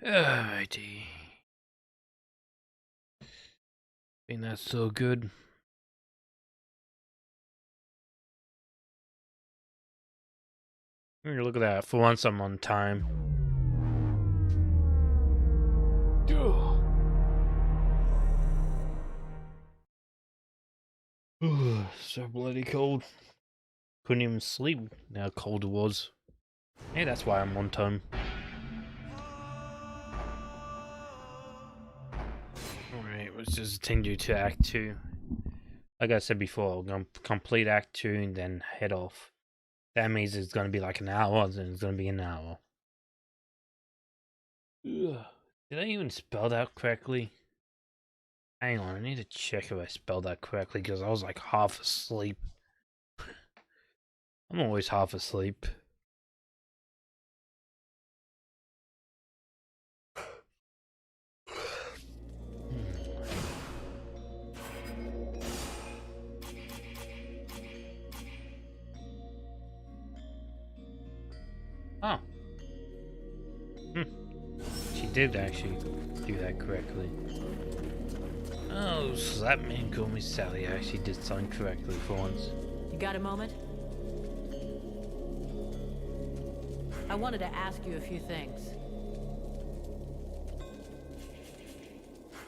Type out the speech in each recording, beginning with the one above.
Alrighty. Think that's so good. Look at that. For once, I'm on time. So bloody cold. Couldn't even sleep how cold it was. Hey, that's why I'm on time. Alright, let's just continue to Act 2. Like I said before, I'm going to complete Act 2 and then head off. That means it's going to be like an hour, then it's going to be an hour. Ugh. Did I even spell that correctly? Hang on, I need to check if I spelled that correctly because I was like half asleep. I'm always half asleep. Oh. She did actually do that correctly. Oh, so that man called me Sally. I actually did something correctly for once. You got a moment? I wanted to ask you a few things.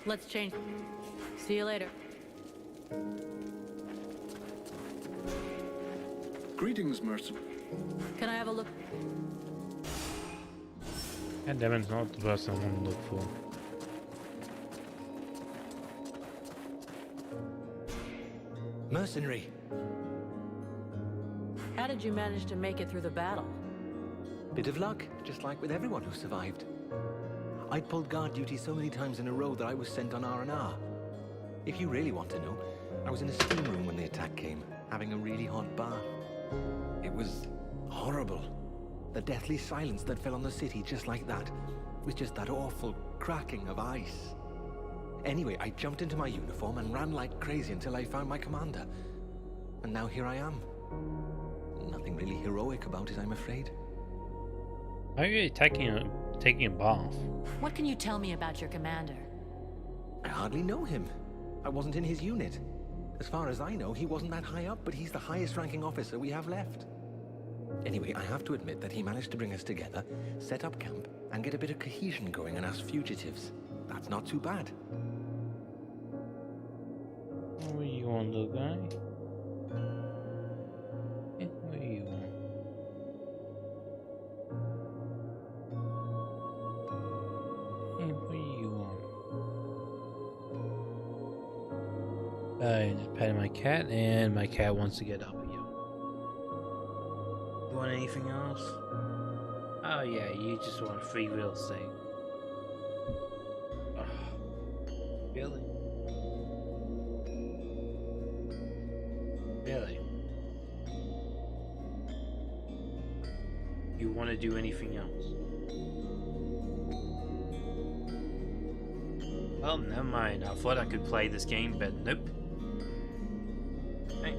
Let's change. See you later. Greetings, Mercer. Can I have a look? God damn it, it's not the person I want to look for. Mercenary. How did you manage to make it through the battle? Bit of luck, just like with everyone who survived. I'd pulled guard duty so many times in a row that I was sent on R&R. If you really want to know, I was in a steam room when the attack came, having a really hot bath. It was horrible. The deathly silence that fell on the city just like that, with just that awful cracking of ice. Anyway, I jumped into my uniform and ran like crazy until I found my commander. And now here I am. Nothing really heroic about it, I'm afraid. Why are you taking a bath? What can you tell me about your commander? I hardly know him. I wasn't in his unit. As far as I know, he wasn't that high up, but he's the highest ranking officer we have left. Anyway, I have to admit that he managed to bring us together, set up camp, and get a bit of cohesion going in us fugitives. That's not too bad. Where you want, little guy? Where you want? Where you want? I just petting my cat, and my cat wants to get up here. You want anything else? Oh yeah, you just want free real estate. Really? Really? You want to do anything else? Well, never mind. I thought I could play this game, but nope. Hey.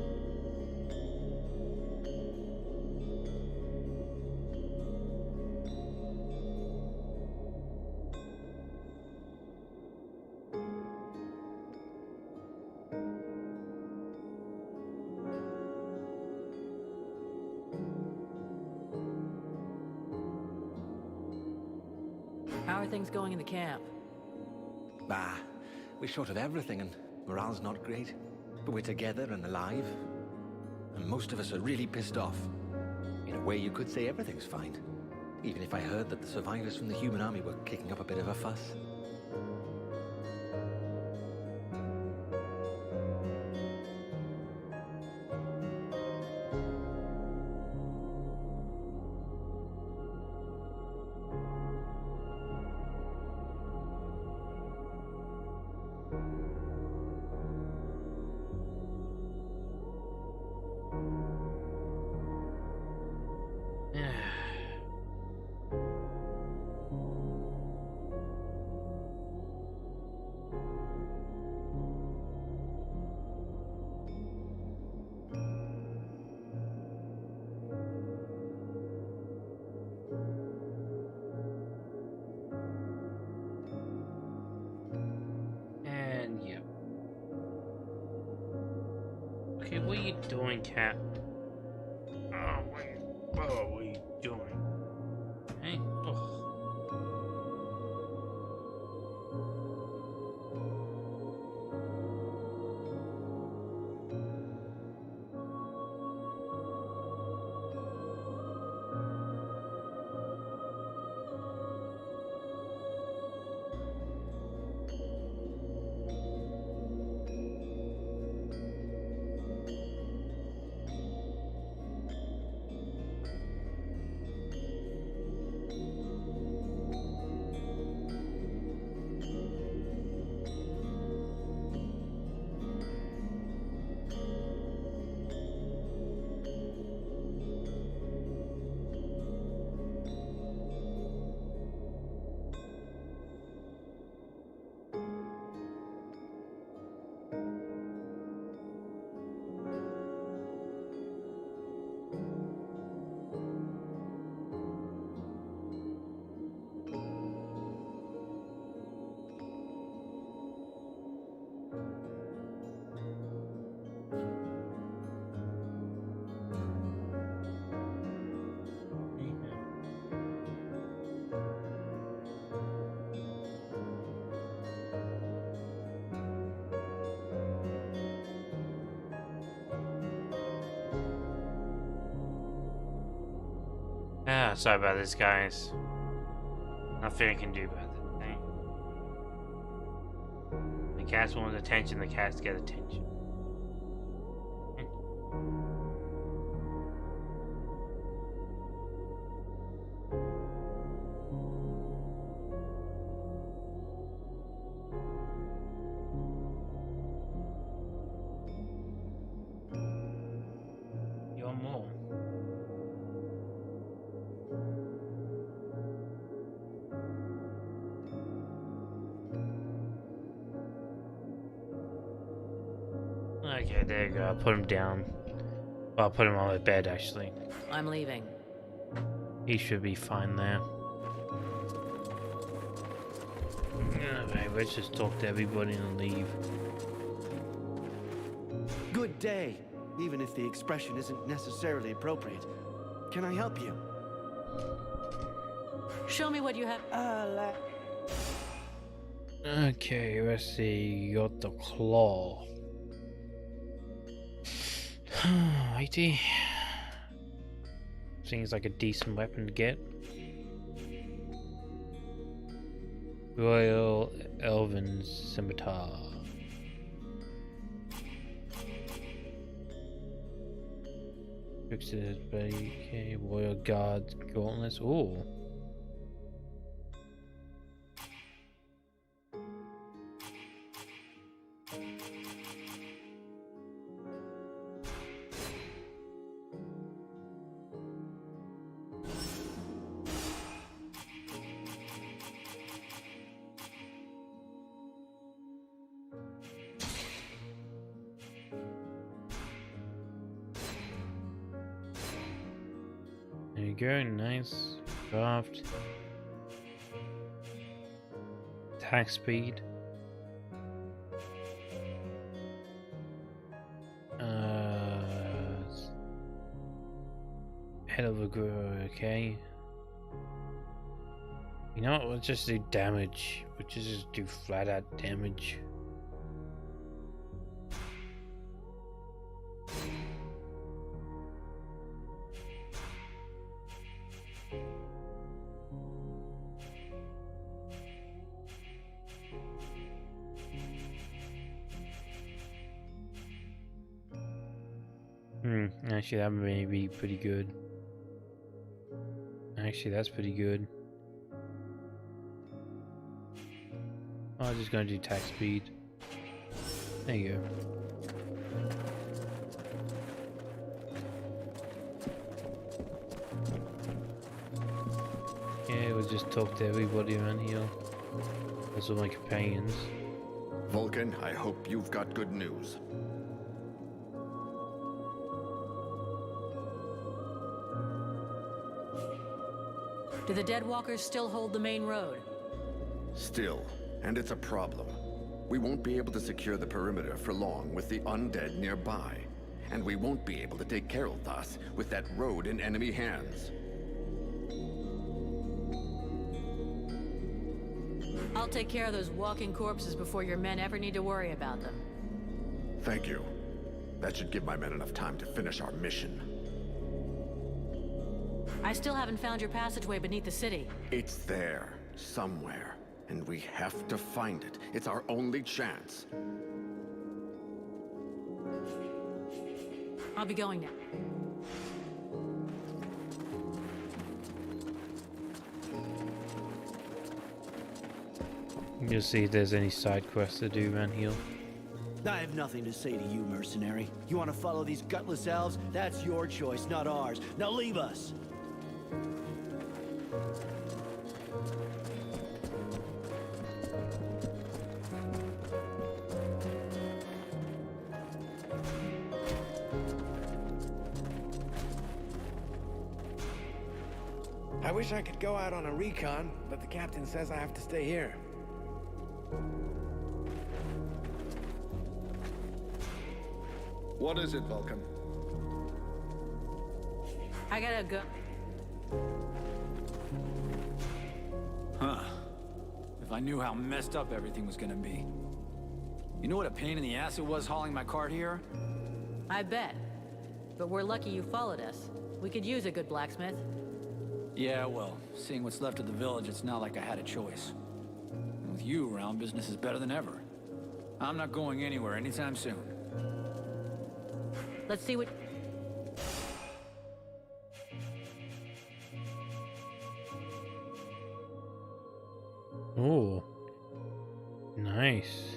How are things going in the camp? Bah, we're short of everything and morale's not great. But we're together and alive. And most of us are really pissed off. In a way, you could say everything's fine. Even if I heard that the survivors from the human army were kicking up a bit of a fuss. What are you doing, cat? Oh, what are you doing? Hey, oh. Ah, sorry about this, guys. Nothing I can do about that thing. The cats want attention, the cats get attention. You want more? Okay, there you go. I'll put him down. Well, I'll put him on the bed, actually. I'm leaving. He should be fine there. Okay, let's just talk to everybody and leave. Good day, even if the expression isn't necessarily appropriate. Can I help you? Show me what you have. Okay, let's see. You got the claw. 80. Seems like a decent weapon to get. Royal Elven Scimitar. Fixes, okay. Royal Guard Gauntlets. Ooh. There you go, nice. Craft. Attack speed. Head of a grower, okay. You know what, let's just do damage. We'll just do flat out damage. Actually that may be pretty good. Actually that's pretty good. Oh, I'm just gonna do attack speed. There you go. Yeah, we'll just talk to everybody around here. Those are my companions. Vulcan, I hope you've got good news. Do the Deadwalkers still hold the main road? Still, and it's a problem. We won't be able to secure the perimeter for long with the undead nearby. and we won't be able to take Carolthas with that road in enemy hands. I'll take care of those walking corpses before your men ever need to worry about them. Thank you. That should give my men enough time to finish our mission. I still haven't found your passageway beneath the city. It's there, somewhere, and we have to find it. It's our only chance. I'll be going now. You'll see if there's any side quests to do around here. I have nothing to say to you, mercenary. You want to follow these gutless elves? That's your choice, not ours. Now leave us! I wish I could go out on a recon, but the captain says I have to stay here. What is it, Vulcan? I gotta go. Huh. If I knew how messed up everything was gonna be. You know what a pain in the ass it was hauling my cart here? I bet. But we're lucky you followed us. We could use a good blacksmith. Yeah, well, seeing what's left of the village, it's not like I had a choice. And with you around, business is better than ever. I'm not going anywhere anytime soon. Let's see what... Oh, nice.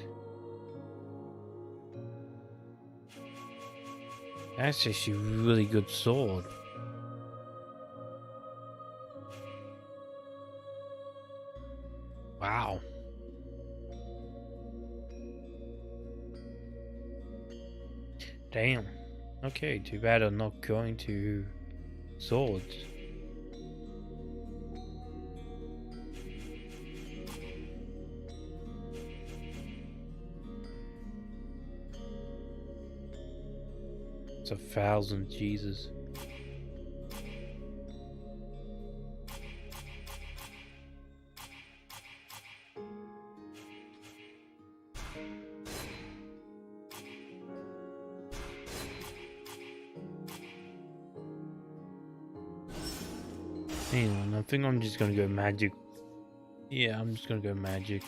That's actually a really good sword. Wow. Damn. Okay, too bad I'm not going to swords. It's 1,000, Jesus. Hang on, I think I'm just gonna go magic. Yeah, I'm just gonna go magic.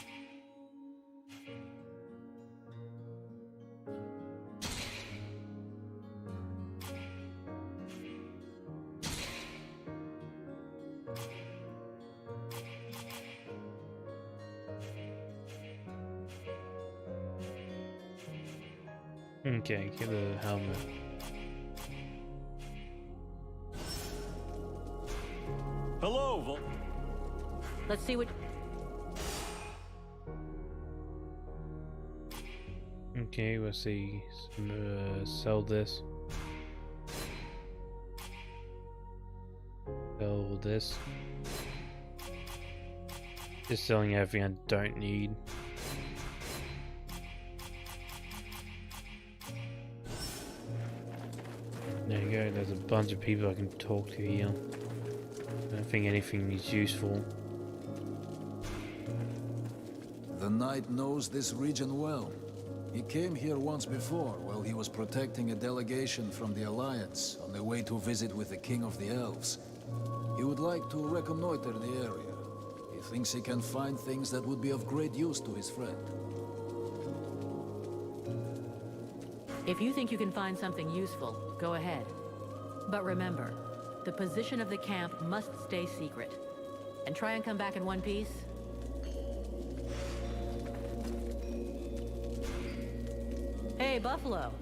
Okay, get the helmet. Hello, Vol. Let's see what... Okay, let's see. Sell this. Sell this. Just selling everything I don't need. There you go, there's a bunch of people I can talk to here. I don't think anything is useful. The Knight knows this region well. He came here once before while he was protecting a delegation from the Alliance on their way to visit with the King of the Elves. He would like to reconnoiter the area. He thinks he can find things that would be of great use to his friend. If you think you can find something useful, go ahead. But remember, the position of the camp must stay secret. And try and come back in one piece. Hey, Buffalo.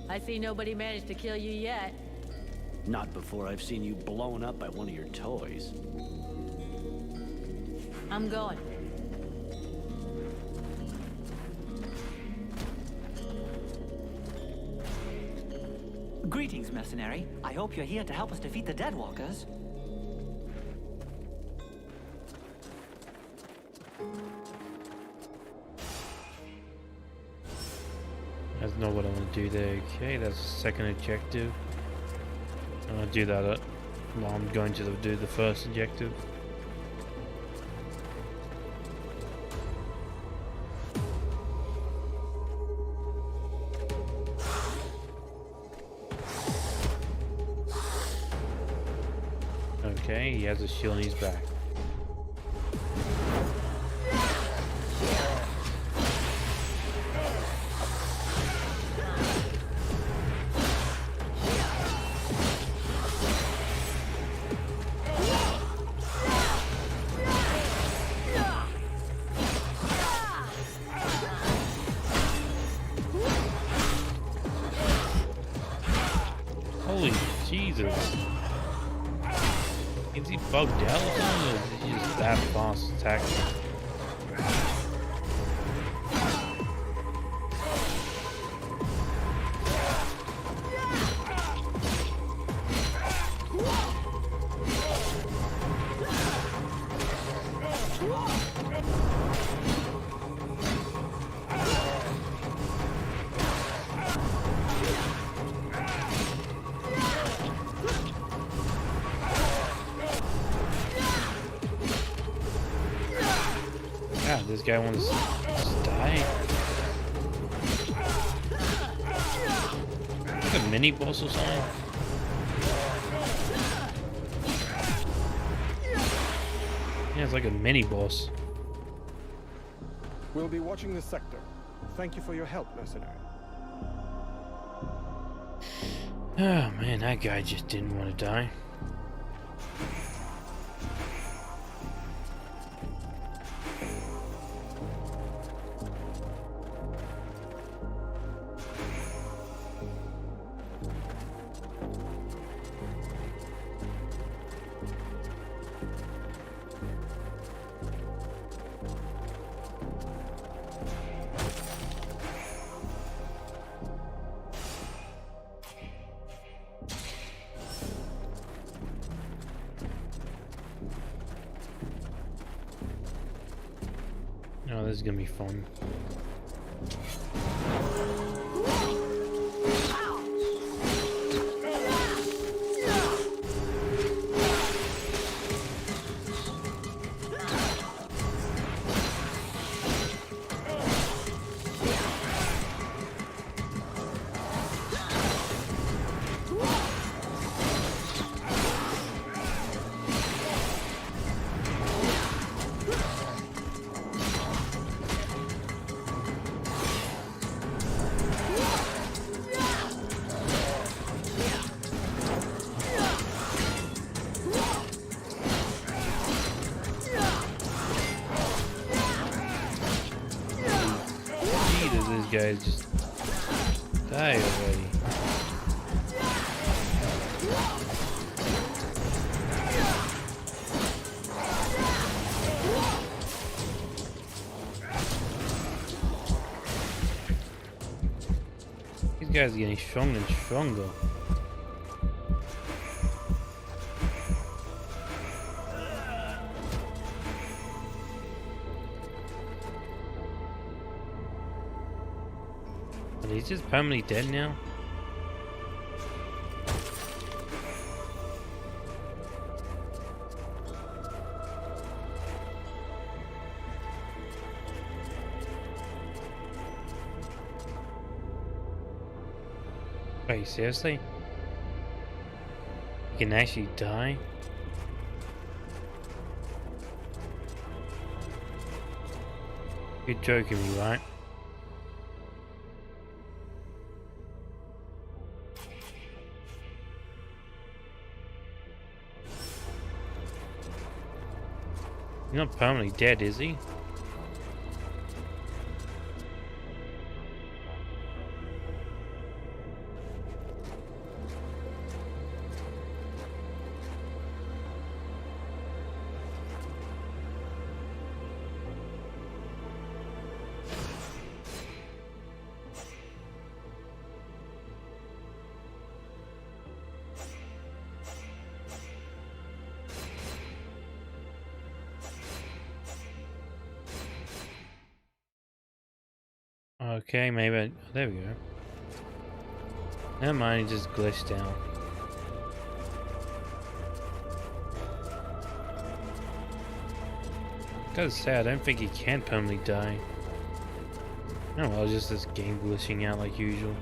I see nobody managed to kill you yet. Not before I've seen you blown up by one of your toys. I'm going. Greetings, mercenary. I hope you're here to help us defeat the Deadwalkers. That's not what I want to do there. Okay, that's the second objective. I'm gonna do that while I'm going to do the first objective. Okay, he has a shield on his back. Holy Jesus. Is he bugged out or something? Or is he just that fast attacking? God, this guy wants to just die. Like a mini boss or something? Yeah, it's like a mini boss. We'll be watching this sector. Thank you for your help, mercenary. Oh man, that guy just didn't want to die. Oh, this is gonna be fun. These guys just die already. These guys are getting stronger and stronger. Are they just permanently dead now? Wait, seriously? You can actually die? You're joking me, right? He's not permanently dead, is he? Okay, maybe. There we go. Never mind, it just glitched out. Gotta say, I don't think he can permanently die. Oh well, just this game glitching out like usual.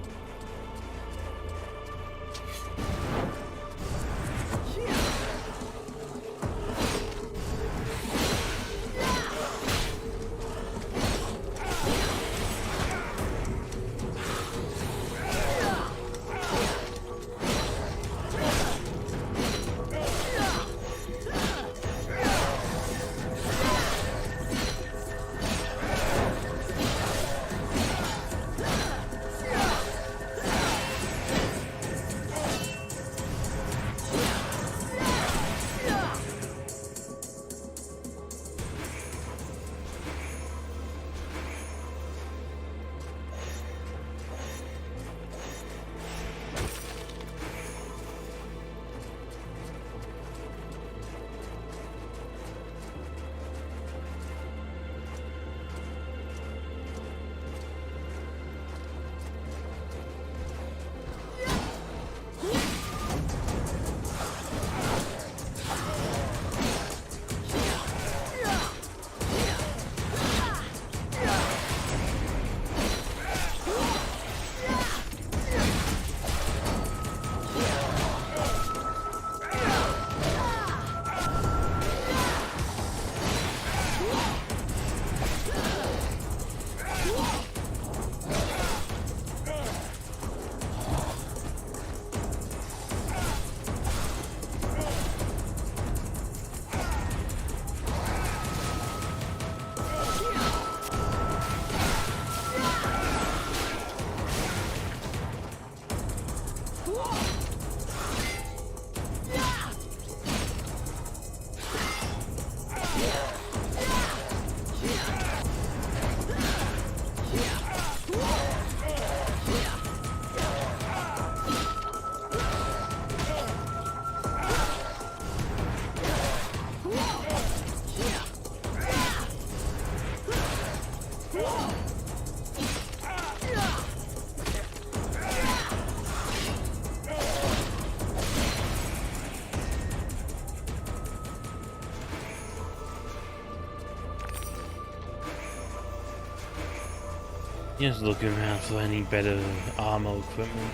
Just looking around for any better armor equipment.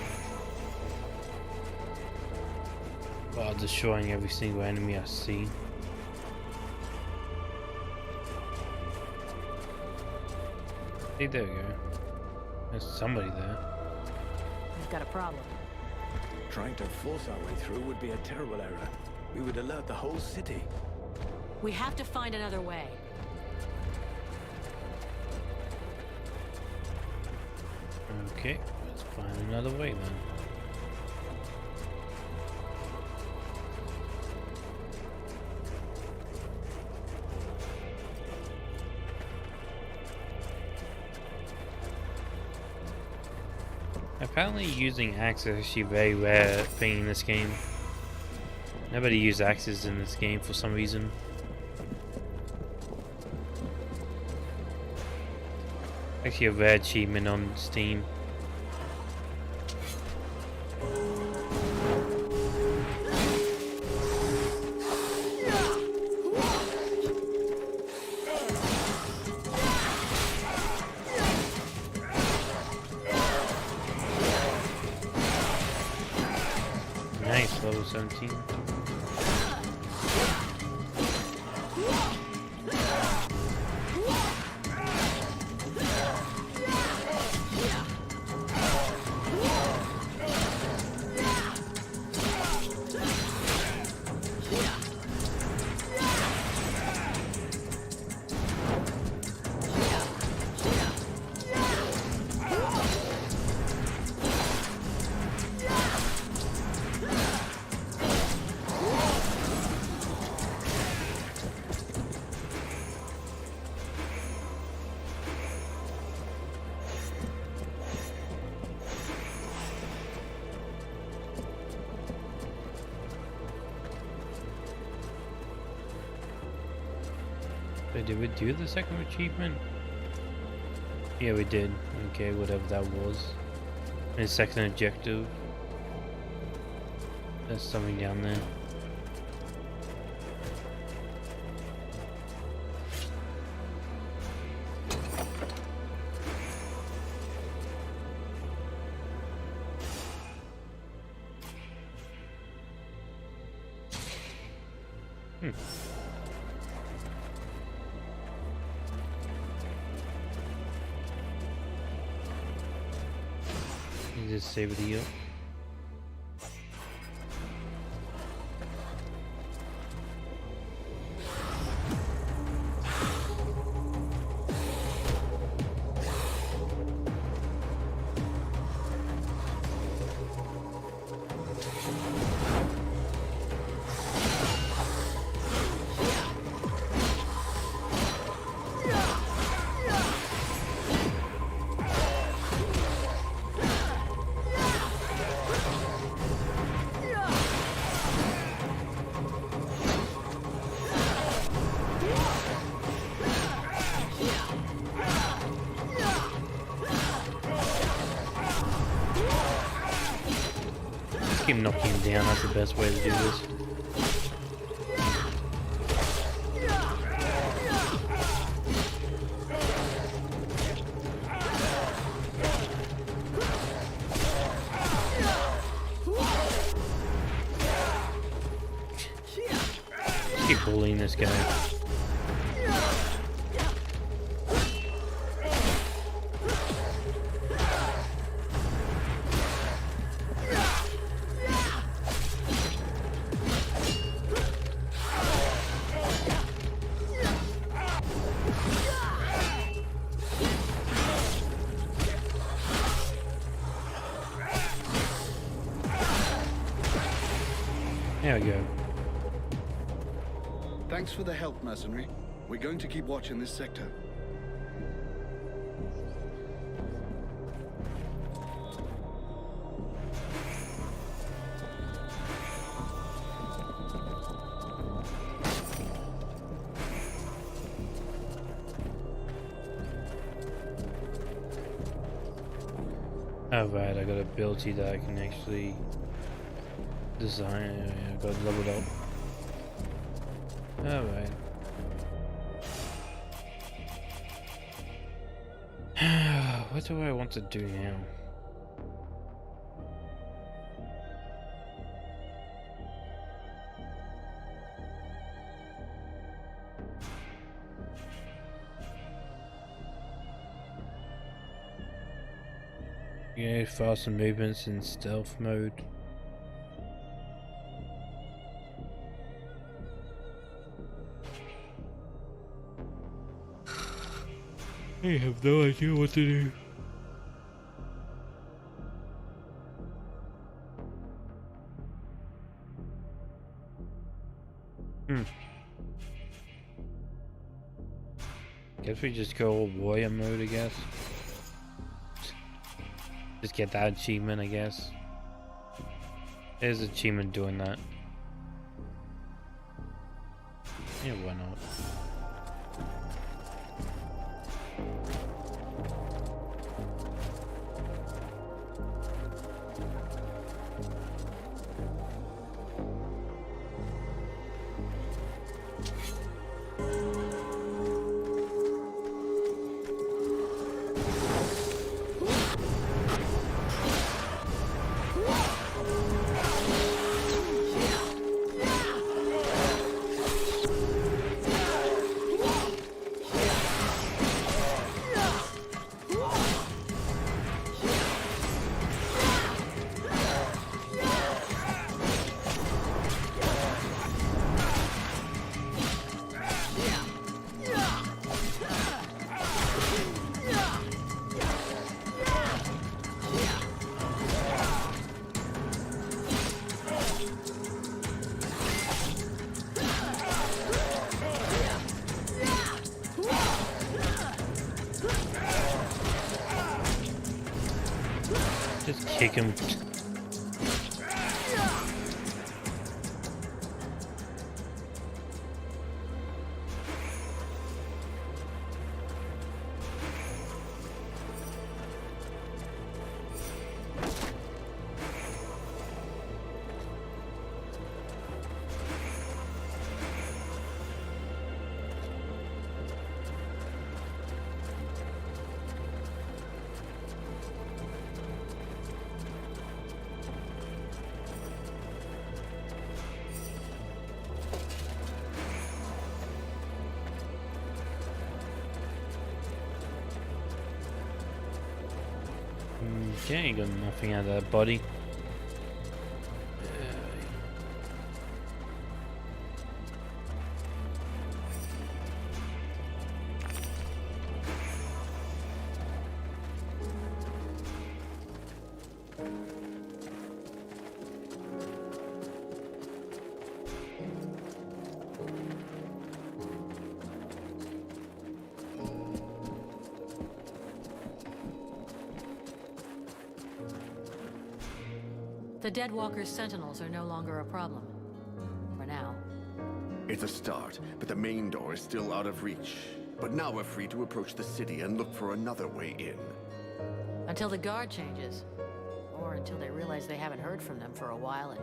While destroying every single enemy I see. Hey, there we go. There's somebody there. We've got a problem. Trying to force our way through would be a terrible error. We would alert the whole city. We have to find another way. Okay, let's find another way then. Apparently using axe is actually a very rare thing in this game. Nobody used axes in this game for some reason. Actually a rare achievement on Steam. Nice, level 17. Wait, did we do the second achievement? Yeah, we did. Okay, whatever that was. And second objective. There's something down there. Just save it up. Keep knocking him down, that's the best way to do this. Just keep bullying this guy. There we go. Thanks for the help, mercenary. We're going to keep watch in this sector. Oh right, I got an ability that I can actually design. I got leveled up. Alright. What do I want to do now? Yeah, faster movements in stealth mode. I have no idea what to do. Guess we just go warrior mode, I guess. Just get that achievement, I guess. There's an achievement doing that. Yeah, why not? Just kick him. Okay, got nothing out of that body. The Deadwalker's sentinels are no longer a problem. For now. It's a start, but the main door is still out of reach. But now we're free to approach the city and look for another way in. Until the guard changes. Or until they realize they haven't heard from them for a while and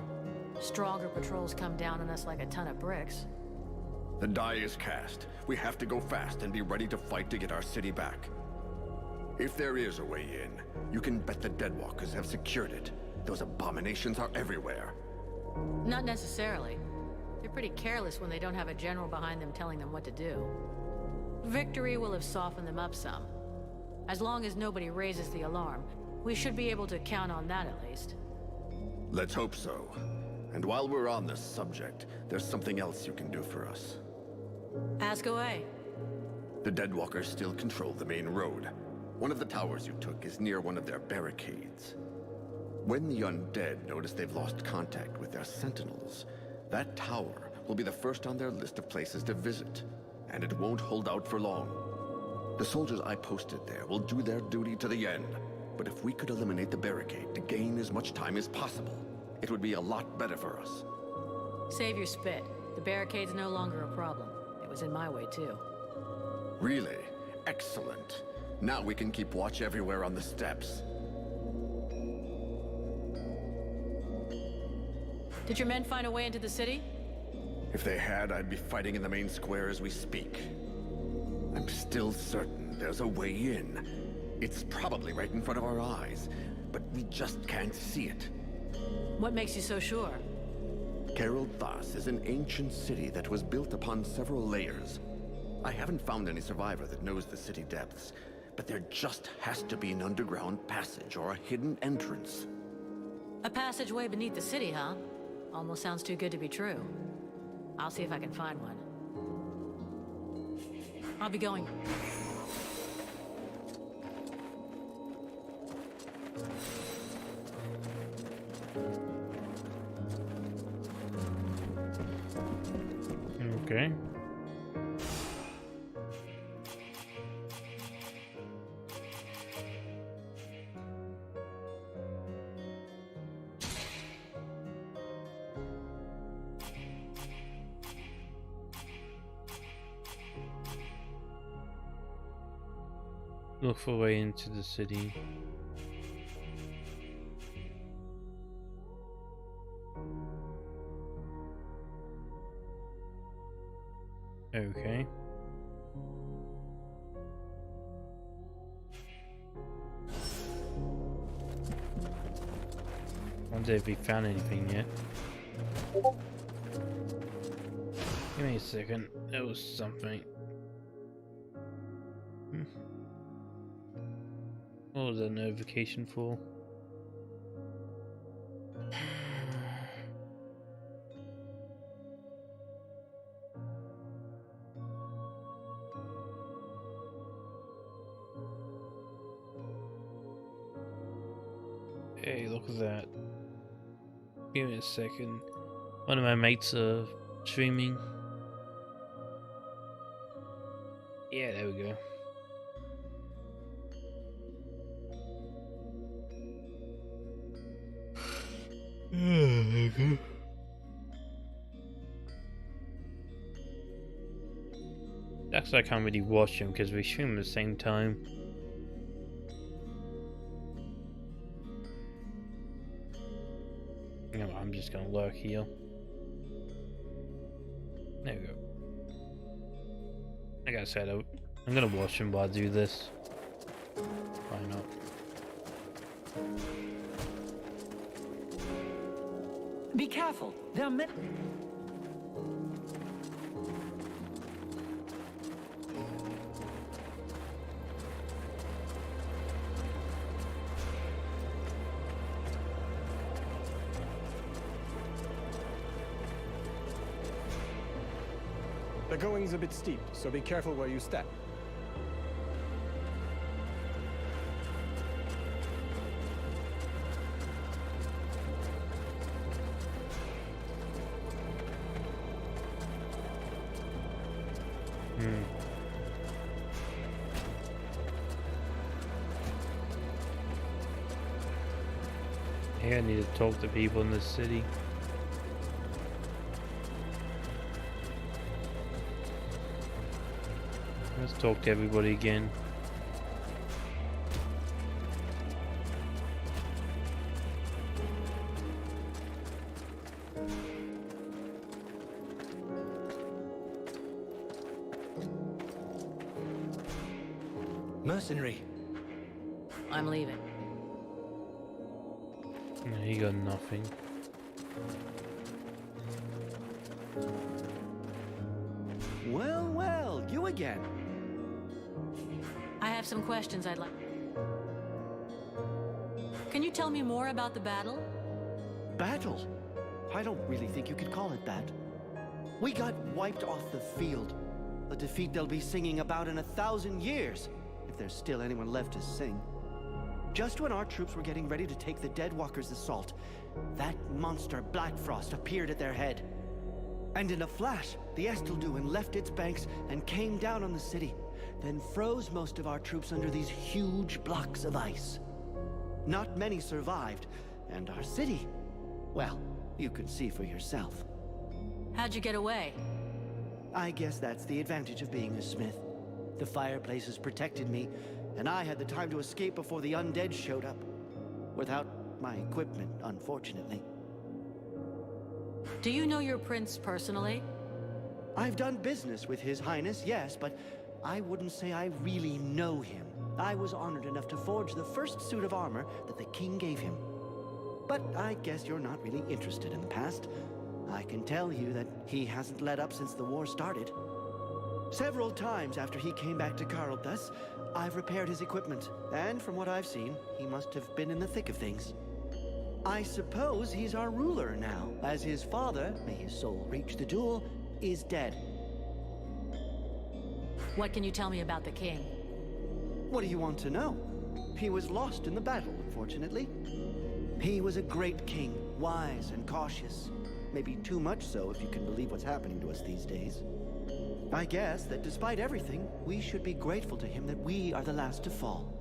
stronger patrols come down on us like a ton of bricks. The die is cast. We have to go fast and be ready to fight to get our city back. If there is a way in, you can bet the Deadwalkers have secured it. Those abominations are everywhere. Not necessarily. They're pretty careless when they don't have a general behind them telling them what to do. Victory will have softened them up some. As long as nobody raises the alarm, we should be able to count on that at least. Let's hope so. And while we're on this subject, there's something else you can do for us. Ask away. The Deadwalkers still control the main road. One of the towers you took is near one of their barricades. When the undead notice they've lost contact with their sentinels, that tower will be the first on their list of places to visit, and it won't hold out for long. The soldiers I posted there will do their duty to the end, but if we could eliminate the barricade to gain as much time as possible, it would be a lot better for us. Save your spit. The barricade's no longer a problem. It was in my way too. Really? Excellent. Now we can keep watch everywhere on the steps. Did your men find a way into the city? If they had, I'd be fighting in the main square as we speak. I'm still certain there's a way in. It's probably right in front of our eyes, but we just can't see it. What makes you so sure? Gerald Thas is an ancient city that was built upon several layers. I haven't found any survivor that knows the city depths, but there just has to be an underground passage or a hidden entrance. A passageway beneath the city, huh? Almost sounds too good to be true. I'll see if I can find one. I'll be going. Okay. Look for a way into the city. Okay. Wonder if we found anything yet. Give me a second. That was something. What was that notification for? Hey, look at that. Give me a second. One of my mates are streaming. Yeah, there we go. That's why I can't really watch him because we stream at the same time. You know, I'm just gonna lurk here. There we go. Like I said, I'm gonna watch him while I do this. Why not? Be careful. There are men. The going's a bit steep, so be careful where you step. Yeah, I need to talk to people in the city. Let's talk to everybody again. Mercenary. I'm leaving. No, he got nothing. Well, well, you again. I have some questions I'd like. Can you tell me more about the battle? Battle? I don't really think you could call it that. We got wiped off the field. A defeat they'll be singing about in 1,000 years, if there's still anyone left to sing. Just when our troops were getting ready to take the Deadwalkers' assault, that monster Blackfrost appeared at their head. And in a flash, the Estelduin left its banks and came down on the city, then froze most of our troops under these huge blocks of ice. Not many survived, and our city, well, you can see for yourself. How'd you get away? I guess that's the advantage of being a smith. The fireplaces protected me, and I had the time to escape before the undead showed up. Without my equipment, unfortunately. Do you know your prince personally? I've done business with His Highness, yes, but I wouldn't say I really know him. I was honored enough to forge the first suit of armor that the king gave him. But I guess you're not really interested in the past. I can tell you that he hasn't let up since the war started. Several times after he came back to Carlthus, I've repaired his equipment, and from what I've seen, he must have been in the thick of things. I suppose he's our ruler now, as his father, may his soul reach the duel, is dead. What can you tell me about the king? What do you want to know? He was lost in the battle, unfortunately. He was a great king, wise and cautious. Maybe too much so if you can believe what's happening to us these days. I guess that despite everything, we should be grateful to him that we are the last to fall.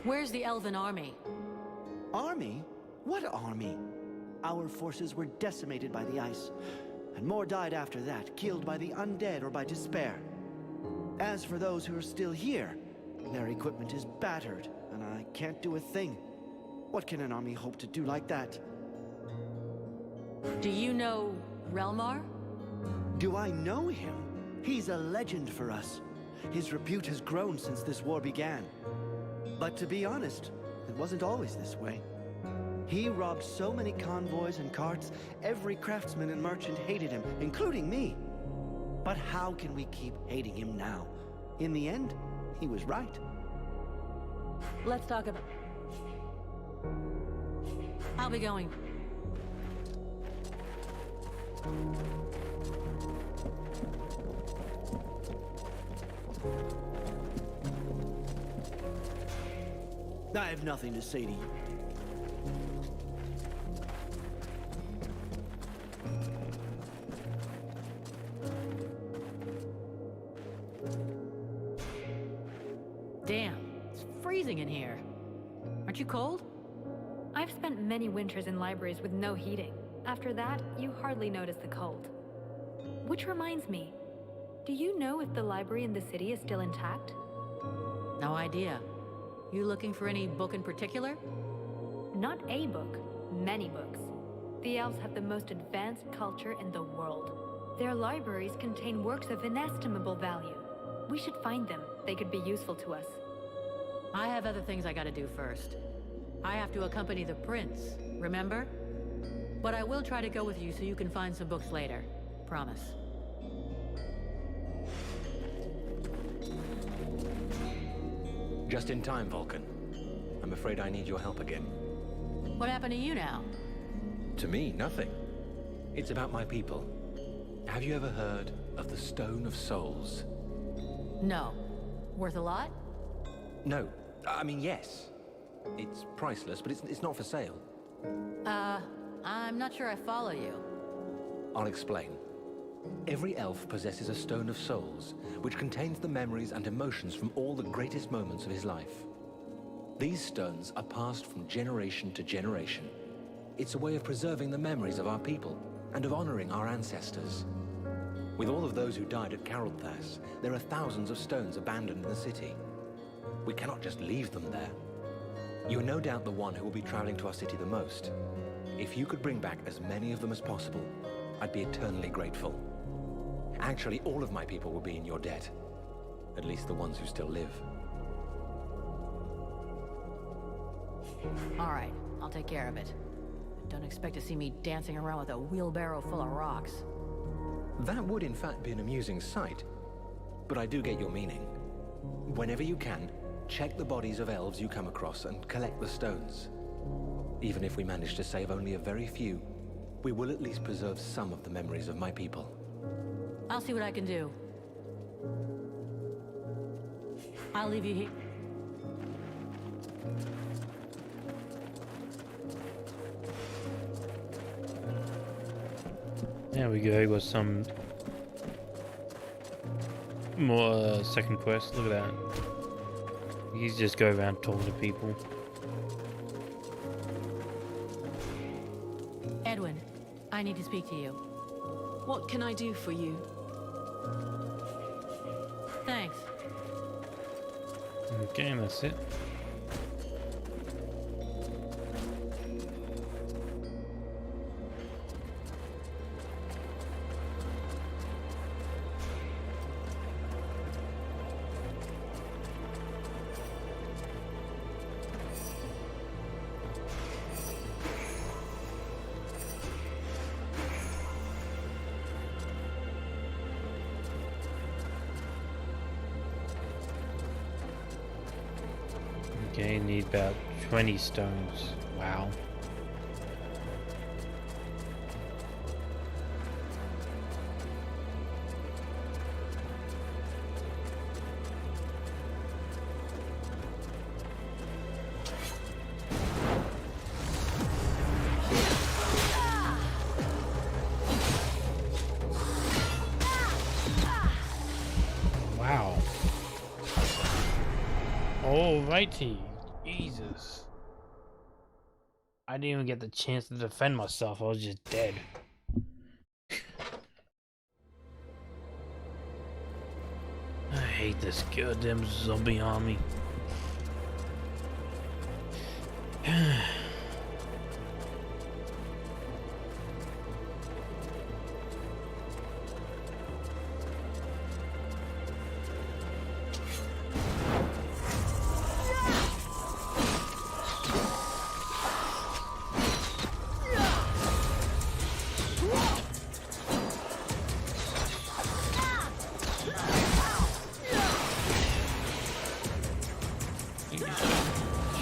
Where's the Elven army? Army? What army? Our forces were decimated by the ice, and more died after that, killed by the undead or by despair. As for those who are still here, their equipment is battered, and I can't do a thing. What can an army hope to do like that? Do you know Relmar? Do I know him? He's a legend for us. His repute has grown since this war began. But to be honest, it wasn't always this way. He robbed so many convoys and carts, every craftsman and merchant hated him, including me. But how can we keep hating him now? In the end, he was right. Let's talk about... I'll be going. I have nothing to say to you. Damn, it's freezing in here. Aren't you cold? I've spent many winters in libraries with no heating. After that, you hardly notice the cold. Which reminds me, do you know if the library in the city is still intact? No idea. You looking for any book in particular? Not a book, many books. The elves have the most advanced culture in the world. Their libraries contain works of inestimable value. We should find them. They could be useful to us. I have other things I gotta do first. I have to accompany the prince, remember? But I will try to go with you so you can find some books later. Promise. Just in time, Vulcan. I'm afraid I need your help again. What happened to you now? To me, nothing. It's about my people. Have you ever heard of the Stone of Souls? No. Worth a lot? No. I mean, yes. It's priceless, but it's not for sale. I'm not sure I follow you. I'll explain. Every elf possesses a Stone of Souls, which contains the memories and emotions from all the greatest moments of his life. These stones are passed from generation to generation. It's a way of preserving the memories of our people and of honoring our ancestors. With all of those who died at Carolthas, there are thousands of stones abandoned in the city. We cannot just leave them there. You're no doubt the one who will be traveling to our city the most. If you could bring back as many of them as possible, I'd be eternally grateful. Actually, all of my people will be in your debt. At least the ones who still live. All right, I'll take care of it. But don't expect to see me dancing around with a wheelbarrow full of rocks. That would in fact be an amusing sight, but I do get your meaning. Whenever you can, check the bodies of elves you come across and collect the stones. Even if we manage to save only a very few, we will at least preserve some of the memories of my people. I'll see what I can do. I'll leave you here. There we go, got some more second quest. Look at that. You just go around talking to people. Edwin, I need to speak to you. What can I do for you? Thanks. Okay, that's it. Okay, need about 20 stones. Wow. Wow. Alrighty. Jesus. I didn't even get the chance to defend myself. I was just dead. I hate this goddamn zombie army.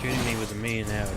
Shooting me with a million arrows.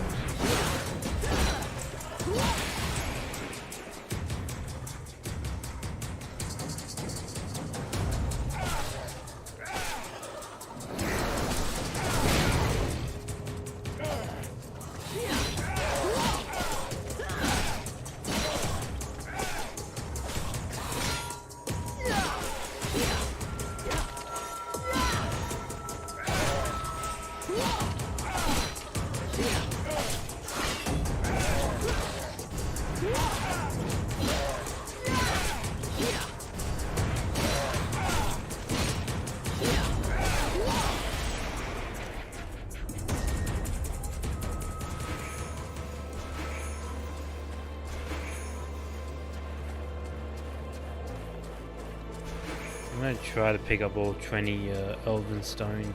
I'm gonna try to pick up all 20 elven stone,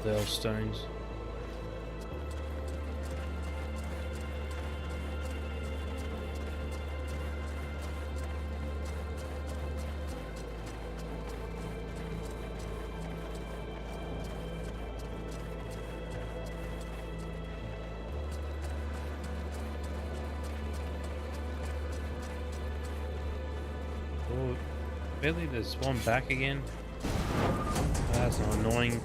the elf stones. Really? There's one back again? That's annoying.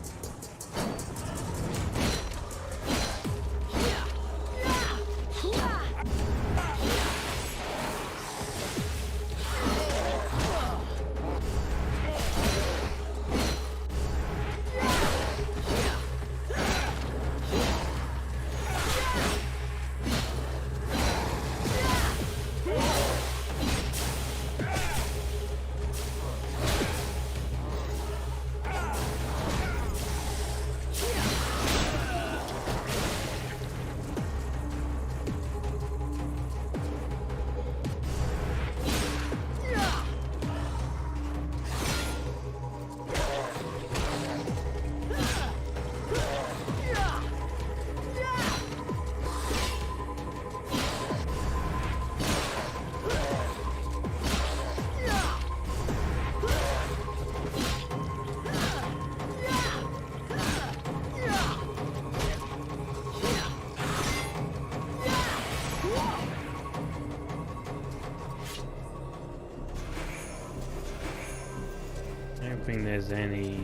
I don't think there's any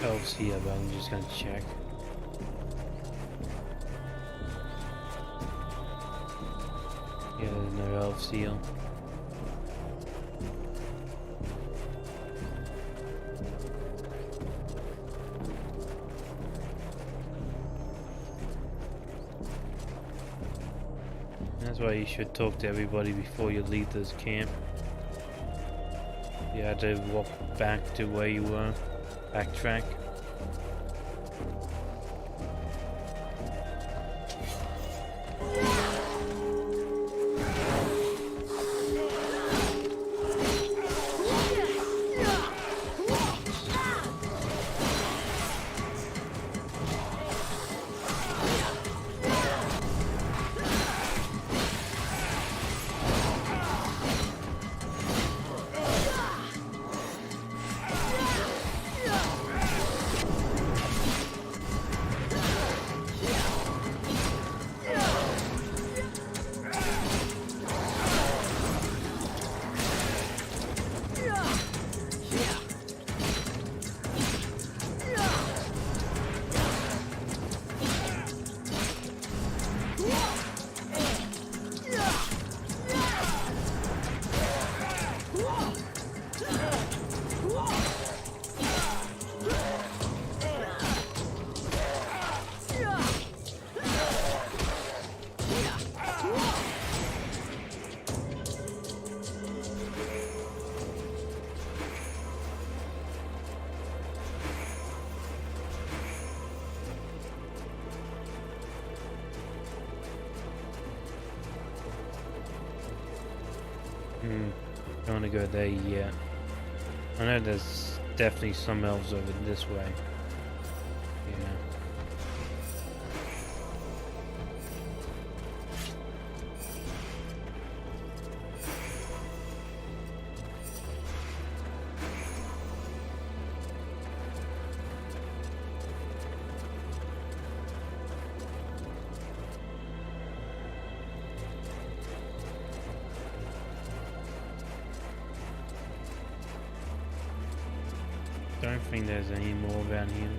elves here, but I'm just gonna check. Yeah, there's no elves here. That's why you should talk to everybody before you leave this camp. You had to walk back to where you were, backtrack. Don't want to go there yet. I know there's definitely some elves over this way. Yeah. Don't think there's any more down here.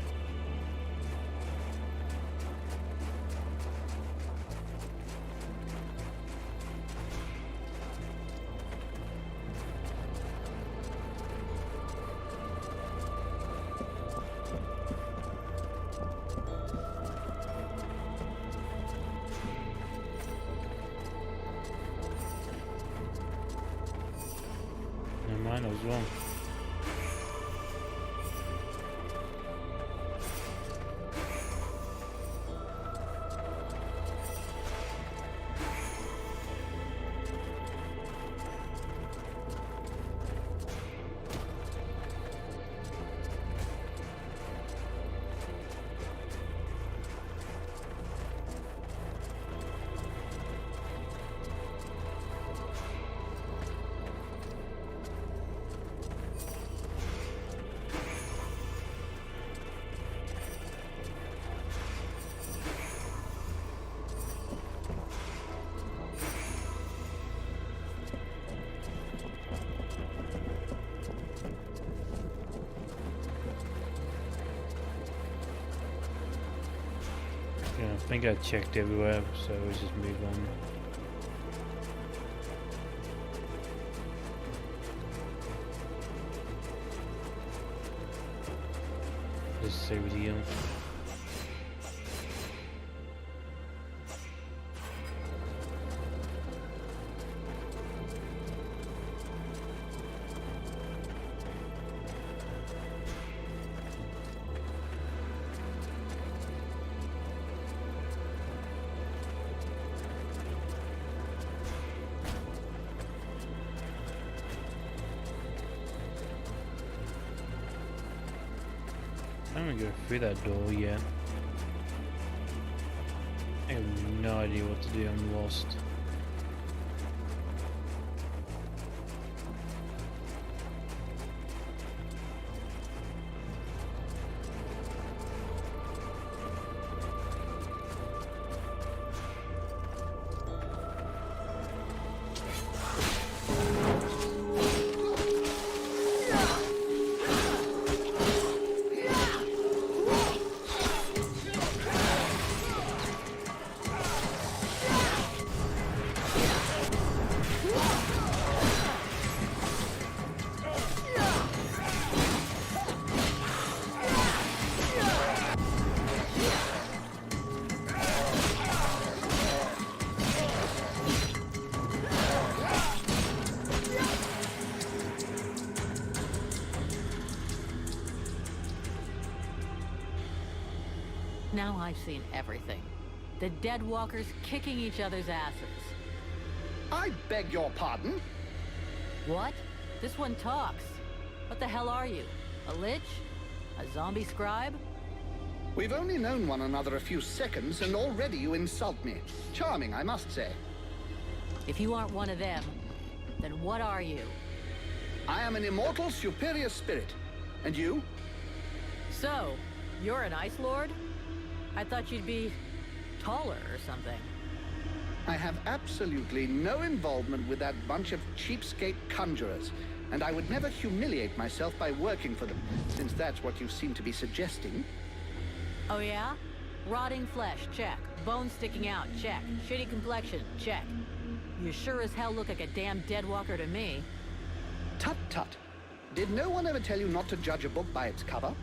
Never mind, I was wrong. Yeah, I think I checked everywhere, so we'll just move on. Let's see with you. I'm gonna go through that door yet. I have no idea what to do, I'm lost. Now I've seen everything. The Deadwalkers kicking each other's asses. I beg your pardon? What? This one talks. What the hell are you? A lich? A zombie scribe? We've only known one another a few seconds, and already you insult me. Charming, I must say. If you aren't one of them, then what are you? I am an immortal, superior spirit. And you? So, you're an Ice Lord? I thought you'd be taller or something. I have absolutely no involvement with that bunch of cheapskate conjurers, and I would never humiliate myself by working for them, since that's what you seem to be suggesting. Oh yeah? Rotting flesh, check. Bones sticking out, check. Shitty complexion, check. You sure as hell look like a damn Deadwalker to me. Tut tut. Did no one ever tell you not to judge a book by its cover?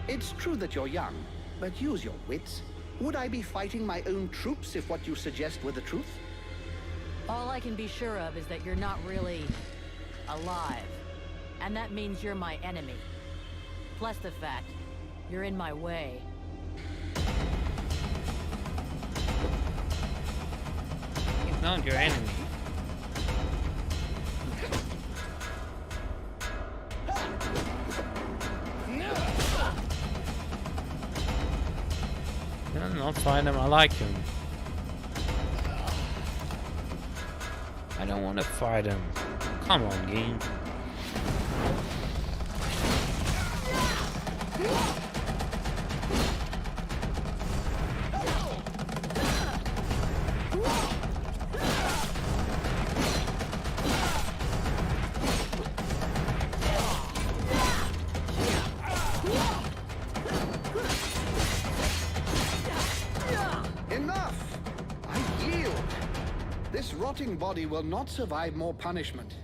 It's true that you're young, but use your wits. Would I be fighting my own troops if what you suggest were the truth? All I can be sure of is that you're not really alive. And that means you're my enemy. Plus the fact, you're in my way. He's not your enemy. I'm not find him, I like him. I don't want to fight him. Come on, game. Enough! I yield. This rotting body will not survive more punishment.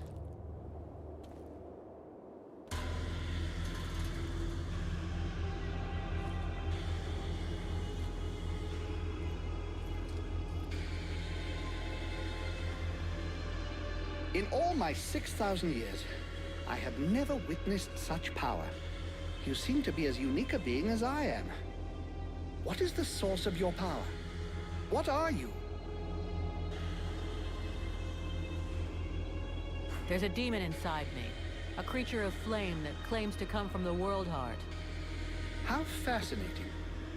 In all my 6,000 years, I have never witnessed such power. You seem to be as unique a being as I am. What is the source of your power? What are you? There's a demon inside me. A creature of flame that claims to come from the World Heart. How fascinating.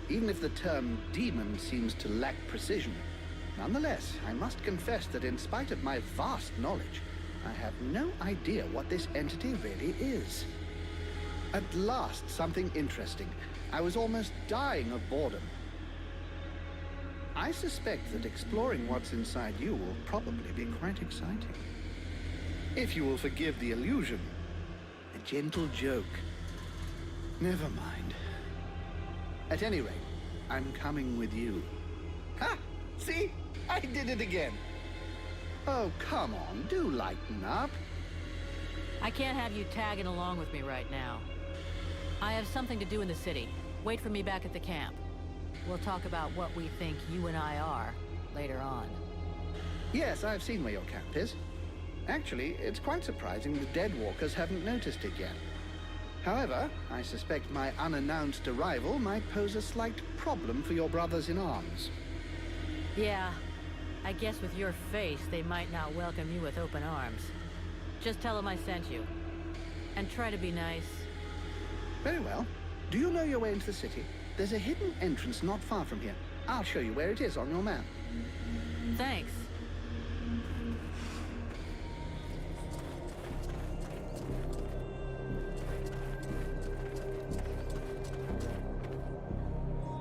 Even if the term demon seems to lack precision. Nonetheless, I must confess that in spite of my vast knowledge, I have no idea what this entity really is. At last, something interesting. I was almost dying of boredom. I suspect that exploring what's inside you will probably be quite exciting. If you will forgive the illusion. A gentle joke. Never mind. At any rate, I'm coming with you. Ha! See? I did it again. Oh, come on, do lighten up. I can't have you tagging along with me right now. I have something to do in the city. Wait for me back at the camp. We'll talk about what we think you and I are later on. Yes, I've seen where your camp is. Actually, it's quite surprising the Deadwalkers haven't noticed it yet. However, I suspect my unannounced arrival might pose a slight problem for your brothers in arms. Yeah, I guess with your face, they might not welcome you with open arms. Just tell them I sent you. And try to be nice. Very well. Do you know your way into the city? There's a hidden entrance not far from here. I'll show you where it is on your map. Thanks.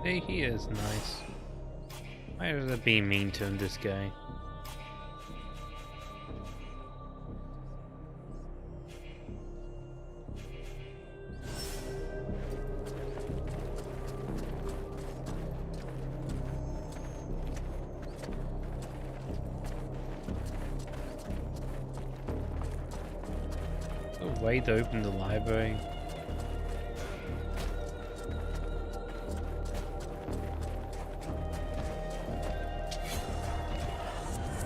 Hey, he is nice. Why is it being mean to him, this guy? A way to open the library.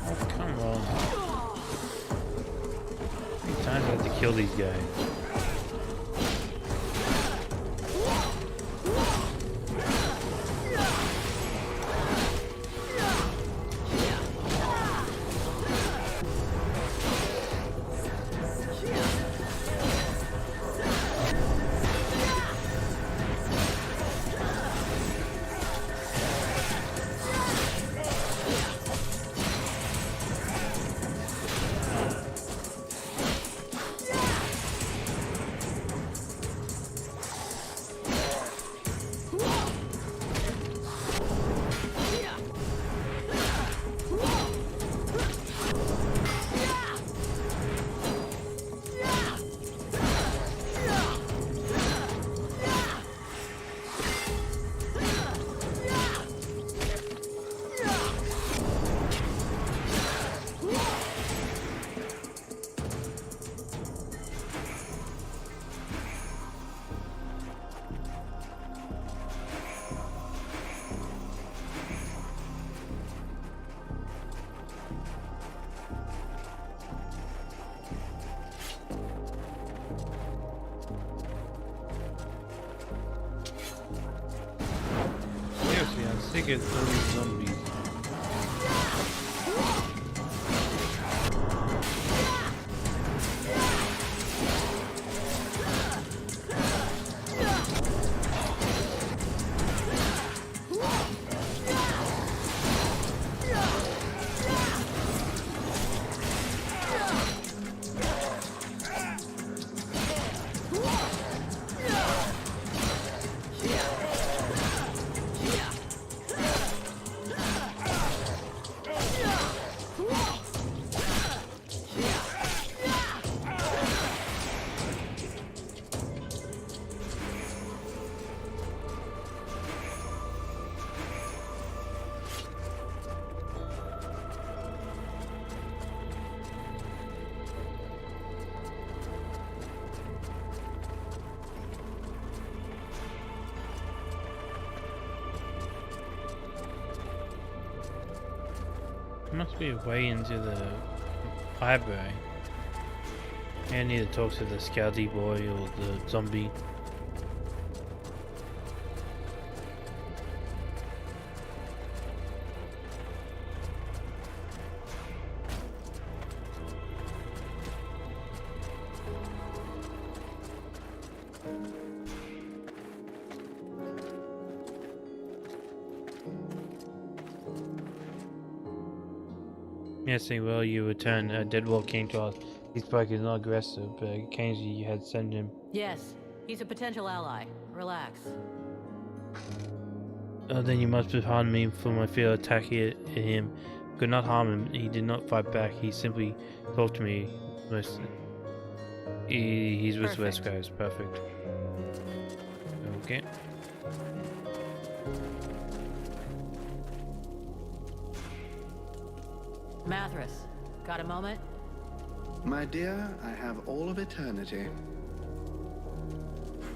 Oh, come on. How many times I have to kill these guys? Seriously, I'm sick of all these zombies. Must be a way into the library. I need to talk to the scouty boy or the zombie. Yes, they will. You return. Deadwalk came to us. He spoke is not aggressive, but occasionally you had sent him. Yes, he's a potential ally. Relax. Then you must have harmed me for my fear of attacking him. Could not harm him. He did not fight back. He simply talked to me. He's with West guys. Perfect. Okay. Mathras, got a moment? My dear, I have all of eternity.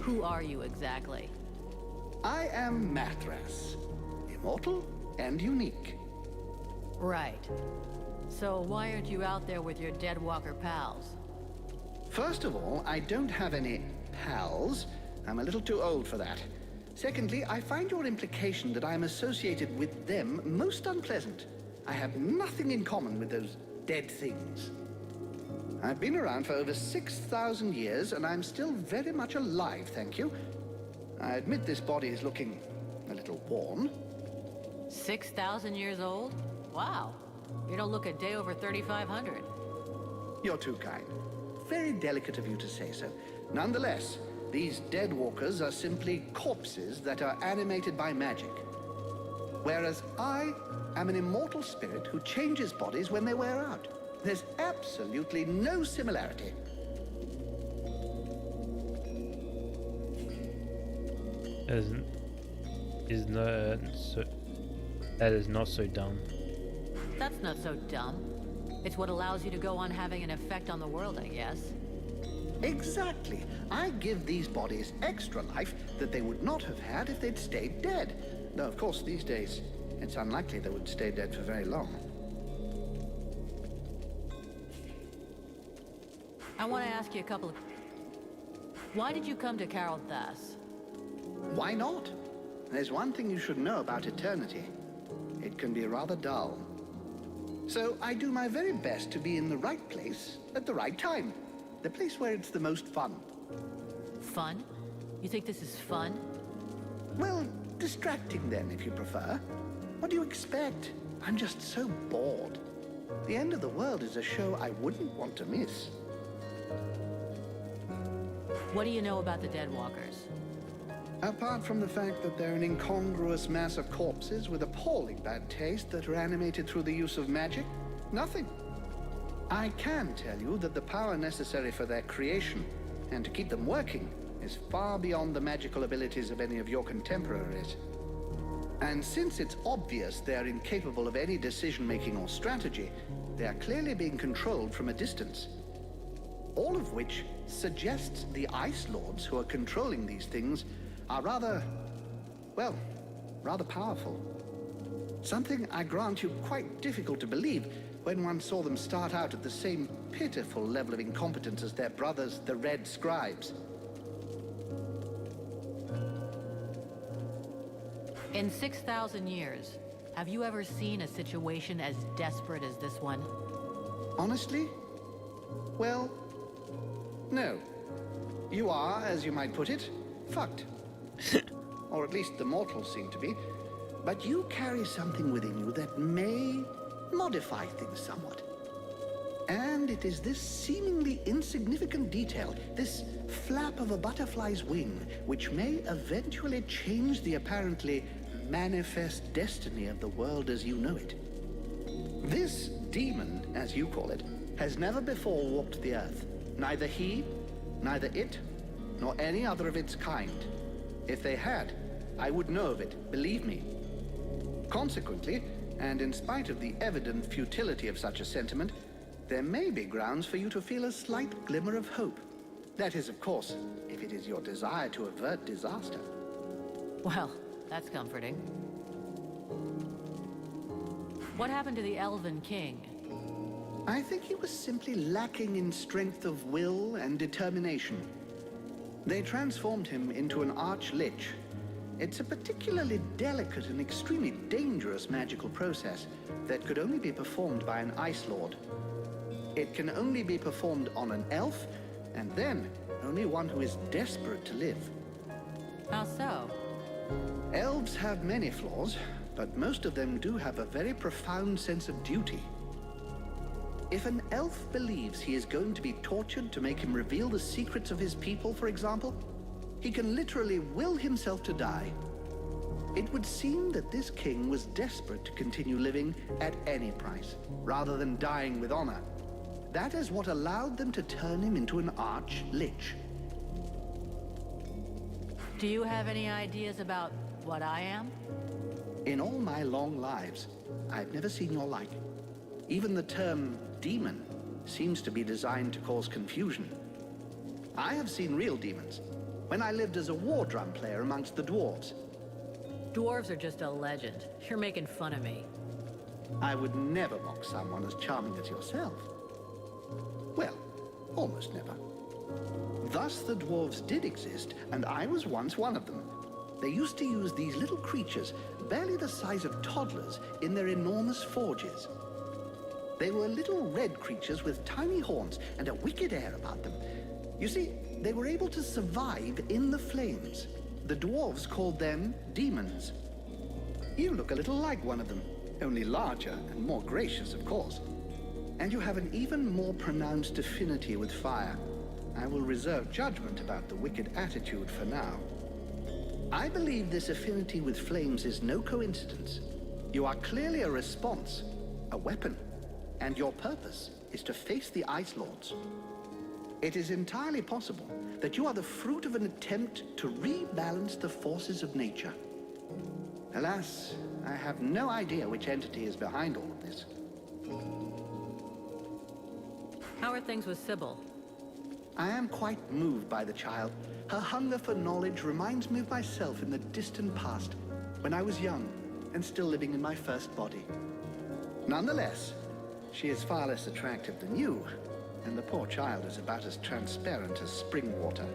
Who are you exactly? I am Mathras, immortal and unique. Right. So why aren't you out there with your Deadwalker pals? First of all, I don't have any pals. I'm a little too old for that. Secondly, I find your implication that I'm associated with them most unpleasant. I have nothing in common with those dead things. I've been around for over 6,000 years, and I'm still very much alive, thank you. I admit this body is looking a little worn. 6,000 years old? Wow. You don't look a day over 3,500. You're too kind. Very delicate of you to say so. Nonetheless, these Deadwalkers are simply corpses that are animated by magic. Whereas I am an immortal spirit who changes bodies when they wear out. There's absolutely no similarity. That is not so dumb. That's not so dumb. It's what allows you to go on having an effect on the world, I guess. Exactly. I give these bodies extra life that they would not have had if they'd stayed dead. Though, of course, these days, it's unlikely they would stay dead for very long. I want to ask you a couple of... Why did you come to Carol Thas? Why not? There's one thing you should know about eternity. It can be rather dull. So I do my very best to be in the right place at the right time. The place where it's the most fun. Fun? You think this is fun? Well, distracting then, if you prefer. What do you expect? I'm just so bored. The End of the World is a show I wouldn't want to miss. What do you know about the Deadwalkers? Apart from the fact that they're an incongruous mass of corpses with appalling bad taste that are animated through the use of magic, nothing. I can tell you that the power necessary for their creation, and to keep them working, is far beyond the magical abilities of any of your contemporaries. And since it's obvious they are incapable of any decision-making or strategy, they are clearly being controlled from a distance. All of which suggests the Ice Lords who are controlling these things are rather powerful. Something, I grant you, quite difficult to believe when one saw them start out at the same pitiful level of incompetence as their brothers, the Red Scribes. In 6,000 years, have you ever seen a situation as desperate as this one? Honestly? Well, no. You are, as you might put it, fucked. Or at least the mortals seem to be. But you carry something within you that may modify things somewhat. And it is this seemingly insignificant detail, this flap of a butterfly's wing, which may eventually change the apparently manifest destiny of the world as you know it. This demon, as you call it, has never before walked the earth. Neither he, neither it, nor any other of its kind. If they had, I would know of it, believe me. Consequently, and in spite of the evident futility of such a sentiment, there may be grounds for you to feel a slight glimmer of hope. That is, of course, if it is your desire to avert disaster. Well, that's comforting. What happened to the Elven King? I think he was simply lacking in strength of will and determination. They transformed him into an Arch-Lich. It's a particularly delicate and extremely dangerous magical process that could only be performed by an Ice Lord. It can only be performed on an elf, and then only one who is desperate to live. How so? Elves have many flaws, but most of them do have a very profound sense of duty. If an elf believes he is going to be tortured to make him reveal the secrets of his people, for example, he can literally will himself to die. It would seem that this king was desperate to continue living at any price, rather than dying with honor. That is what allowed them to turn him into an Arch-Lich. Do you have any ideas about what I am? In all my long lives, I've never seen your like. Even the term demon seems to be designed to cause confusion. I have seen real demons when I lived as a war drum player amongst the dwarves. Dwarves are just a legend. You're making fun of me. I would never mock someone as charming as yourself. Well, almost never. Thus, the dwarves did exist, and I was once one of them. They used to use these little creatures, barely the size of toddlers, in their enormous forges. They were little red creatures with tiny horns and a wicked air about them. You see, they were able to survive in the flames. The dwarves called them demons. You look a little like one of them, only larger and more gracious, of course. And you have an even more pronounced affinity with fire. I will reserve judgment about the wicked attitude for now. I believe this affinity with flames is no coincidence. You are clearly a response, a weapon, and your purpose is to face the Ice Lords. It is entirely possible that you are the fruit of an attempt to rebalance the forces of nature. Alas, I have no idea which entity is behind all of this. How are things with Sybil? I am quite moved by the child. Her hunger for knowledge reminds me of myself in the distant past, when I was young and still living in my first body. Nonetheless, she is far less attractive than you, and the poor child is about as transparent as spring water.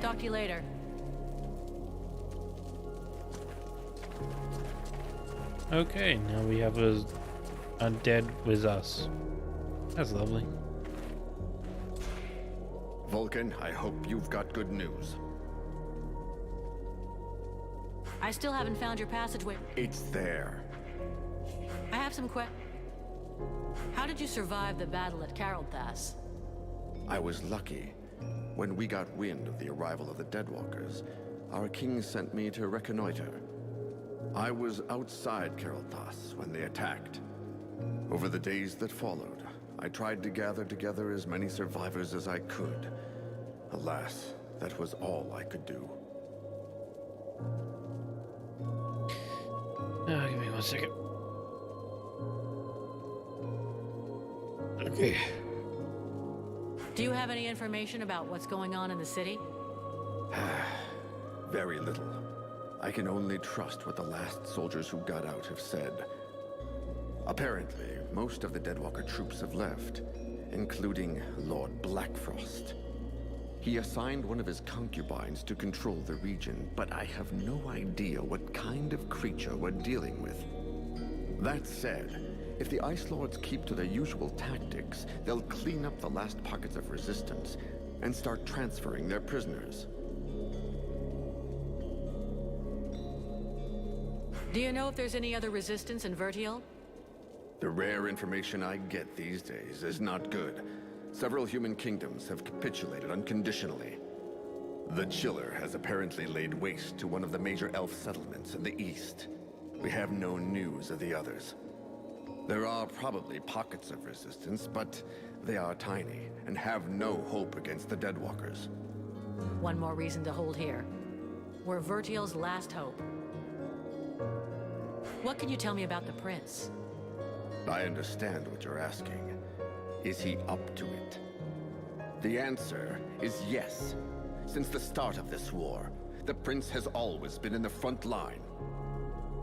Talk to you later. Okay, now we have a undead with us. That's lovely. Vulcan, I hope you've got good news. I still haven't found your passageway. It's there. I have some How did you survive the battle at Carolthas? I was lucky. When we got wind of the arrival of the Deadwalkers, our king sent me to reconnoiter. I was outside Carolthas when they attacked. Over the days that followed, I tried to gather together as many survivors as I could. Alas, that was all I could do. Give me 1 second. Okay. Do you have any information about what's going on in the city? Very little. I can only trust what the last soldiers who got out have said. Apparently, most of the Deadwalker troops have left, including Lord Blackfrost. He assigned one of his concubines to control the region, but I have no idea what kind of creature we're dealing with. That said, if the Ice Lords keep to their usual tactics, they'll clean up the last pockets of resistance and start transferring their prisoners. Do you know if there's any other resistance in Vertiel? The rare information I get these days is not good. Several human kingdoms have capitulated unconditionally. The Chiller has apparently laid waste to one of the major elf settlements in the east. We have no news of the others. There are probably pockets of resistance, but they are tiny and have no hope against the Deadwalkers. One more reason to hold here. We're Vertiel's last hope. What can you tell me about the prince? I understand what you're asking. Is he up to it? The answer is yes. Since the start of this war, the prince has always been in the front line.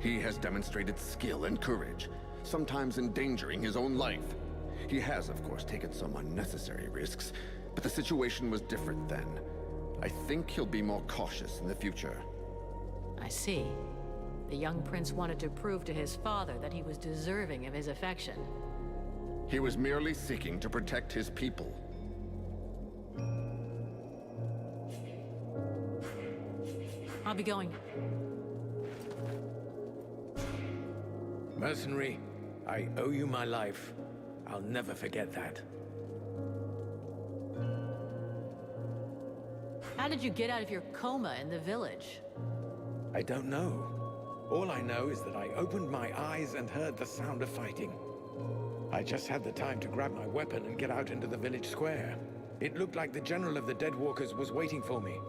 He has demonstrated skill and courage, sometimes endangering his own life. He has, of course, taken some unnecessary risks, but the situation was different then. I think he'll be more cautious in the future. I see. The young prince wanted to prove to his father that he was deserving of his affection. He was merely seeking to protect his people. I'll be going. Mercenary, I owe you my life. I'll never forget that. How did you get out of your coma in the village? I don't know. All I know is that I opened my eyes and heard the sound of fighting. I just had the time to grab my weapon and get out into the village square. It looked like the General of the Deadwalkers was waiting for me.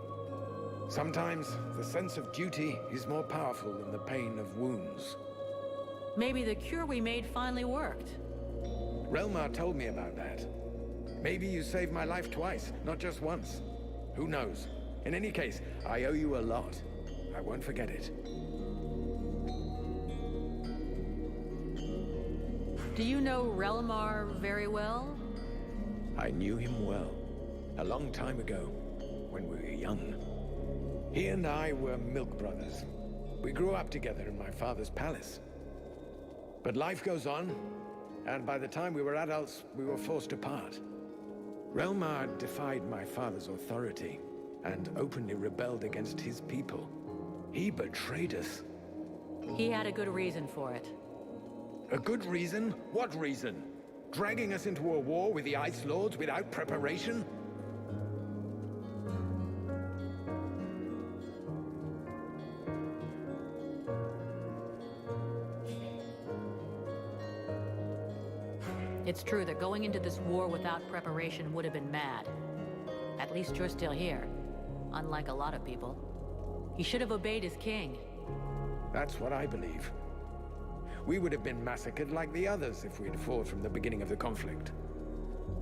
Sometimes, the sense of duty is more powerful than the pain of wounds. Maybe the cure we made finally worked. Relmar told me about that. Maybe you saved my life twice, not just once. Who knows? In any case, I owe you a lot. I won't forget it. Do you know Relmar very well? I knew him well. A long time ago, when we were young. He and I were milk brothers. We grew up together in my father's palace. But life goes on, and by the time we were adults, we were forced apart. Relmar defied my father's authority, and openly rebelled against his people. He betrayed us. He had a good reason for it. A good reason? What reason? Dragging us into a war with the Ice Lords without preparation? It's true that going into this war without preparation would have been mad. At least you're still here, unlike a lot of people. He should have obeyed his king. That's what I believe. We would have been massacred like the others if we'd fought from the beginning of the conflict.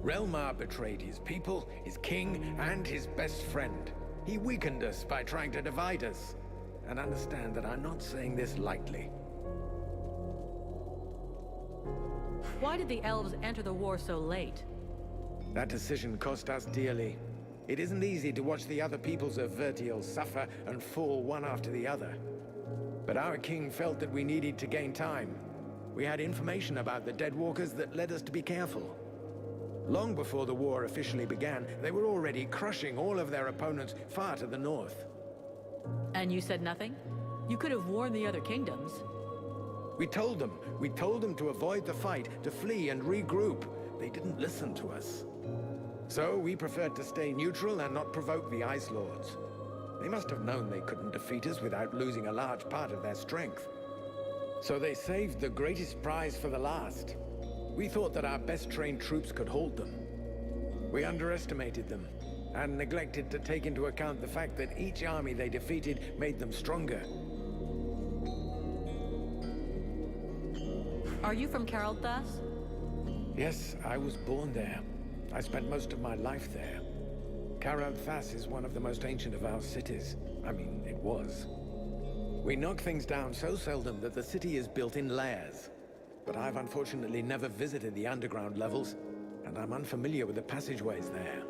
Relmar betrayed his people, his king, and his best friend. He weakened us by trying to divide us. And understand that I'm not saying this lightly. Why did the elves enter the war so late? That decision cost us dearly. It isn't easy to watch the other peoples of Vertiel suffer and fall one after the other. But our king felt that we needed to gain time. We had information about the Deadwalkers that led us to be careful. Long before the war officially began, they were already crushing all of their opponents far to the north. And you said nothing? You could have warned the other kingdoms. We told them to avoid the fight, to flee and regroup. They didn't listen to us. So we preferred to stay neutral and not provoke the Ice Lords. They must have known they couldn't defeat us without losing a large part of their strength. So they saved the greatest prize for the last. We thought that our best trained troops could hold them. We underestimated them, and neglected to take into account the fact that each army they defeated made them stronger. Are you from Carolthas? Yes, I was born there. I spent most of my life there. Carolthas is one of the most ancient of our cities. I mean, it was. We knock things down so seldom that the city is built in layers. But I've unfortunately never visited the underground levels, and I'm unfamiliar with the passageways there.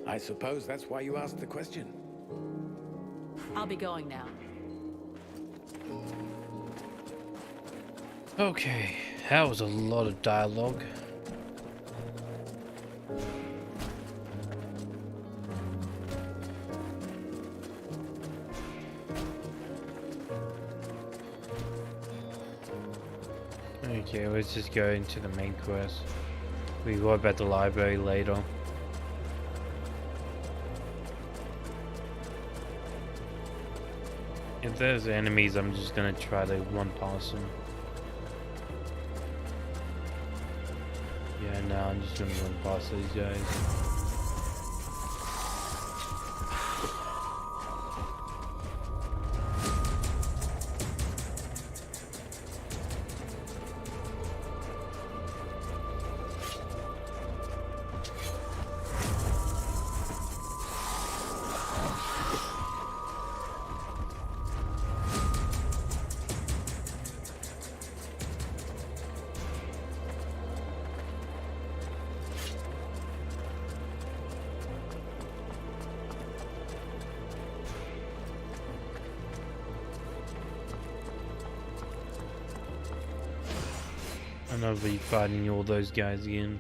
I suppose that's why you asked the question. I'll be going now. Okay, that was a lot of dialogue. Okay, let's just go into the main quest. We go about the library later. If there's enemies, I'm just gonna try to run past them. Yeah, no, I'm just gonna run past these guys. And I'll be fighting all those guys again.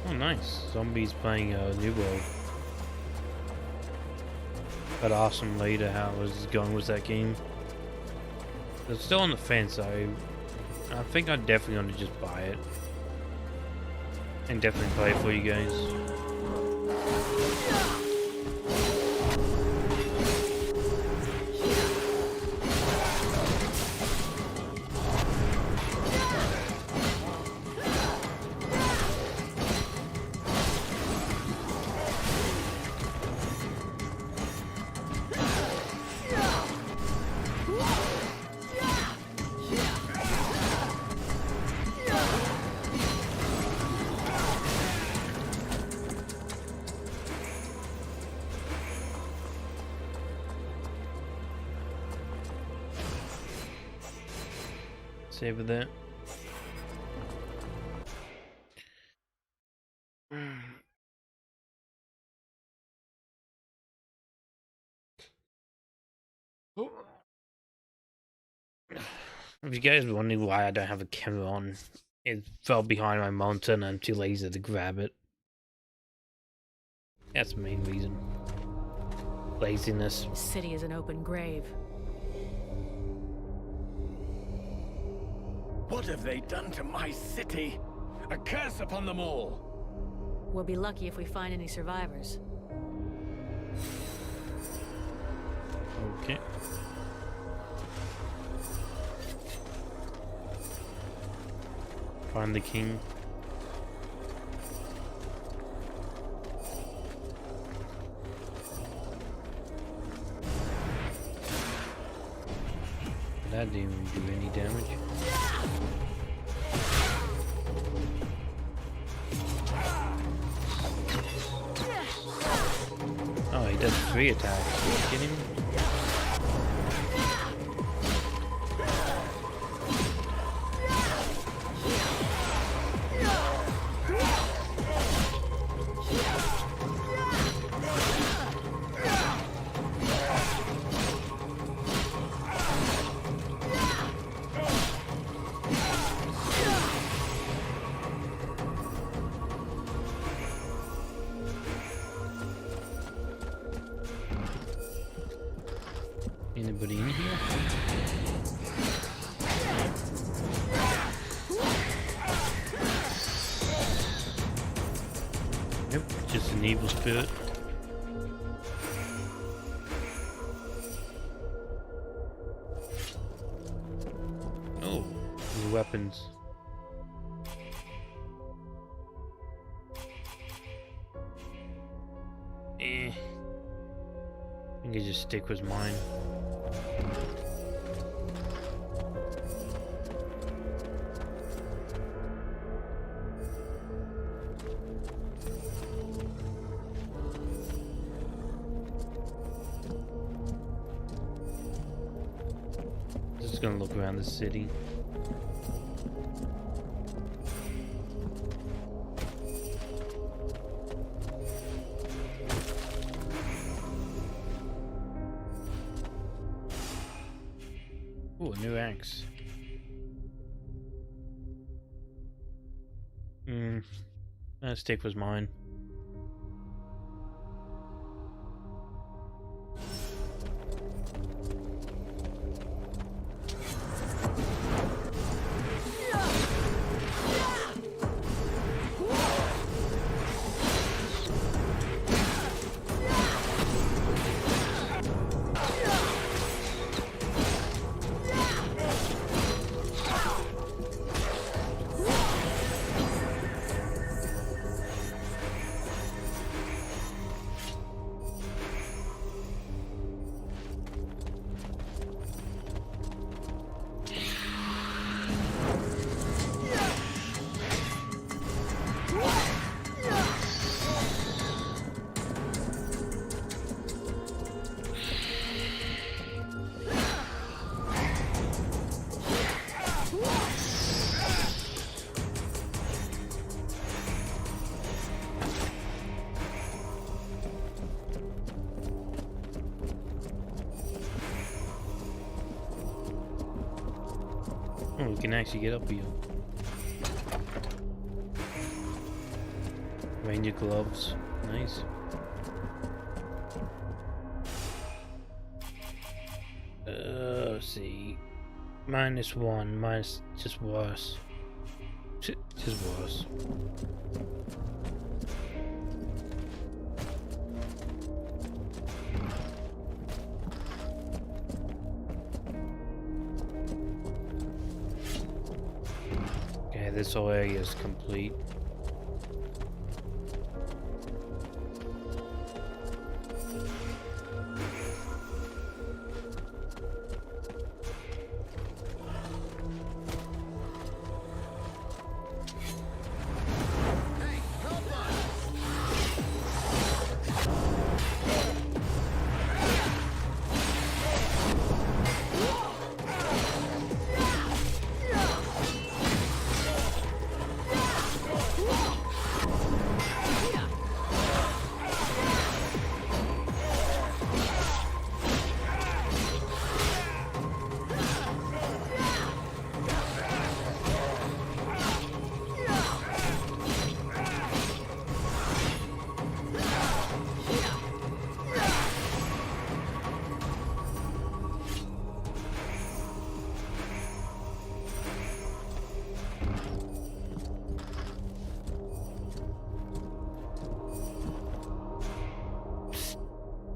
Oh, nice. Zombies playing New World. But ask them later how I was going with that game. It's still on the fence. I think I'm definitely going to just buy it. And definitely play it for you guys. Save that. If you guys are wondering why I don't have a camera on, it fell behind my monitor and I'm too lazy to grab it. That's the main reason. Laziness. The city is an open grave. What have they done to my city? A curse upon them all! We'll be lucky if we find any survivors. Okay. Find the king. That didn't even do any damage. Oh, he does 3 attacks. Are you kidding me? Anybody in here? Nope, just an evil spirit. Oh, new weapons. I think I just stick with mine. Just gonna look around the city. Ooh, a new axe. That stick was mine. Oh, we can actually get up here. Ranger gloves. Nice. Let's see. -1. Minus just worse. Just worse. Okay, this whole area is complete.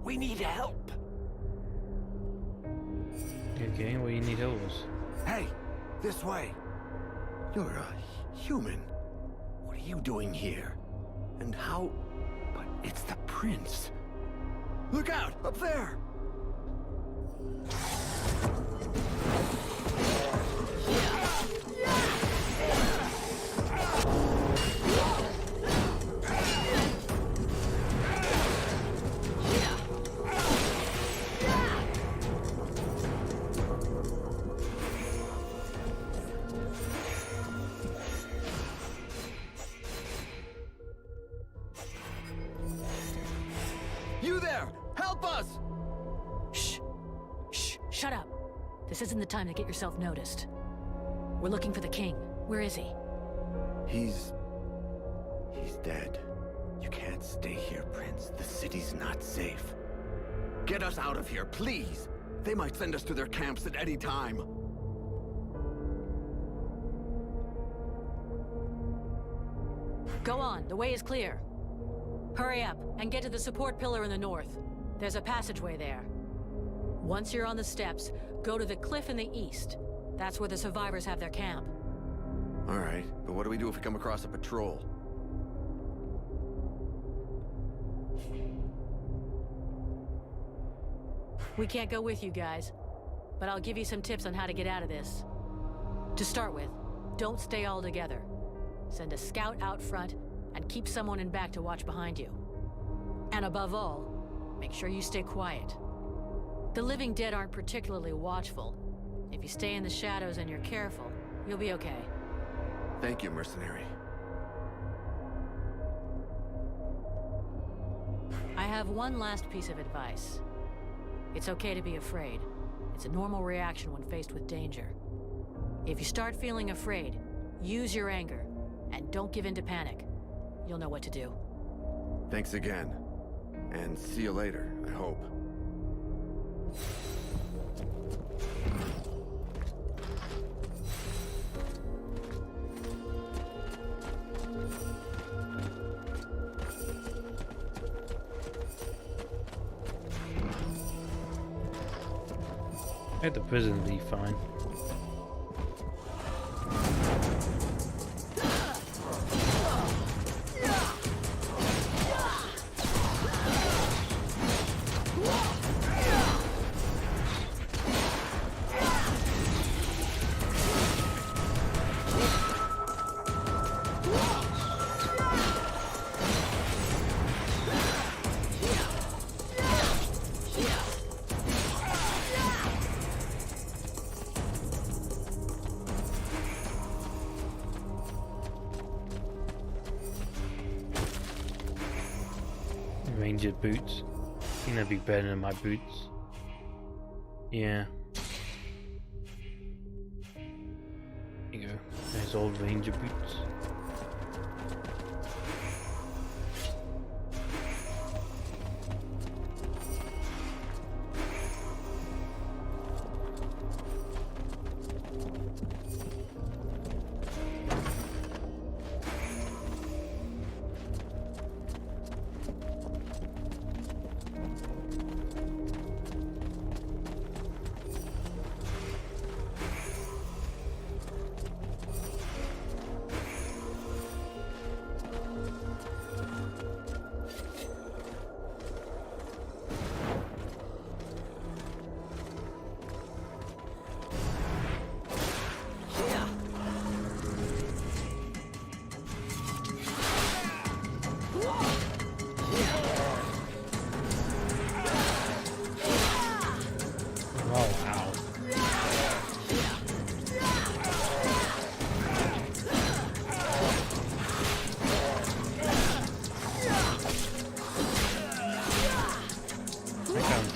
We need help. Okay, well, you need help us. Hey, this way. You're a human. What are you doing here? And how... But it's the prince. Look out! Up there! You there! Help us! Shh. Shh. Shut up. This isn't the time to get yourself noticed. We're looking for the king. Where is he? He's dead. You can't stay here, Prince. The city's not safe. Get us out of here, please! They might send us to their camps at any time. Go on. The way is clear. Hurry up and get to the support pillar in the north. There's a passageway there. Once you're on the steps, go to the cliff in the east. That's where the survivors have their camp. All right, but what do we do if we come across a patrol? We can't go with you guys, but I'll give you some tips on how to get out of this. To start with, don't stay all together. Send a scout out front and keep someone in back to watch behind you. And above all, make sure you stay quiet. The living dead aren't particularly watchful. If you stay in the shadows and you're careful, you'll be okay. Thank you, mercenary. I have one last piece of advice. It's okay to be afraid. It's a normal reaction when faced with danger. If you start feeling afraid, use your anger, and don't give in to panic. You'll know what to do. Thanks again. And see you later, I hope. At the prison will be fine. Ranger boots. I think that'd be better than my boots. Yeah. old ranger boots.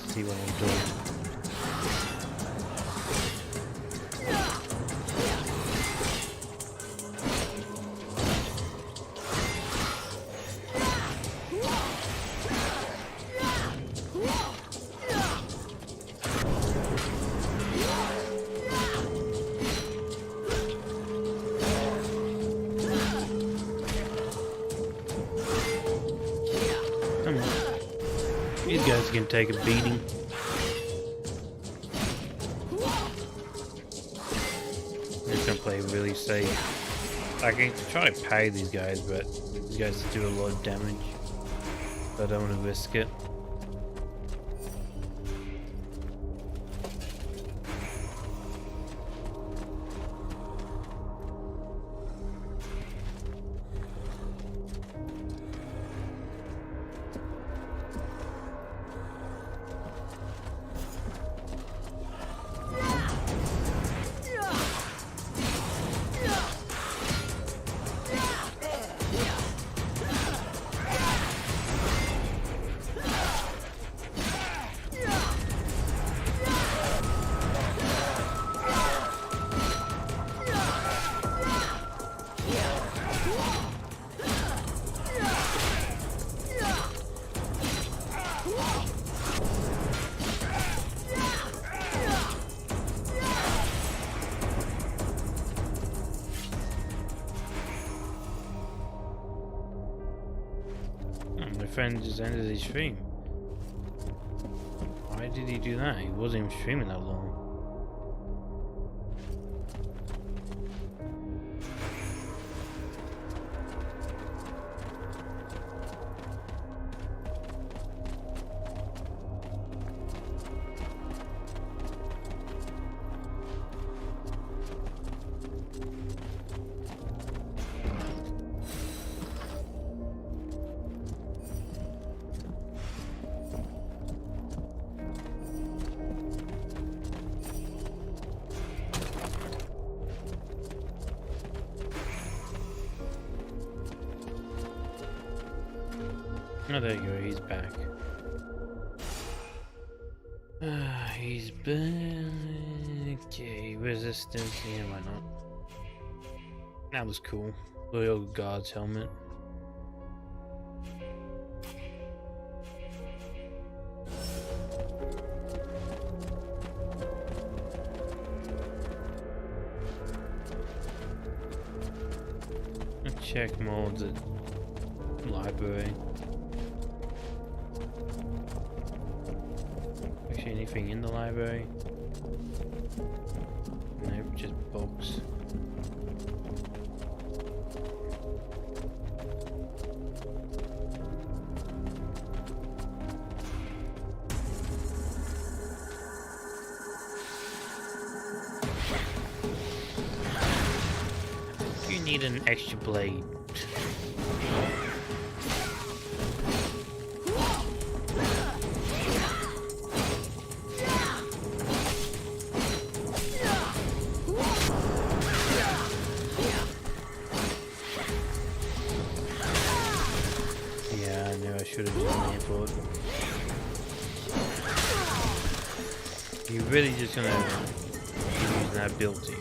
See what I'm doing. Come on. These guys can take a beating. I'm just gonna play really safe. I can try to pay these guys, but these guys do a lot of damage. So I don't want to risk it. My friend just ended his stream. Why did he do that? He wasn't even streaming that long. Oh, there you go, he's back. He's been... Okay, resistance, yeah, why not? That was cool. Loyal Guard's helmet. Let's check more of the library. Actually, anything in the library? Nope, just books. You need an extra blade. Should have done the for it. You're really just gonna use that ability.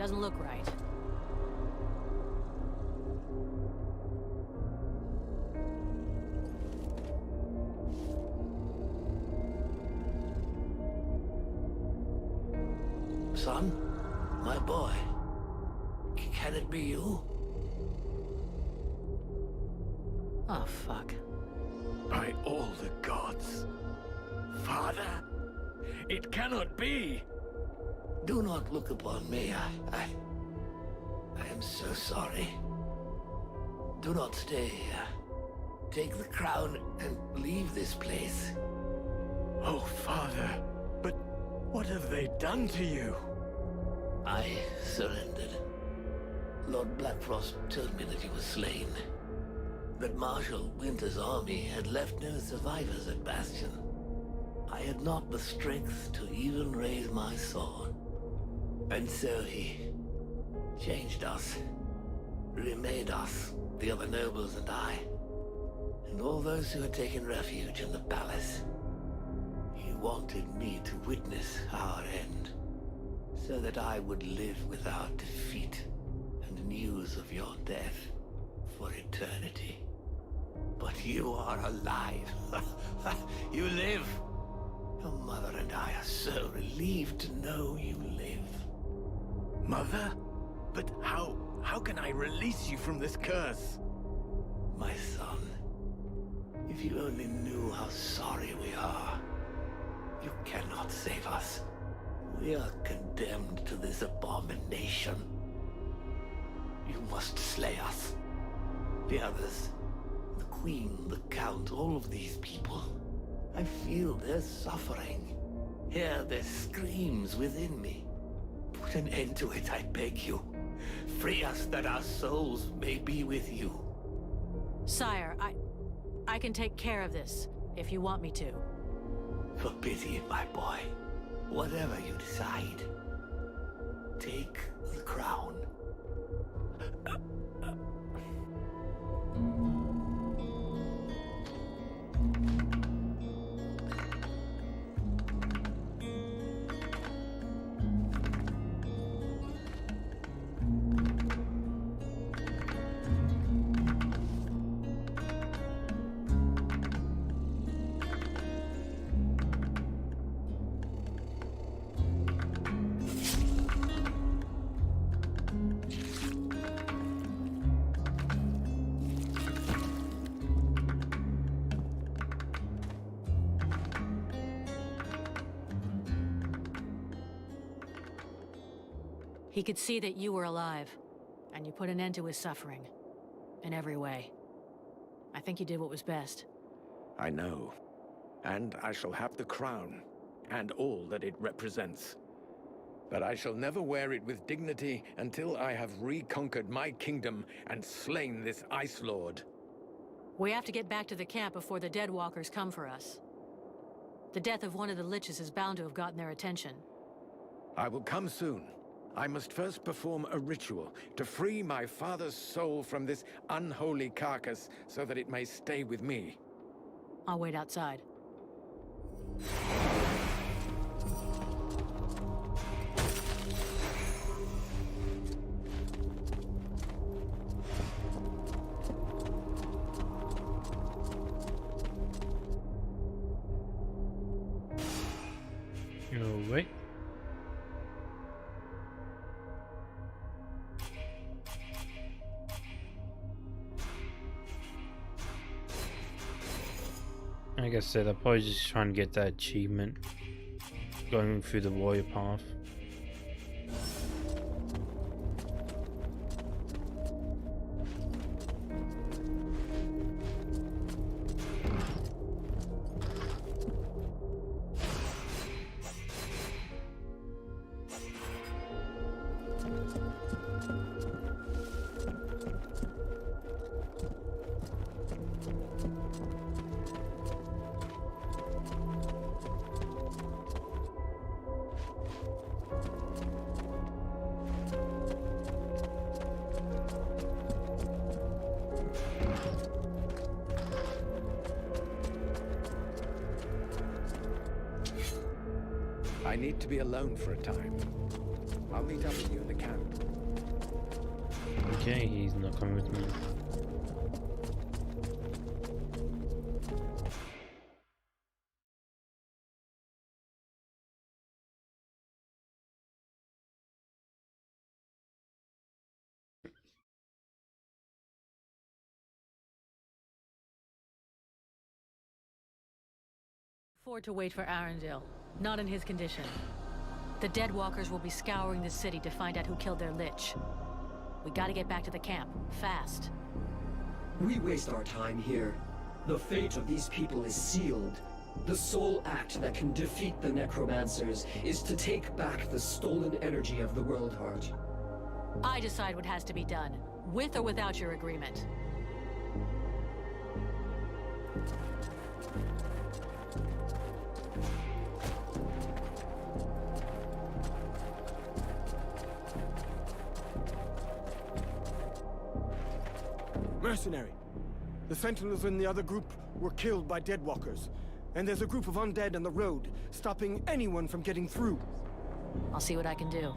Doesn't look right. Son? My boy? Can it be you? Oh, fuck. By all the gods. Father? It cannot be! Do not look upon me. I am so sorry. Do not stay here. Take the crown and leave this place. Oh, Father. But what have they done to you? I surrendered. Lord Blackfrost told me that you were slain. That Marshal Winter's army had left no survivors at Bastion. I had not the strength to even raise my sword. And so he changed us, remade us, the other nobles and I, and all those who had taken refuge in the palace. He wanted me to witness our end, so that I would live without defeat and news of your death for eternity. But you are alive. You live. Your mother and I are so relieved to know you live. Mother? But how can I release you from this curse? My son, if you only knew how sorry we are. You cannot save us. We are condemned to this abomination. You must slay us. The others, the Queen, the Count, all of these people. I feel their suffering. Hear their screams within me. Put an end to it, I beg you. Free us that our souls may be with you. Sire, I can take care of this, if you want me to. For pity, my boy. Whatever you decide, take the crown. He could see that you were alive, and you put an end to his suffering. In every way. I think you did what was best. I know. And I shall have the crown, and all that it represents. But I shall never wear it with dignity until I have reconquered my kingdom and slain this Ice Lord. We have to get back to the camp before the Deadwalkers come for us. The death of one of the Liches is bound to have gotten their attention. I will come soon. I must first perform a ritual to free my father's soul from this unholy carcass so that it may stay with me. I'll wait outside. You'll wait. Like I said, I'm probably just trying to get that achievement. Going through the warrior path. I need to be alone for a time. I'll meet up with you in the camp. Okay, he's not coming with me. Afford to wait for Arundel. Not in his condition. The Deadwalkers will be scouring the city to find out who killed their Lich. We gotta get back to the camp, fast. We waste our time here. The fate of these people is sealed. The sole act that can defeat the Necromancers is to take back the stolen energy of the World Heart. I decide what has to be done, with or without your agreement. Mercenary. The Sentinels in the other group were killed by Deadwalkers. And there's a group of undead on the road, stopping anyone from getting through. I'll see what I can do.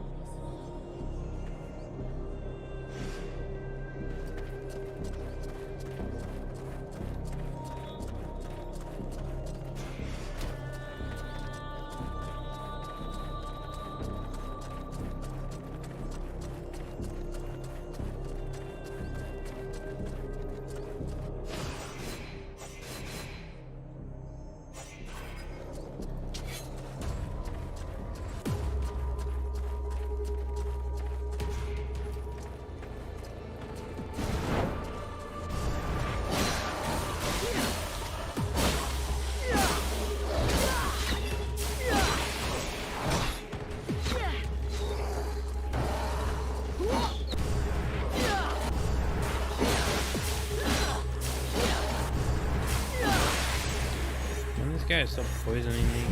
This guy stop poisoning me.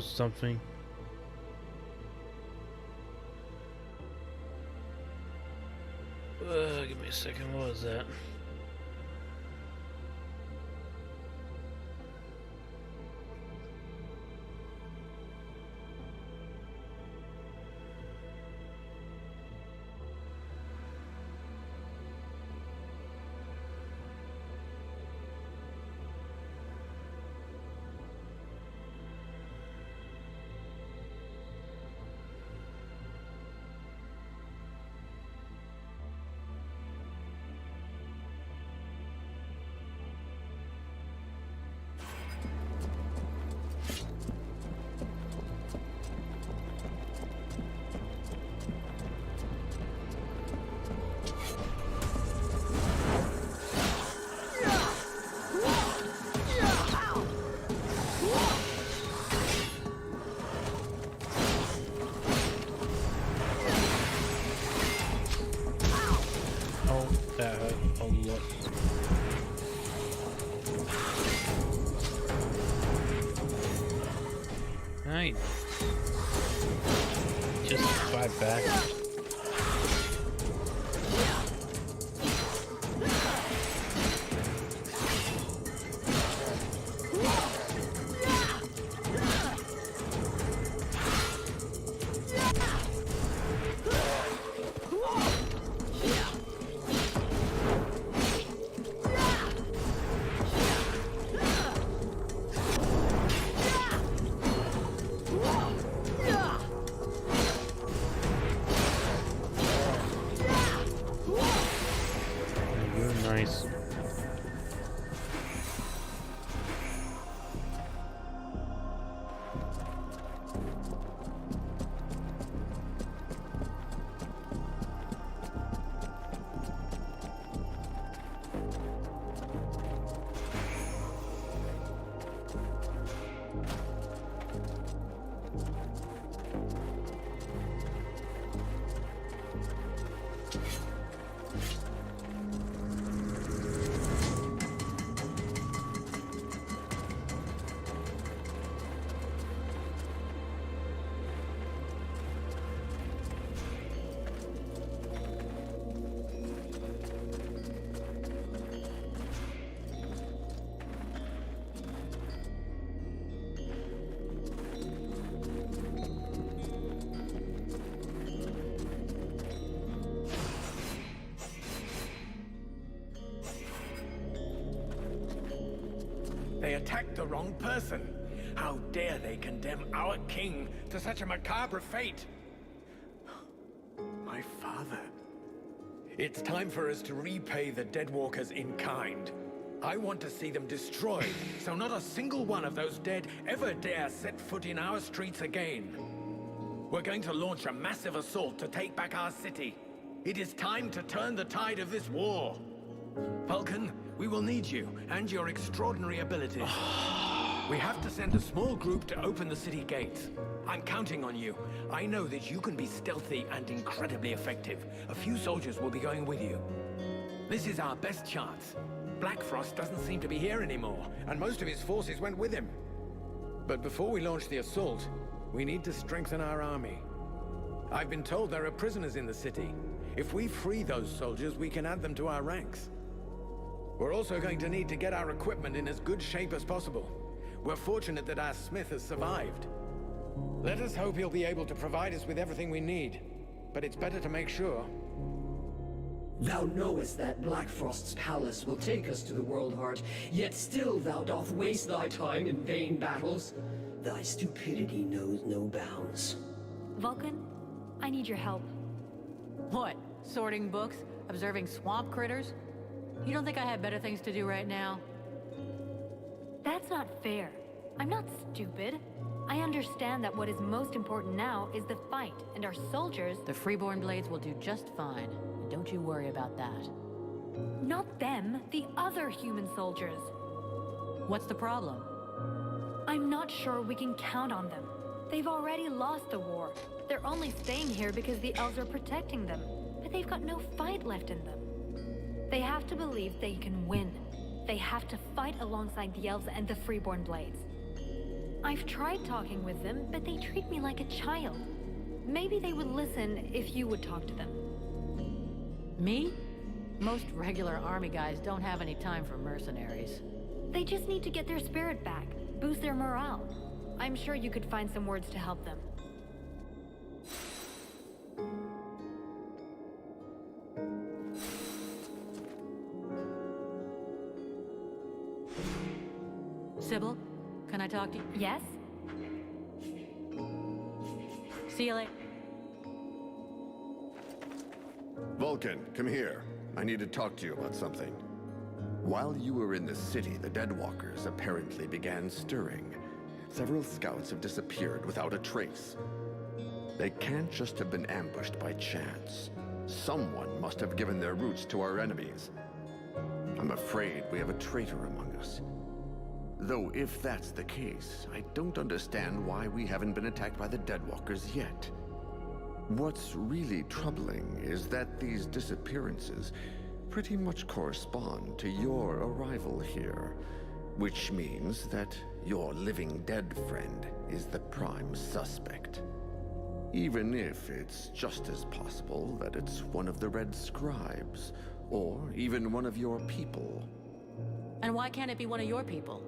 Something. Give me a second, what was that? Right. Just fight back. Nice. attacked the wrong person. How dare they condemn our king to such a macabre fate? My father. It's time for us to repay the Deadwalkers in kind. I want to see them destroyed, so not a single one of those dead ever dare set foot in our streets again. We're going to launch a massive assault to take back our city. It is time to turn the tide of this war. Vulcan, we will need you and your extraordinary abilities. We have to send a small group to open the city gates. I'm counting on you. I know that you can be stealthy and incredibly effective. A few soldiers will be going with you. This is our best chance. Black Frost doesn't seem to be here anymore, and most of his forces went with him. But before we launch the assault, we need to strengthen our army. I've been told there are prisoners in the city. If we free those soldiers, we can add them to our ranks. We're also going to need to get our equipment in as good shape as possible. We're fortunate that our smith has survived. Let us hope he'll be able to provide us with everything we need. But it's better to make sure. Thou knowest that Black Frost's palace will take us to the World Heart, yet still thou doth waste thy time in vain battles. Thy stupidity knows no bounds. Vulcan, I need your help. What? Sorting books? Observing swamp critters? You don't think I have better things to do right now? That's not fair. I'm not stupid. I understand that what is most important now is the fight, and our soldiers... The Freeborn Blades will do just fine. And don't you worry about that. Not them, the other human soldiers. What's the problem? I'm not sure we can count on them. They've already lost the war. They're only staying here because the elves are protecting them. But they've got no fight left in them. They have to believe they can win. They have to fight alongside the elves and the Freeborn Blades. I've tried talking with them, but they treat me like a child. Maybe they would listen if you would talk to them. Me? Most regular army guys don't have any time for mercenaries. They just need to get their spirit back, boost their morale. I'm sure you could find some words to help them. Sybil, can I talk to you? Yes? See you later. Vulcan, come here. I need to talk to you about something. While you were in the city, the Deadwalkers apparently began stirring. Several scouts have disappeared without a trace. They can't just have been ambushed by chance. Someone must have given their roots to our enemies. I'm afraid we have a traitor among us. Though if that's the case, I don't understand why we haven't been attacked by the Deadwalkers yet. What's really troubling is that these disappearances pretty much correspond to your arrival here, which means that your living dead friend is the prime suspect. Even if it's just as possible that it's one of the Red Scribes, or even one of your people. And why can't it be one of your people?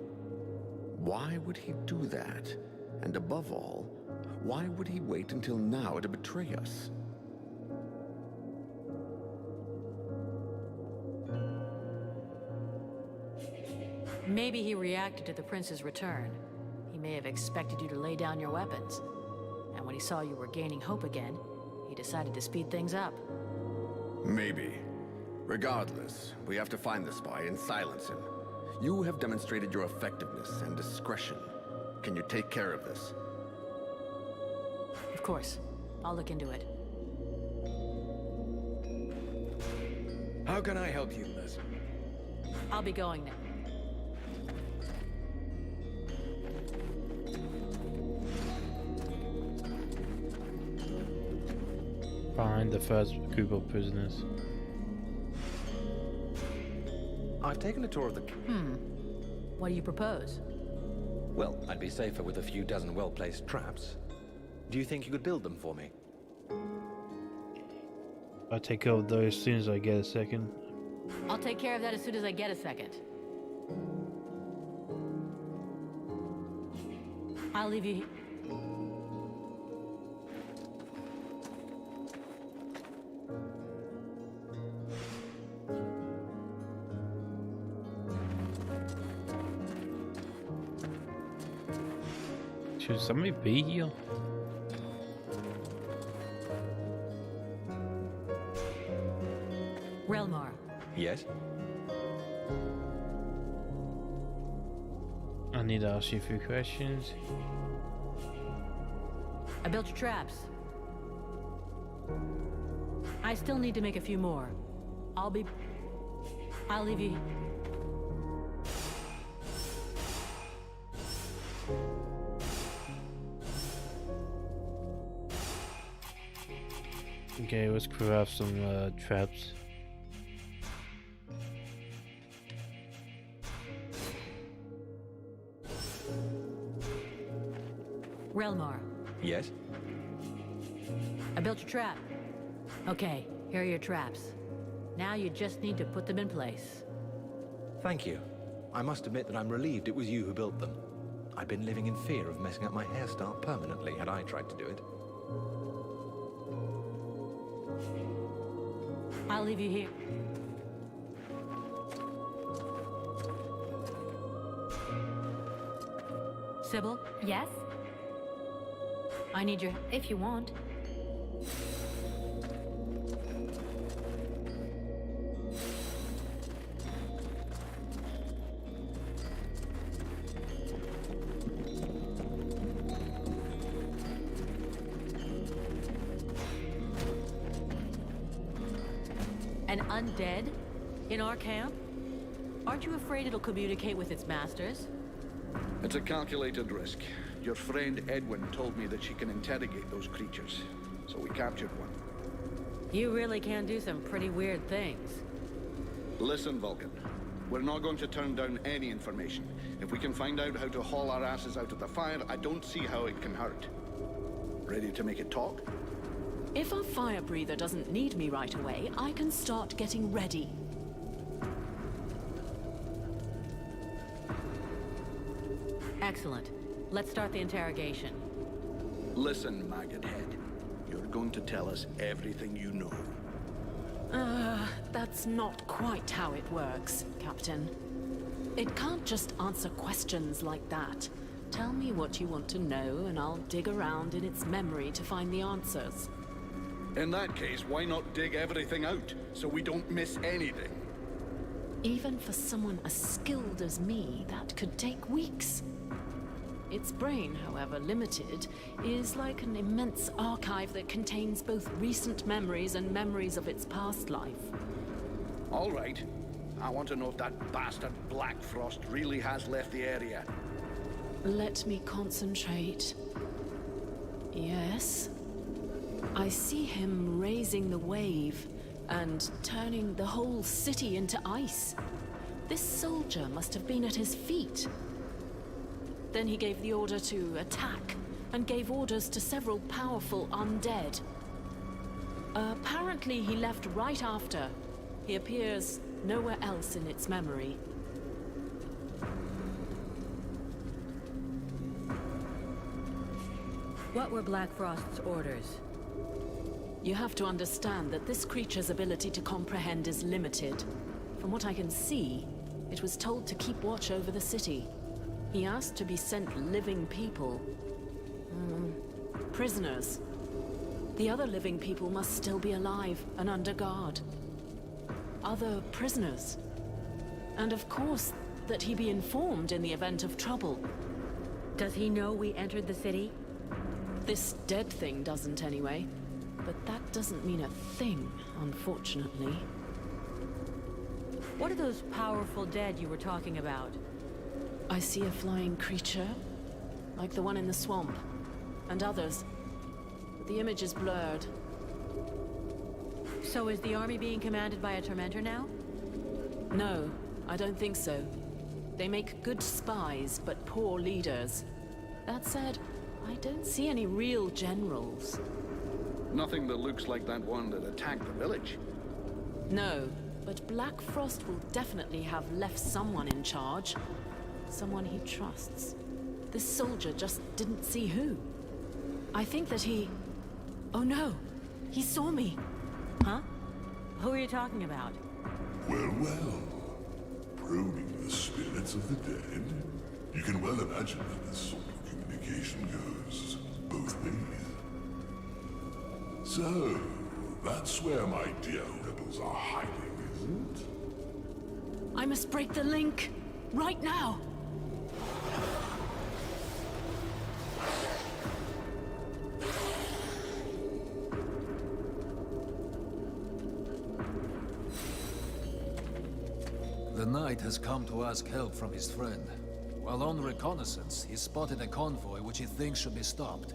Why would he do that? And above all, why would he wait until now to betray us? Maybe he reacted to the prince's return. He may have expected you to lay down your weapons. And when he saw you were gaining hope again, he decided to speed things up. Maybe. Regardless, we have to find the spy and silence him. You have demonstrated your effectiveness and discretion. Can you take care of this? Of course. I'll look into it. How can I help you, Liz? I'll be going now. Find the first group of prisoners. I've taken a tour of the... What do you propose? Well, I'd be safer with a few dozen well-placed traps. Do you think you could build them for me? I'll take care of those as soon as I get a second. I'll take care of that as soon as I get a second. I'll leave you here. Should somebody be here? Relmar, Yes? I need to ask you a few questions. I built your traps. I still need to make a few more. I'll leave you. Okay, let's craft some traps. Relmar, Yes? I built your trap. Okay, here are your traps. Now you just need to put them in place. Thank you. I must admit that I'm relieved it was you who built them. I'd been living in fear of messing up my hairstyle permanently had I tried to do it. I'll leave you here. Sybil? Yes? I need your... If you want. An undead? In our camp? Aren't you afraid it'll communicate with its masters? It's a calculated risk. Your friend Edwin told me that she can interrogate those creatures, so we captured one. You really can do some pretty weird things. Listen, Vulcan. We're not going to turn down any information. If we can find out how to haul our asses out of the fire, I don't see how it can hurt. Ready to make it talk? If our fire breather doesn't need me right away, I can start getting ready. Excellent. Let's start the interrogation. Listen, Maggot Head. You're going to tell us everything you know. That's not quite how it works, Captain. It can't just answer questions like that. Tell me what you want to know, and I'll dig around in its memory to find the answers. In that case, why not dig everything out, so we don't miss anything? Even for someone as skilled as me, that could take weeks. Its brain, however limited, is like an immense archive that contains both recent memories and memories of its past life. All right. I want to know if that bastard Black Frost really has left the area. Let me concentrate. Yes. I see him raising the wave and turning the whole city into ice. This soldier must have been at his feet. Then he gave the order to attack, and gave orders to several powerful undead. Apparently he left right after. He appears nowhere else in its memory. What were Black Frost's orders? You have to understand that this creature's ability to comprehend is limited. From what I can see, it was told to keep watch over the city. He asked to be sent living people. Prisoners. The other living people must still be alive and under guard. Other prisoners. And of course, that he be informed in the event of trouble. Does he know we entered the city? This dead thing doesn't anyway. But that doesn't mean a thing, unfortunately. What are those powerful dead you were talking about? I see a flying creature, like the one in the swamp, and others. But the image is blurred. So is the army being commanded by a Tormentor now? No, I don't think so. They make good spies, but poor leaders. That said, I don't see any real generals. Nothing that looks like that one that attacked the village. No, but Black Frost will definitely have left someone in charge. Someone he trusts. This soldier just didn't see who. I think that he... Oh no! He saw me! Huh? Who are you talking about? Well, well. Probing the spirits of the dead? You can well imagine that this sort of communication communication goes both ways. So, that's where my dear rebels are hiding, isn't it? I must break the link. Right now. The knight has come to ask help from his friend. While on reconnaissance, he spotted a convoy which he thinks should be stopped.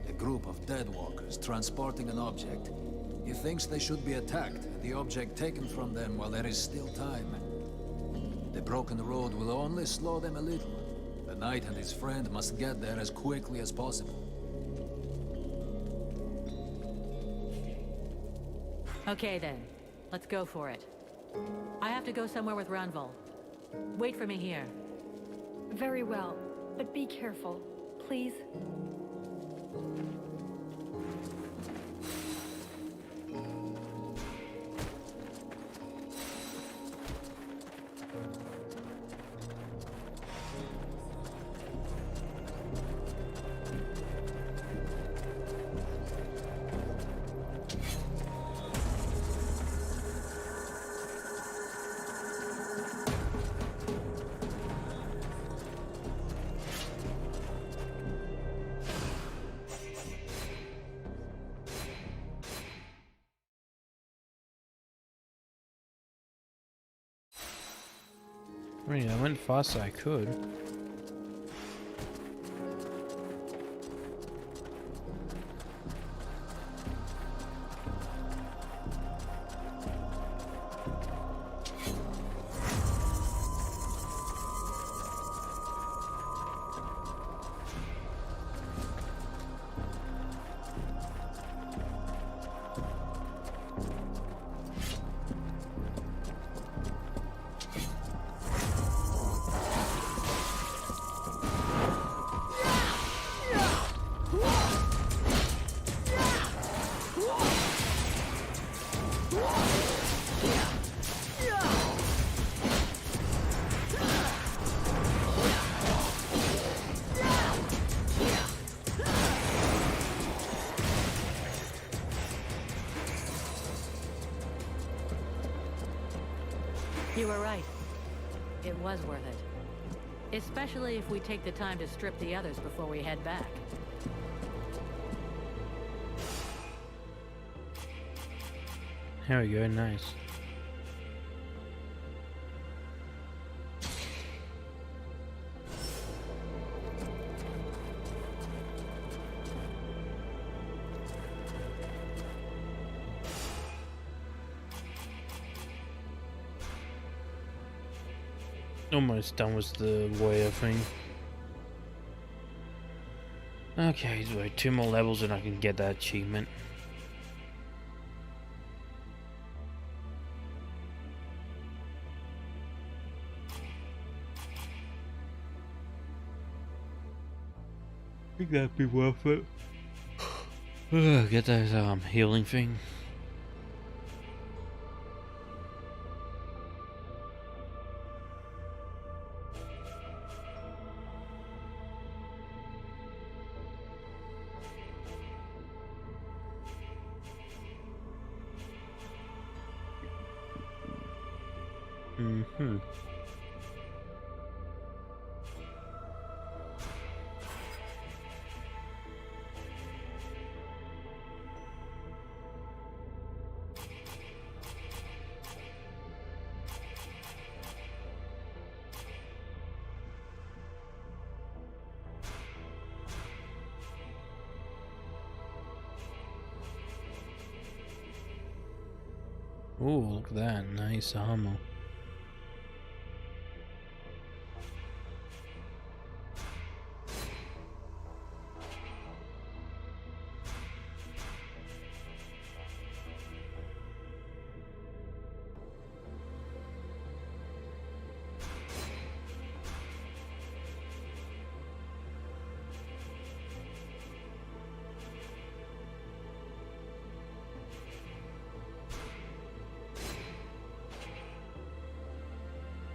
A group of deadwalkers transporting an object. He thinks they should be attacked, and the object taken from them while there is still time. The broken road will only slow them a little. The knight and his friend must get there as quickly as possible. Okay then, let's go for it. I have to go somewhere with Ranval. Wait for me here. Very well, but be careful, please. I mean, I went fast as I could. You were right. It was worth it. Especially if we take the time to strip the others before we head back. There we go, nice. Almost done with the warrior thing. Okay, so 2 more levels and I can get that achievement. I think that'd be worth it. Get that healing thing. Mm-hmm. Oh, look at that. Nice armor.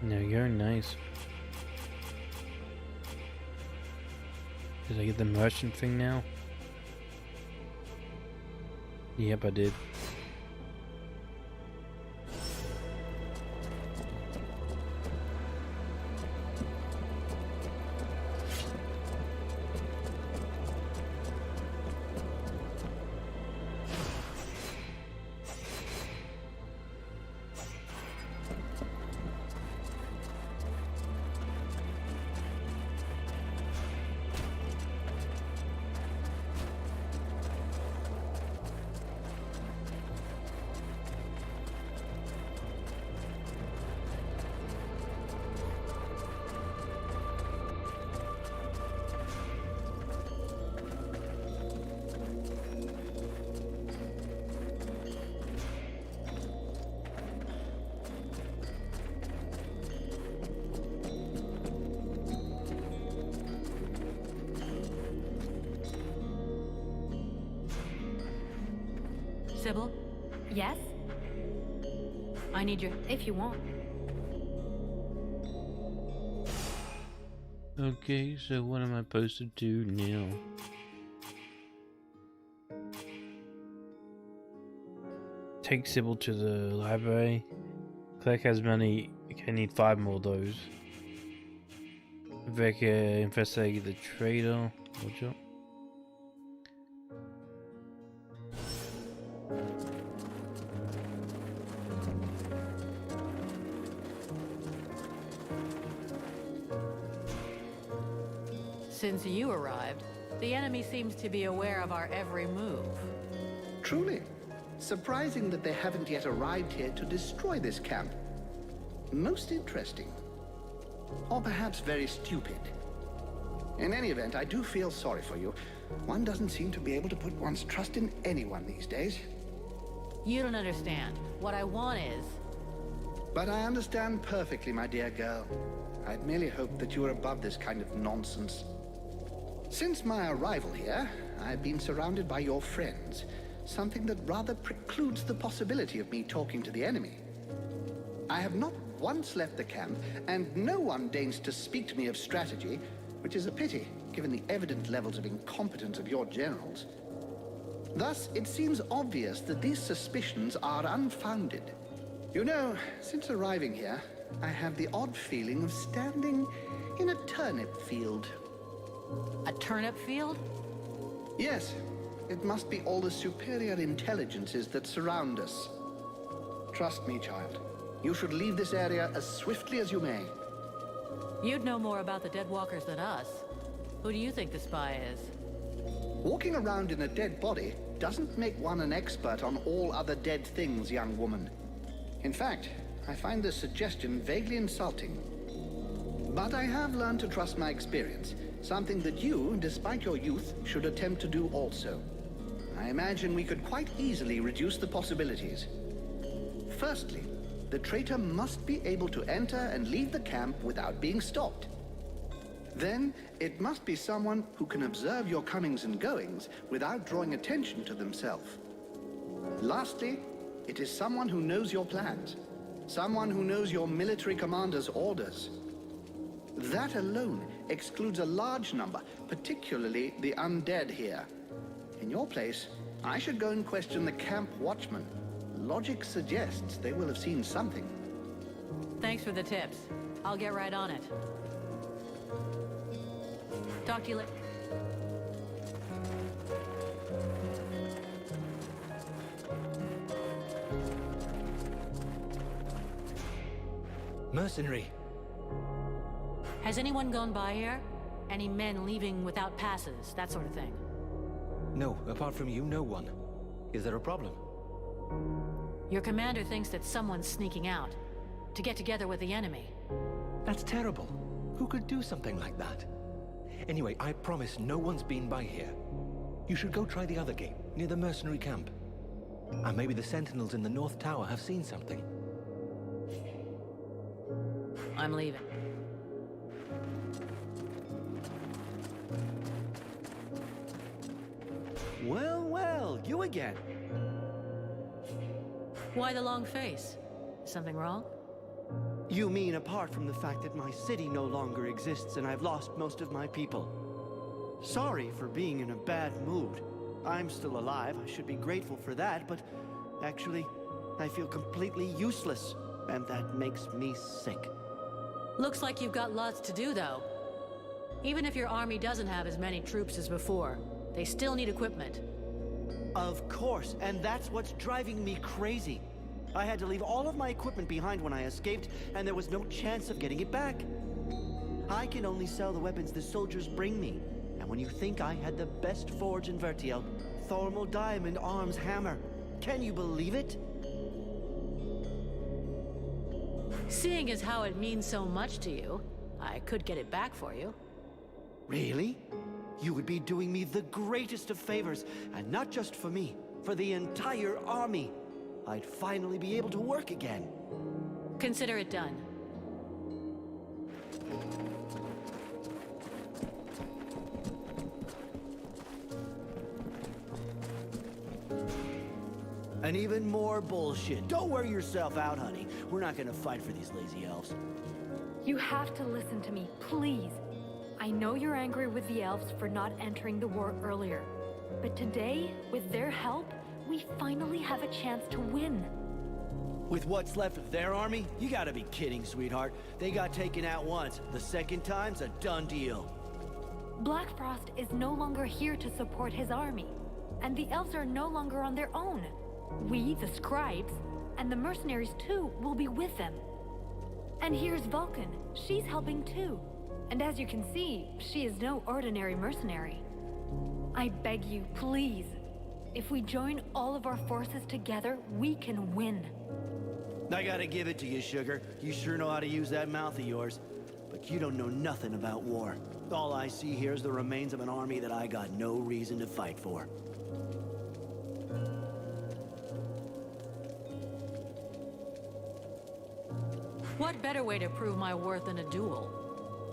There you go, nice. Did I get the merchant thing now? Yep, I did. Sybil? Yes? I need your... If you want. Okay, so what am I supposed to do now? Take Sybil to the library. Collect as many. Okay, I need 5 more of those. Vecca, investigate the trader. Watch out. Since you arrived, the enemy seems to be aware of our every move. Truly. Surprising that they haven't yet arrived here to destroy this camp. Most interesting. Or perhaps very stupid. In any event, I do feel sorry for you. One doesn't seem to be able to put one's trust in anyone these days. You don't understand. What I want is... But I understand perfectly, my dear girl. I'd merely hoped that you were above this kind of nonsense. Since my arrival here, I've been surrounded by your friends, something that rather precludes the possibility of me talking to the enemy. I have not once left the camp, and no one deigns to speak to me of strategy, which is a pity, given the evident levels of incompetence of your generals. Thus, it seems obvious that these suspicions are unfounded. You know, since arriving here, I have the odd feeling of standing in a turnip field. A turnip field? Yes. It must be all the superior intelligences that surround us. Trust me, child. You should leave this area as swiftly as you may. You'd know more about the Deadwalkers than us. Who do you think the spy is? Walking around in a dead body doesn't make one an expert on all other dead things, young woman. In fact, I find this suggestion vaguely insulting. But I have learned to trust my experience, something that you, despite your youth, should attempt to do also. I imagine we could quite easily reduce the possibilities. Firstly, the traitor must be able to enter and leave the camp without being stopped. Then, it must be someone who can observe your comings and goings without drawing attention to themselves. Lastly, it is someone who knows your plans. Someone who knows your military commander's orders. That alone excludes a large number, particularly the undead here. In your place, I should go and question the camp watchman. Logic suggests they will have seen something. Thanks for the tips. I'll get right on it. Talk to you later. Mercenary. Has anyone gone by here? Any men leaving without passes, that sort of thing? No, apart from you, no one. Is there a problem? Your commander thinks that someone's sneaking out to get together with the enemy. That's terrible. Who could do something like that? Anyway, I promise no one's been by here. You should go try the other gate, near the mercenary camp. And maybe the sentinels in the North Tower have seen something. I'm leaving. Well, well, you again. Why the long face? Something wrong? You mean apart from the fact that my city no longer exists and I've lost most of my people? Sorry for being in a bad mood. I'm still alive, I should be grateful for that, but actually, I feel completely useless, and that makes me sick. Looks like you've got lots to do, though. Even if your army doesn't have as many troops as before, they still need equipment. Of course, and that's what's driving me crazy. I had to leave all of my equipment behind when I escaped, and there was no chance of getting it back. I can only sell the weapons the soldiers bring me. And when you think I had the best forge in Vertiel, Thormal Diamond Arms Hammer, can you believe it? Seeing as how it means so much to you, I could get it back for you. Really? You would be doing me the greatest of favors, and not just for me, for the entire army. I'd finally be able to work again. Consider it done. And even more bullshit. Don't wear yourself out, honey. We're not gonna fight for these lazy elves. You have to listen to me, please. I know you're angry with the elves for not entering the war earlier. But today, with their help, we finally have a chance to win. With what's left of their army? You gotta be kidding, sweetheart. They got taken out once. The second time's a done deal. Black Frost is no longer here to support his army. And the elves are no longer on their own. We, the scribes, and the mercenaries too, will be with them. And here's Vulcan. She's helping too. And as you can see, she is no ordinary mercenary. I beg you, please. If we join all of our forces together, we can win. I gotta give it to you, Sugar. You sure know how to use that mouth of yours. But you don't know nothing about war. All I see here is the remains of an army that I got no reason to fight for. What better way to prove my worth than a duel?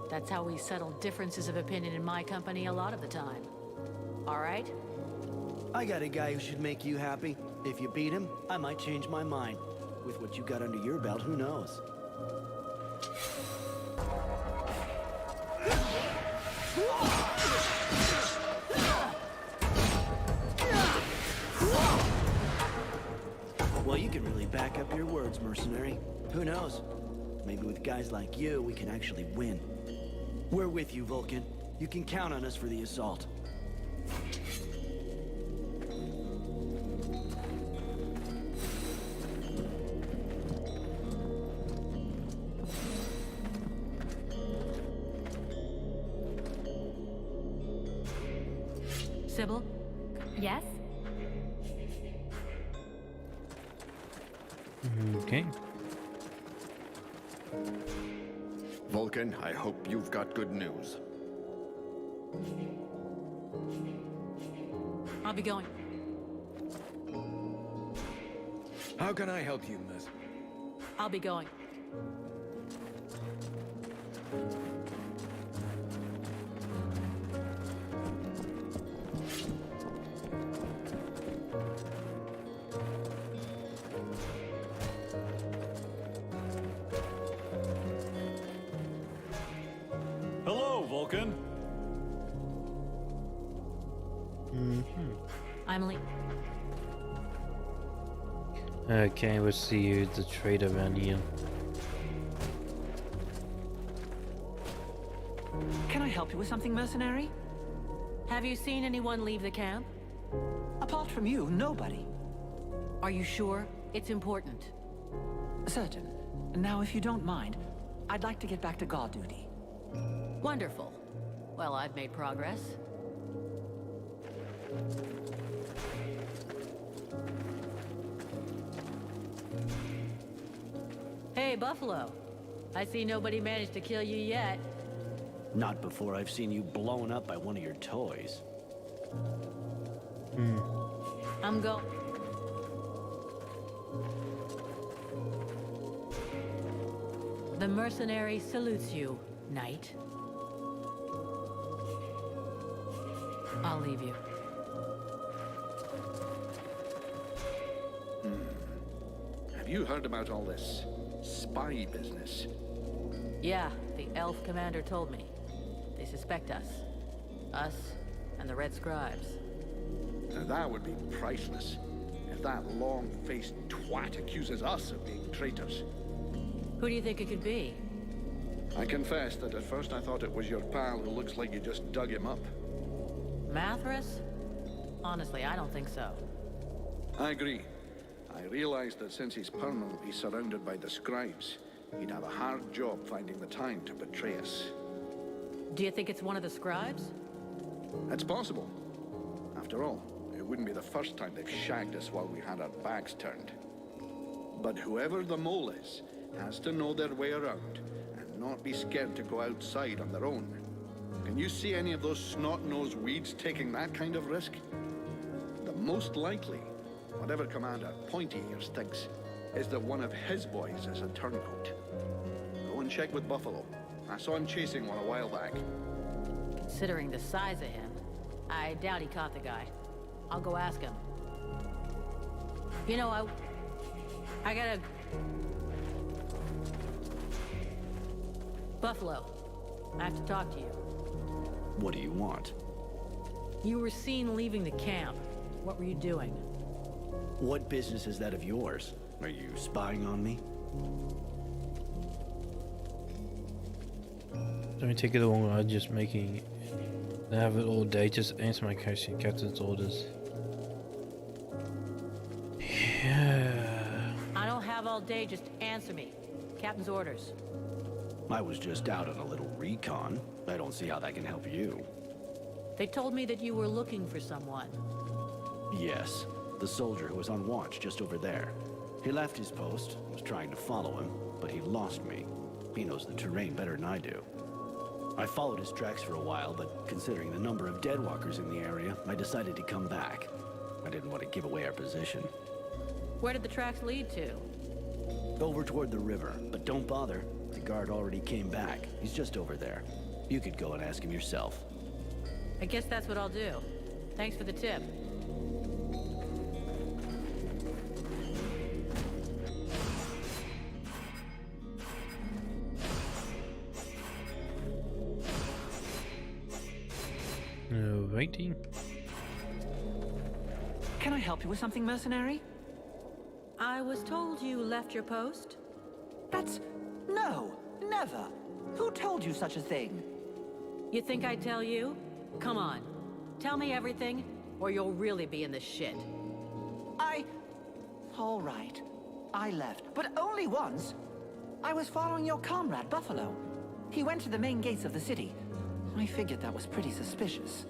That's how we settle differences of opinion in my company a lot of the time. All right? I got a guy who should make you happy. If you beat him, I might change my mind. With what you got under your belt, who knows? Well, you can really back up your words, mercenary. Who knows? Maybe with guys like you, we can actually win. We're with you, Vulcan. You can count on us for the assault. Sybil? Yes? Okay. Vulcan, I hope you've got good news. I'll be going. How can I help you, Miss? I'll be going. Hello, Vulcan. I'm Lee. Okay, we'll see who's the traitor around here. Can I help you with something, mercenary? Have you seen anyone leave the camp? Apart from you, nobody. Are you sure? It's important. Certain. Now, if you don't mind, I'd like to get back to guard duty. Wonderful. Well, I've made progress. Hey, Buffalo. I see nobody managed to kill you yet. Not before I've seen you blown up by one of your toys. I'm going. The mercenary salutes you, knight. I'll leave you. Have you heard about all this spy business? Yeah, the elf commander told me. They suspect us. Us and the Red Scribes. Now that would be priceless. If that long-faced twat accuses us of being traitors. Who do you think it could be? I confess that at first I thought it was your pal who looks like you just dug him up. Mathras? Honestly, I don't think so. I agree. I realize that since he's permanently surrounded by the scribes, he'd have a hard job finding the time to betray us. Do you think it's one of the scribes? It's possible. After all, it wouldn't be the first time they've shagged us while we had our backs turned. But whoever the mole is, has to know their way around, and not be scared to go outside on their own. Can you see any of those snot-nosed weeds taking that kind of risk? The most likely, whatever commander Pointy Ears thinks, is that one of his boys is a turncoat. Go and check with Buffalo. I saw him chasing one a while back. Considering the size of him, I doubt he caught the guy. I'll go ask him. You know, I gotta... Buffalo, I have to talk to you. What do you want? You were seen leaving the camp. What were you doing? What business is that of yours? Are you spying on me? Don't me take it along. I'm just making. I have it all day. Just answer my question. Captain's orders. Yeah. I don't have all day. Just answer me. Captain's orders. I was just out on a little recon. I don't see how that can help you. They told me that you were looking for someone. Yes, the soldier who was on watch just over there. He left his post, was trying to follow him, but he lost me. He knows the terrain better than I do. I followed his tracks for a while, but considering the number of deadwalkers in the area, I decided to come back. I didn't want to give away our position. Where did the tracks lead to? Over toward the river, but don't bother. The guard already came back. He's just over there. You could go and ask him yourself. I guess that's what I'll do. Thanks for the tip. Waiting. Can I help you with something, mercenary? I was told you left your post? That's... no! Never! Who told you such a thing? You think I'd tell you? Come on. Tell me everything, or you'll really be in the shit. All right. I left, but only once. I was following your comrade, Buffalo. He went to the main gates of the city. I figured that was pretty suspicious.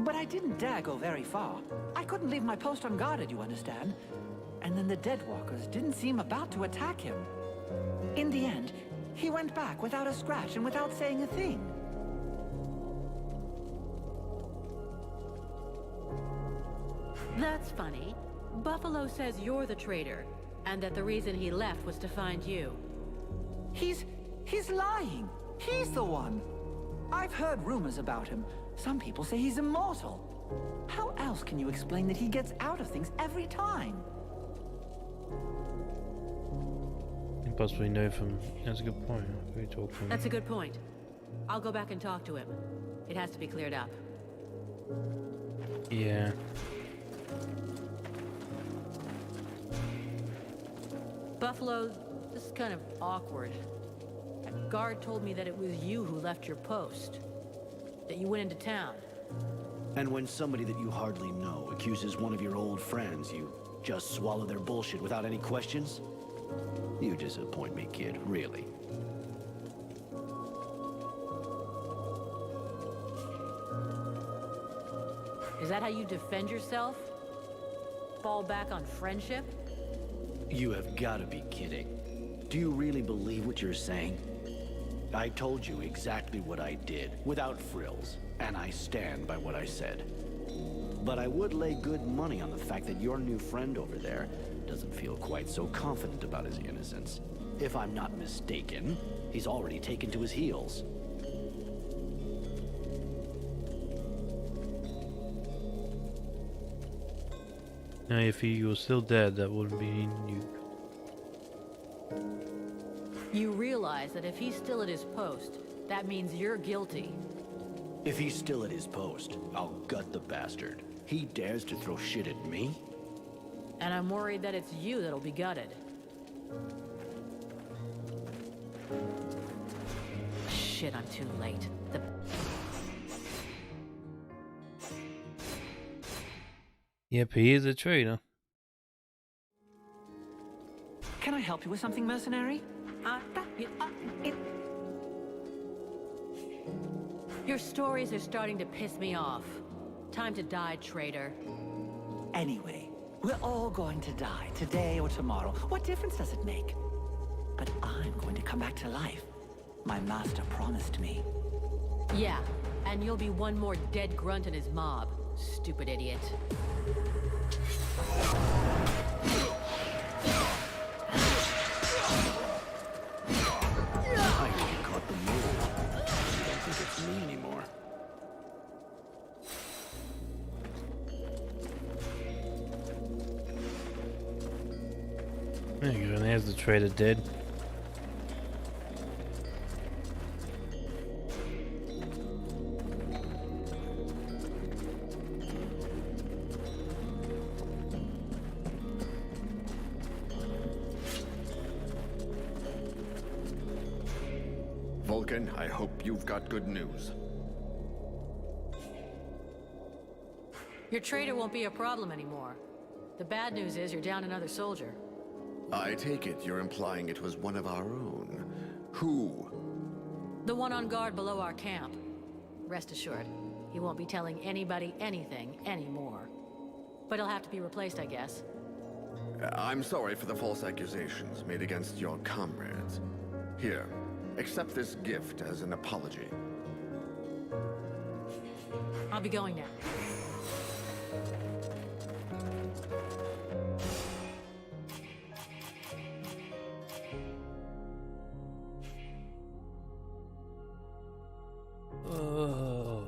But I didn't dare go very far. I couldn't leave my post unguarded, you understand? And then the Deadwalkers didn't seem about to attack him. In the end, he went back without a scratch and without saying a thing. That's funny. Buffalo says you're the traitor, and that the reason he left was to find you. He's lying. He's the one. I've heard rumors about him. Some people say he's immortal. How else can you explain that he gets out of things every time? You possibly know from. That's a good point. We talk from. That's a good point. I'll go back and talk to him. It has to be cleared up. Yeah. Buffalo, this is kind of awkward. That guard told me that it was you who left your post. That you went into town. And when somebody that you hardly know accuses one of your old friends, you just swallow their bullshit without any questions? You disappoint me, kid, really. Is that how you defend yourself? Fall back on friendship? You have got to be kidding. Do you really believe what you're saying? I told you exactly what I did, without frills, and I stand by what I said. But I would lay good money on the fact that your new friend over there doesn't feel quite so confident about his innocence. If I'm not mistaken, he's already taken to his heels. Now, if he was still dead, that would mean you. You realize that if he's still at his post, that means you're guilty. If he's still at his post, I'll gut the bastard. He dares to throw shit at me? And I'm worried that it's you that'll be gutted. Shit, I'm too late. Yep, he is a traitor. Can I help you with something, mercenary? Your stories are starting to piss me off. Time to die, traitor. Anyway, we're all going to die, today or tomorrow. What difference does it make? But I'm going to come back to life. My master promised me. Yeah, and you'll be one more dead grunt in his mob. Stupid idiot. I think you caught the mole. I don't think it's me anymore. There you go, and there's the traitor dead. Vulcan, I hope you've got good news. Your traitor won't be a problem anymore. The bad news is you're down another soldier. I take it you're implying it was one of our own. Who? The one on guard below our camp. Rest assured, he won't be telling anybody anything anymore. But he'll have to be replaced, I guess. I'm sorry for the false accusations made against your comrades. Here, accept this gift as an apology. I'll be going now. Oh,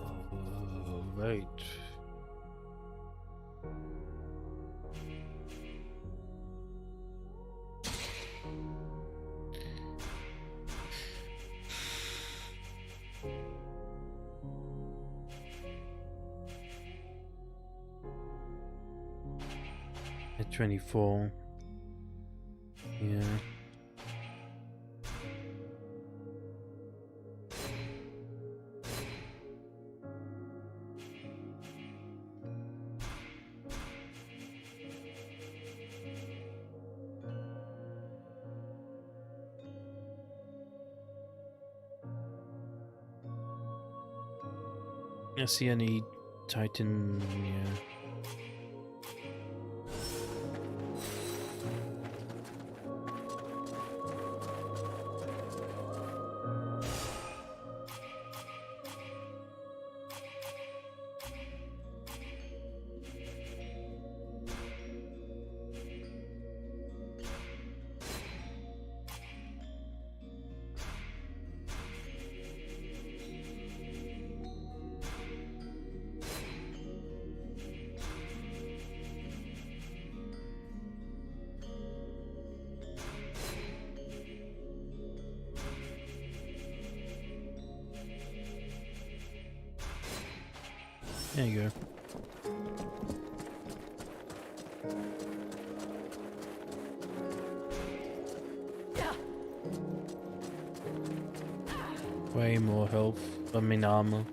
right. At 24. Yeah. I see any Titan, yeah. There you go. Way more health, I mean armor.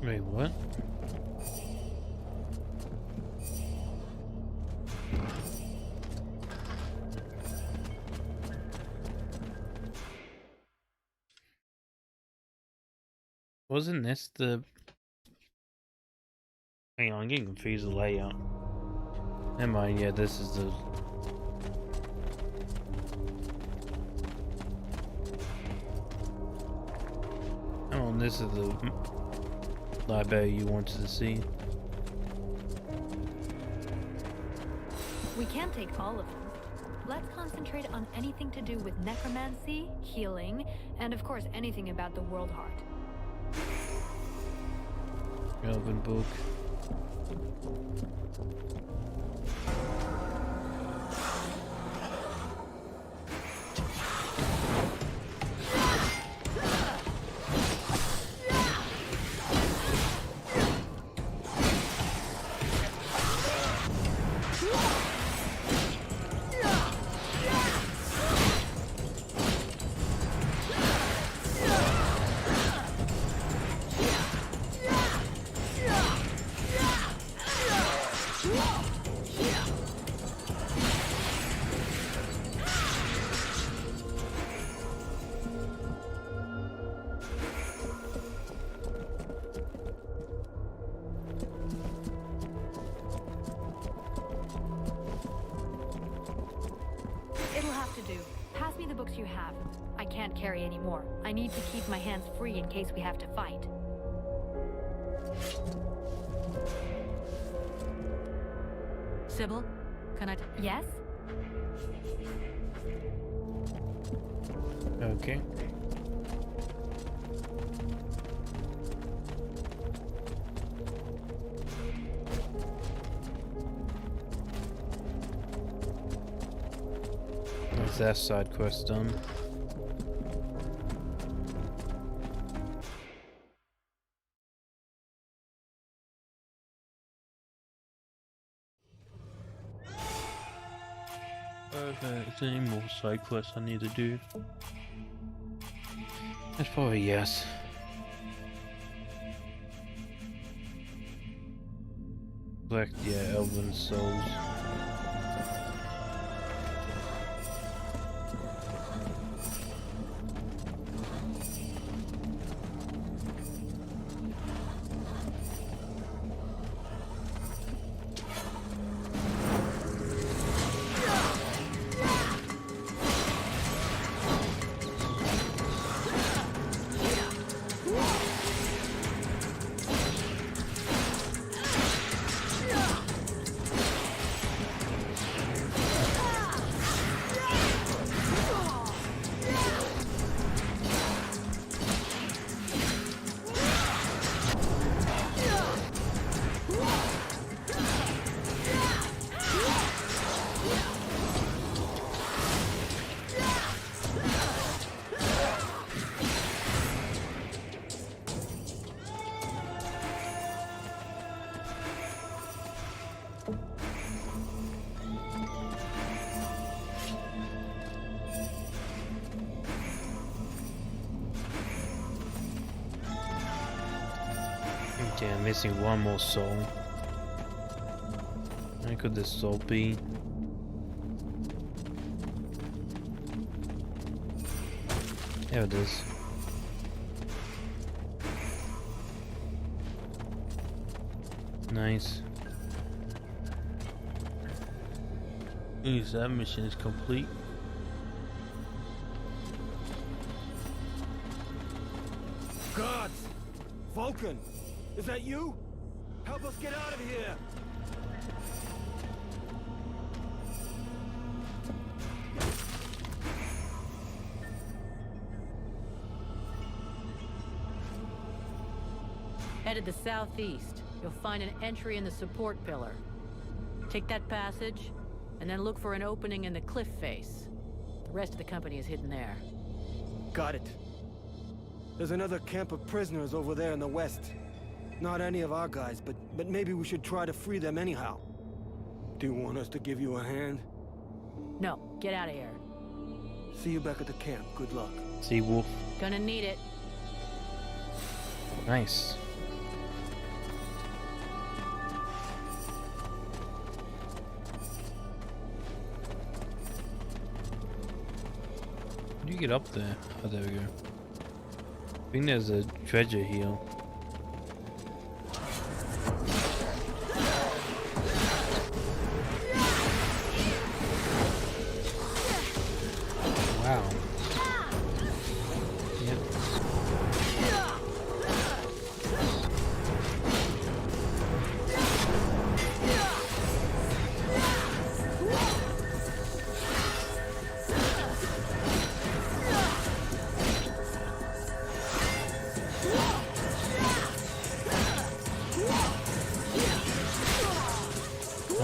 Wait, what? Wasn't this the... Hang on, I'm getting confused with the layout. Never mind, yeah, this is the... Oh, this is the library you wanted to see. We can't take all of them. Let's concentrate on anything to do with necromancy, healing, and of course anything about the World Heart. Relevant book. You have. I can't carry any more. I need to keep my hands free in case we have to fight. Sybil, can I... Yes? Okay. Is that side quest done? Okay, is there any more side quests I need to do? That's probably yes. Collect, yeah, Elven souls. Okay, I'm missing one more soul. Where could this soul be? There it is. Nice. Ooh, so that mission is complete. Gods! Vulcan! Is that you? Help us get out of here! Headed to the southeast. You'll find an entry in the support pillar. Take that passage, and then look for an opening in the cliff face. The rest of the company is hidden there. Got it. There's another camp of prisoners over there in the west. Not any of our guys, but maybe we should try to free them anyhow. Do you want us to give you a hand? No, get out of here. See you back at the camp. Good luck. See, Wolf. Gonna need it. Nice. get up there? Oh, there we go. I think there's a treasure here. Wow. Yep.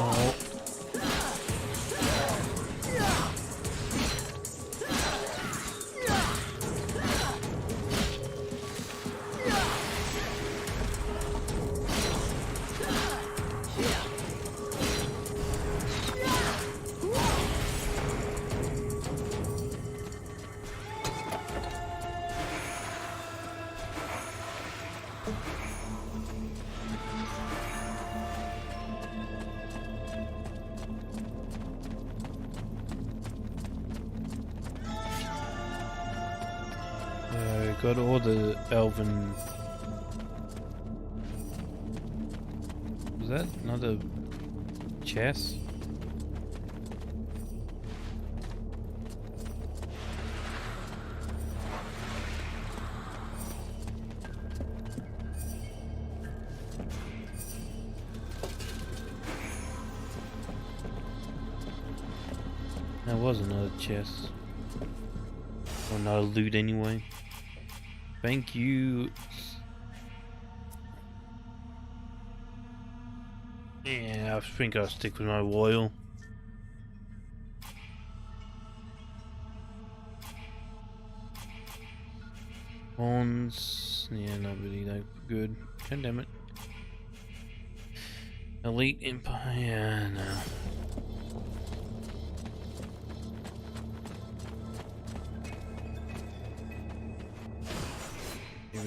Oh. Got all the elven. Was that another chest? That was another chest. Or another loot anyway. Thank you. Yeah, I think I'll stick with my oil. Horns. Yeah, not really that good. God damn it. Elite Empire. Yeah, no.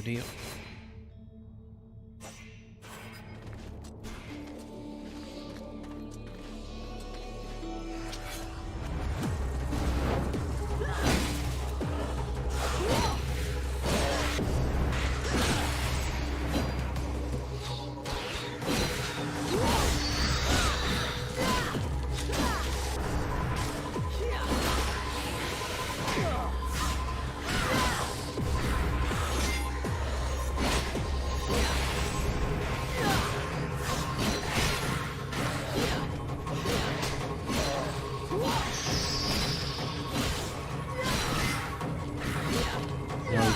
Deal.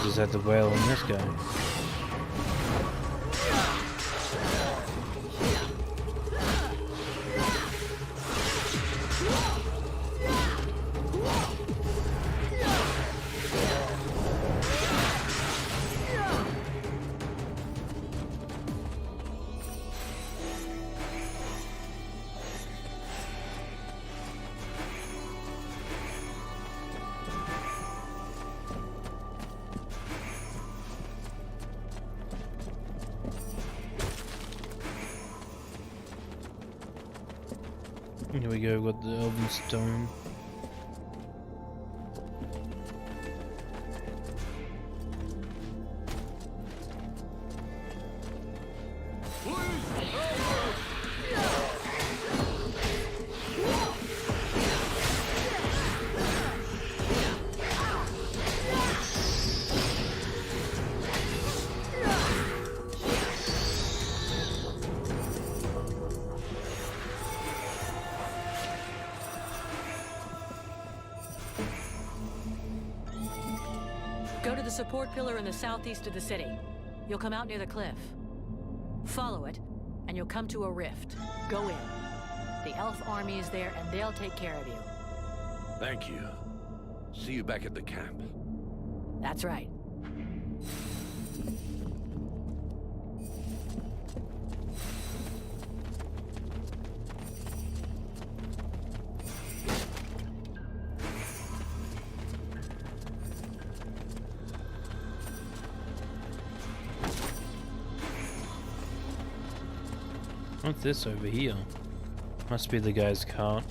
Just had the whale on this guy. Here we go, got the Elven Stone. Go to the support pillar in the southeast of the city. You'll come out near the cliff. Follow it, and you'll come to a rift. Go in. The elf army is there, and they'll take care of you. Thank you. See you back at the camp. That's right. What's this over here? Must be the guy's cart.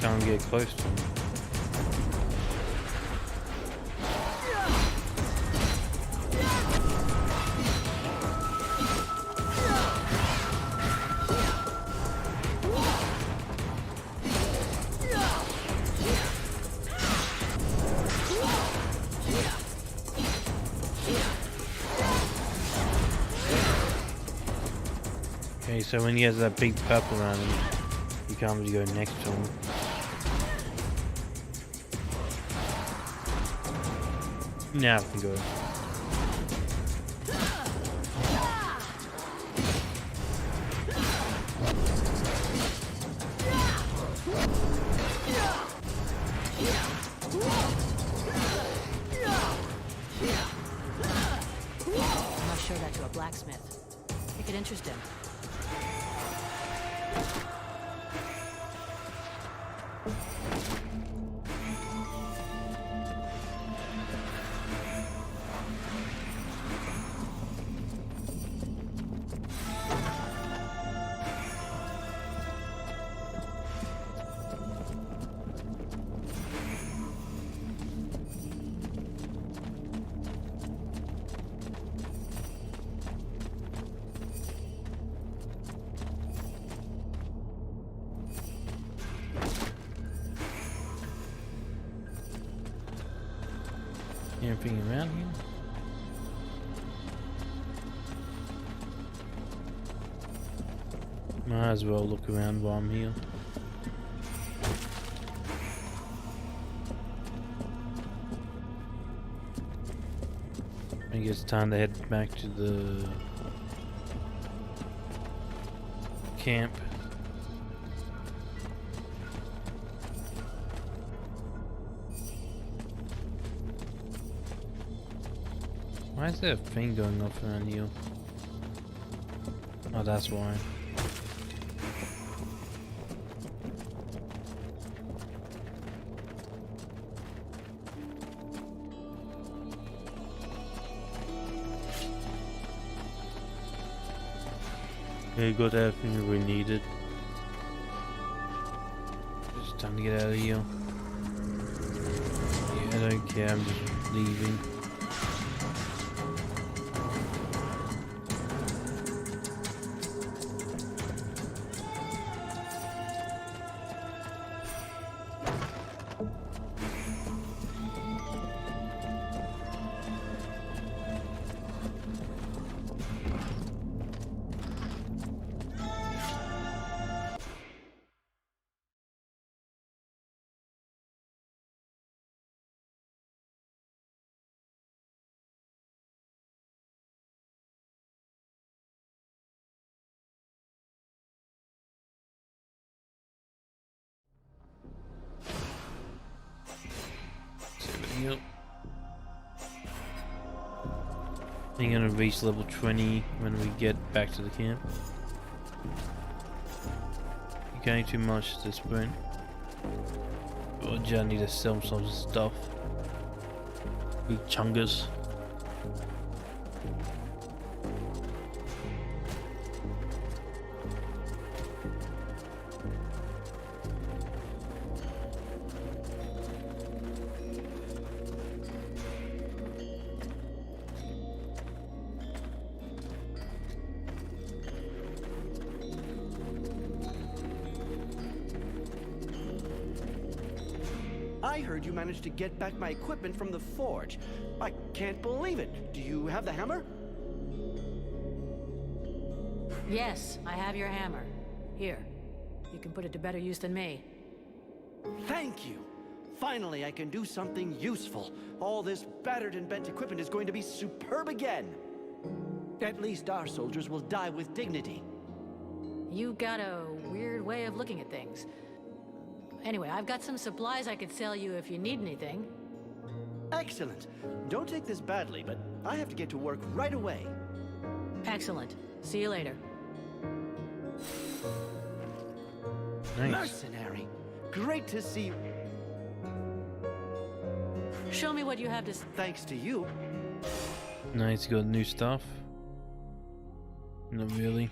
Can't get close to him. Okay, so when he has that big purple around him, you can't really go next to him. Now we can go. I must show that to a blacksmith. It could interest him. Anything around here? Might as well look around while I'm here. I guess it's time to head back to the camp. Why is there a thing going off around here? Oh, that's why. Okay, got everything we needed. Just time to get out of here. Yeah, I don't care, I'm just leaving. Yep. I'm gonna reach level 20 when we get back to the camp. You're going too much to sprint. Oh, I need to sell some stuff. Big chungus. I heard you managed to get back my equipment from the forge. I can't believe it. Do you have the hammer? Yes, I have your hammer. Here. You can put it to better use than me. Thank you. Finally, I can do something useful. All this battered and bent equipment is going to be superb again. At least our soldiers will die with dignity. You got a weird way of looking at things. Anyway, I've got some supplies I could sell you if you need anything. Excellent. Don't take this badly, but I have to get to work right away. Excellent. See you later. Nice. Mercenary. Great to see you. Show me what you have to... Thanks to you. Nice, got new stuff. Not really.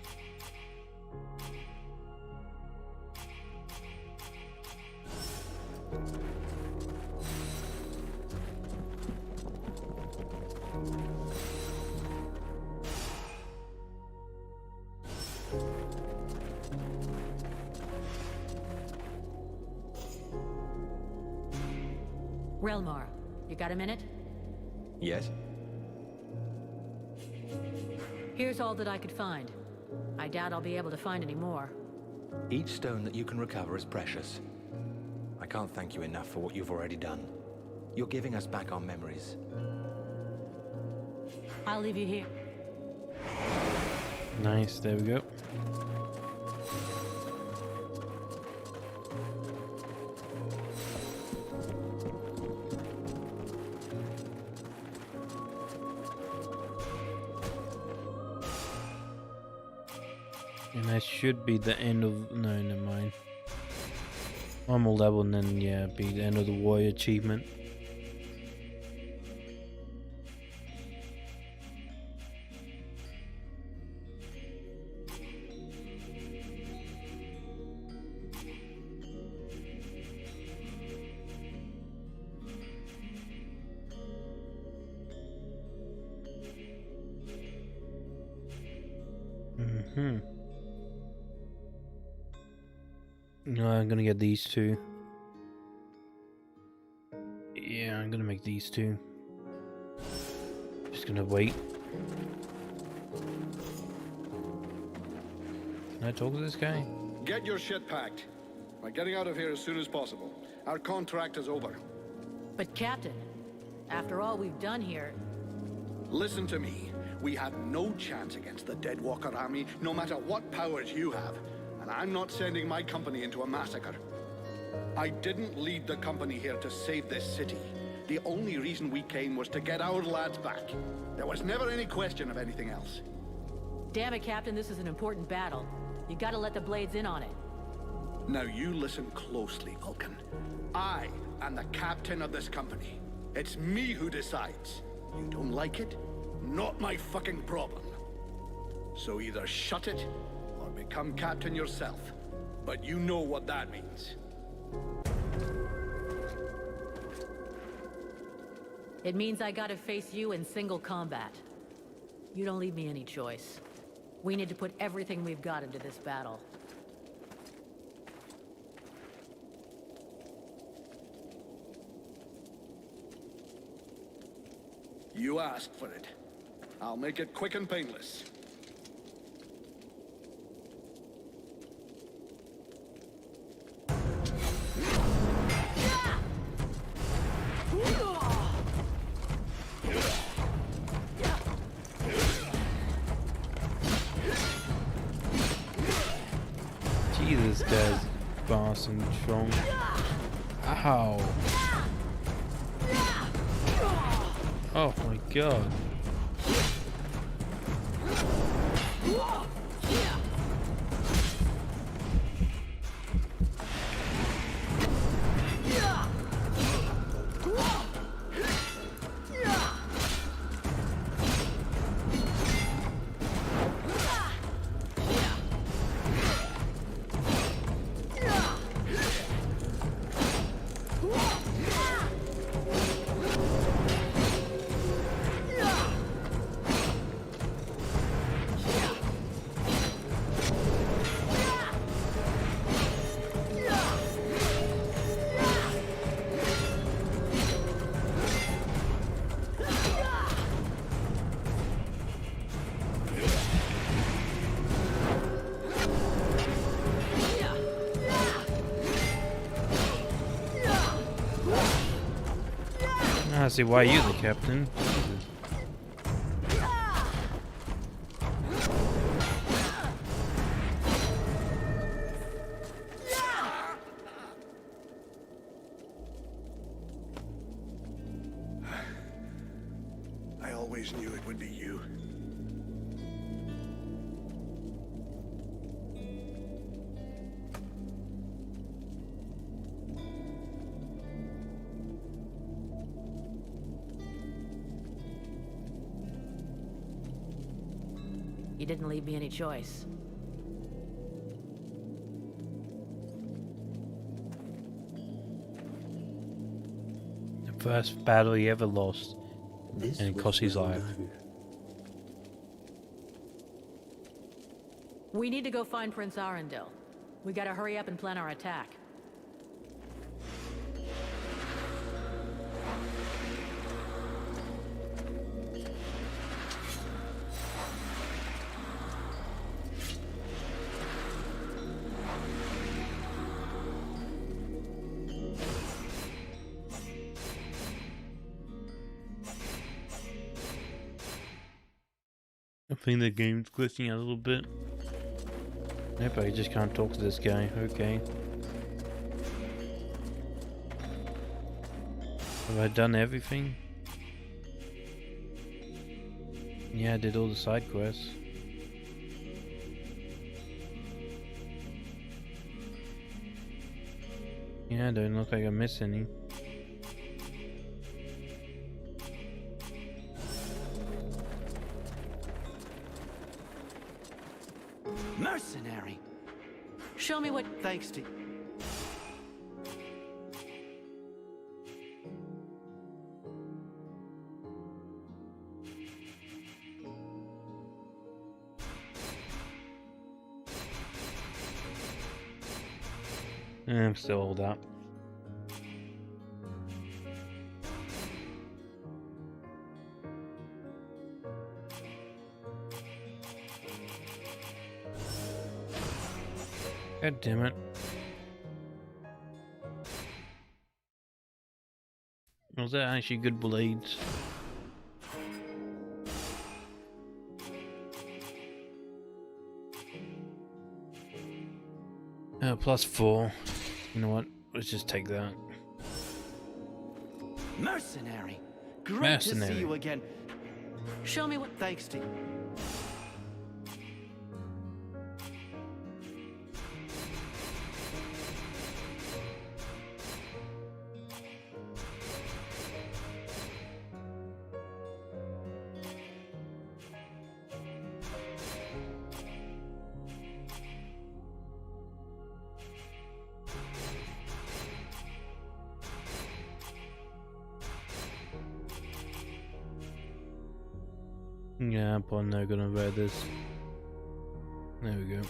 Relmar, you got a minute? Yes? Here's all that I could find. I doubt I'll be able to find any more. Each stone that you can recover is precious. I can't thank you enough for what you've already done. You're giving us back our memories. I'll leave you here. Nice, there we go. And that should be the end of... no, never mind. One more level and then, yeah, be the end of the warrior achievement. No, I'm gonna get these two. Yeah, I'm gonna make these two. Just gonna wait. Can I talk to this guy? Get your shit packed. We're getting out of here as soon as possible. Our contract is over. But Captain, after all we've done here... Listen to me. We have no chance against the Deadwalker army, no matter what powers you have. And I'm not sending my company into a massacre. I didn't lead the company here to save this city. The only reason we came was to get our lads back. There was never any question of anything else. Damn it, Captain, this is an important battle. You gotta let the Blades in on it. Now you listen closely, Vulcan. I am the captain of this company. It's me who decides. You don't like it? Not my fucking problem. So either shut it, or become captain yourself. But you know what that means. It means I gotta face you in single combat. You don't leave me any choice. We need to put everything we've got into this battle. You asked for it. I'll make it quick and painless. Jesus, this guy's fast and strong. Ow. Oh my god. see why you're the captain. I always knew it would be you. You didn't leave me any choice. The first battle he ever lost, and it cost his life. We need to go find Prince Arundel. We gotta hurry up and plan our attack. I think the game's glitching out a little bit. Nope, I just can't talk to this guy. Okay. Have I done everything? Yeah, I did all the side quests. Yeah, I don't look like I missed any. Mercenary! Show me what... Thanks to... I'm still all that. God damn it. Was that actually good blades? +4. You know what? Let's just take that. Mercenary! Great Mercenary. to see you again. Show me what... Thanks to... Yeah, I'm not gonna wear this. There we go.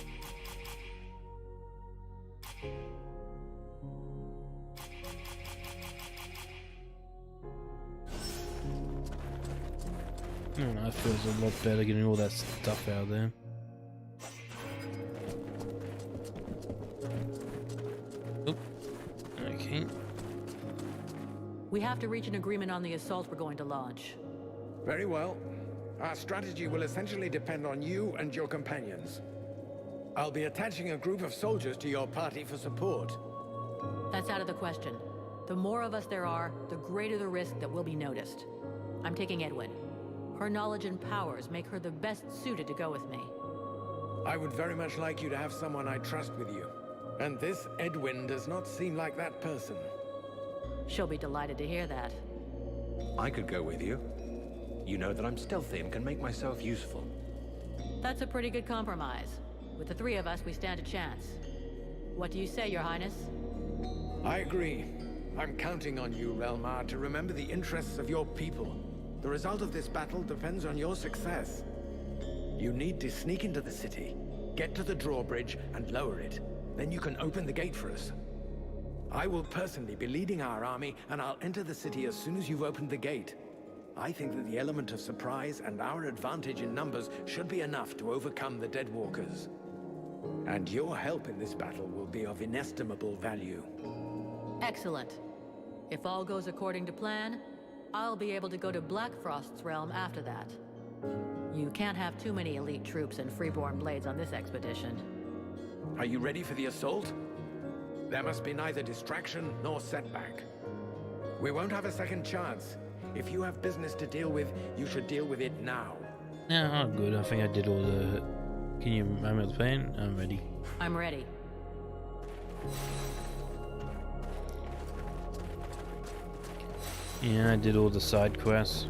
Oh, that feels a lot better getting all that stuff out there. Oop. Okay. We have to reach an agreement on the assault we're going to launch. Very well. Our strategy will essentially depend on you and your companions. I'll be attaching a group of soldiers to your party for support. That's out of the question. The more of us there are, the greater the risk that we'll be noticed. I'm taking Edwin. Her knowledge and powers make her the best suited to go with me. I would very much like you to have someone I trust with you. And this Edwin does not seem like that person. She'll be delighted to hear that. I could go with you. You know that I'm stealthy and can make myself useful. That's a pretty good compromise. With the three of us, we stand a chance. What do you say, Your Highness? I agree. I'm counting on you, Relmar, to remember the interests of your people. The result of this battle depends on your success. You need to sneak into the city, get to the drawbridge, and lower it. Then you can open the gate for us. I will personally be leading our army, and I'll enter the city as soon as you've opened the gate. I think that the element of surprise and our advantage in numbers should be enough to overcome the Deadwalkers. And your help in this battle will be of inestimable value. Excellent. If all goes according to plan, I'll be able to go to Blackfrost's realm after that. You can't have too many elite troops and freeborn blades on this expedition. Are you ready for the assault? There must be neither distraction nor setback. We won't have a second chance. If you have business to deal with, you should deal with it now. Yeah, oh, good. I think I did all the... Can you remember the plan? I'm ready. I'm ready. Yeah, I did all the side quests.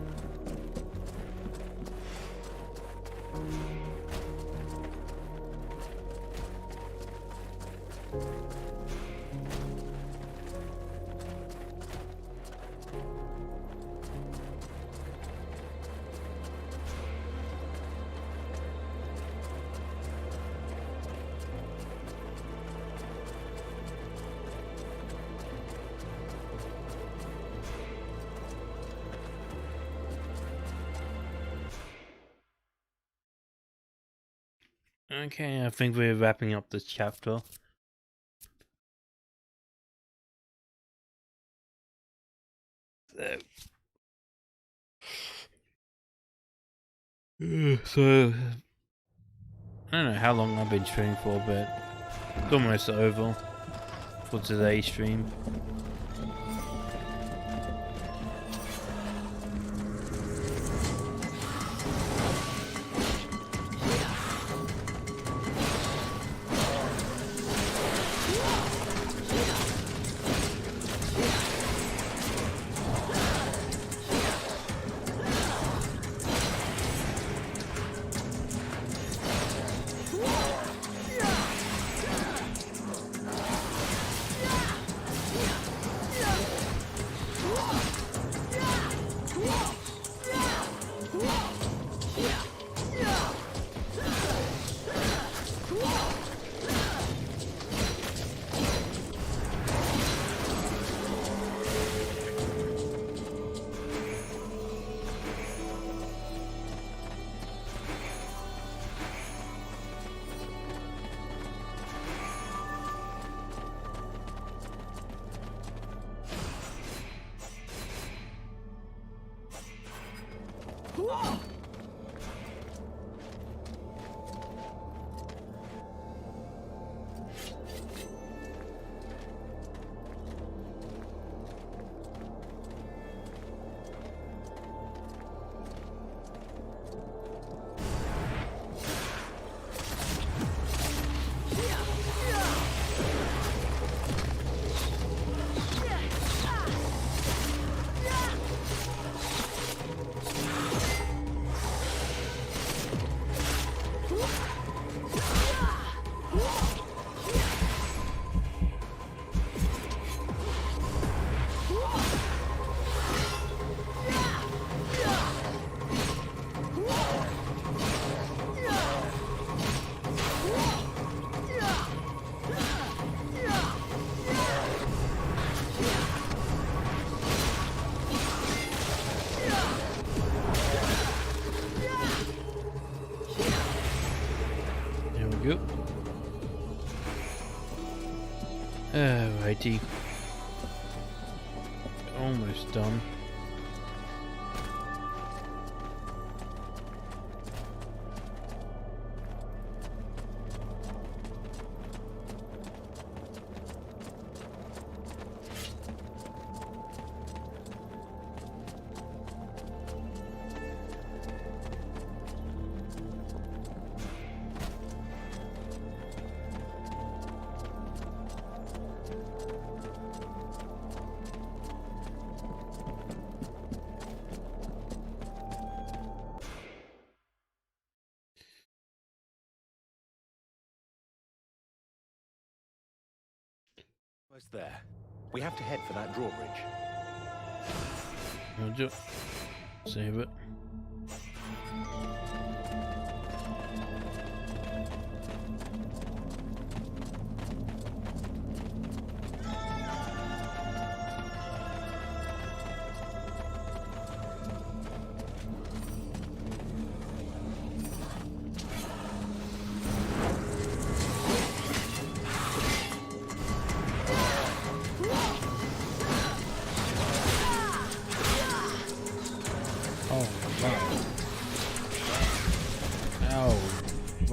Okay, I think we're wrapping up this chapter. So, I don't know how long I've been streaming for, but it's almost over for today's stream. Yep. Alrighty. Almost done. What's there? We have to head for that drawbridge. Roger. Save it.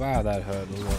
Wow, that hurt a lot.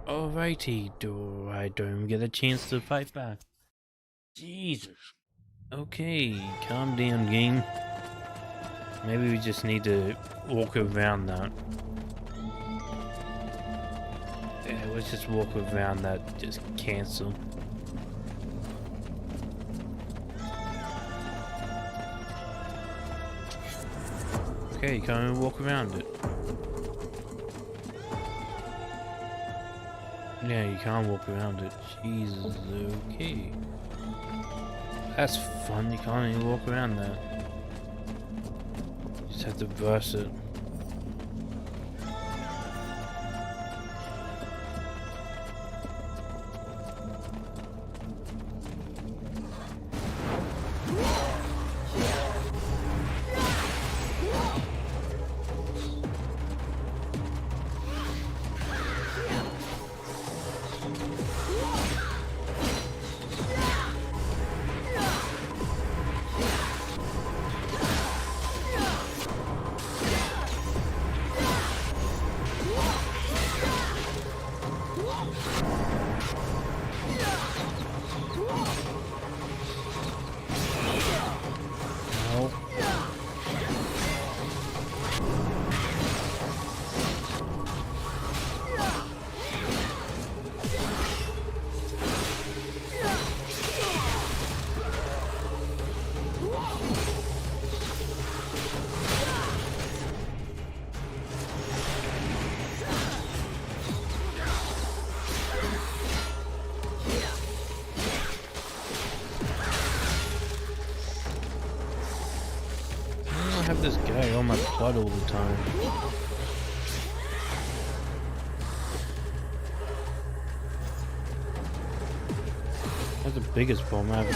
Alrighty, I don't even get a chance to fight back. Jesus. Okay, calm down, game. Maybe we just need to walk around that. Yeah, let's just walk around that, just cancel. Okay, can't even walk around it. Yeah, you can't walk around it. Jesus, okay. That's fun, you can't even walk around that. You just have to burst it. I have this guy on my butt all the time. That's the biggest problem I have.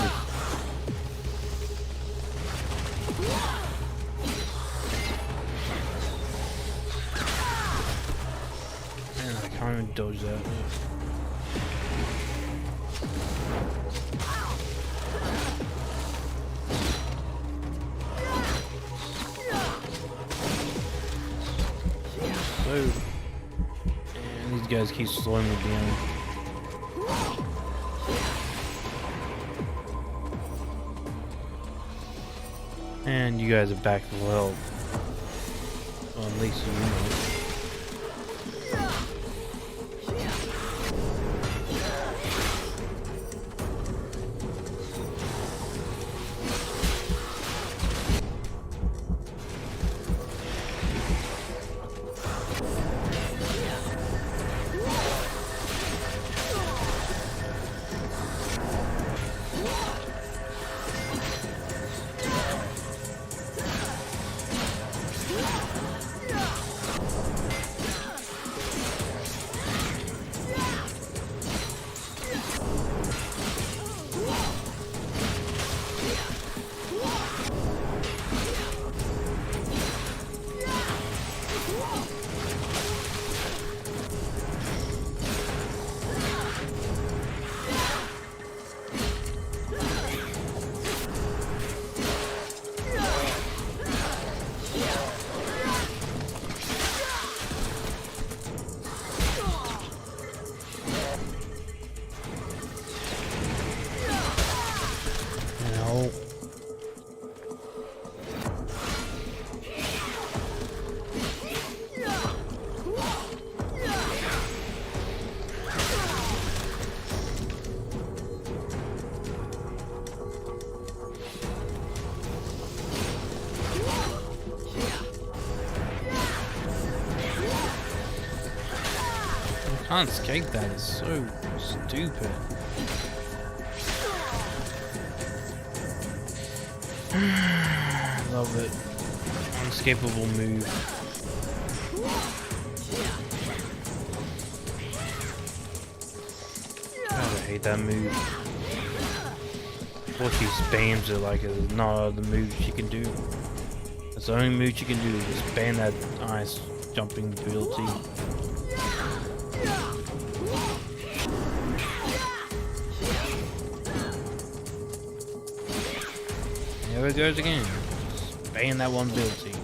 Man, I can't even dodge that. And these guys keep slowing me down. And you guys are back to well. Well, at least you know. I can't escape that, it's so stupid. Love it. Unescapable move. God, I hate that move. Or she spams it like there's no other move she can do. That's the only move she can do is just spam that ice jumping ability. There it goes again. Spam that one ability.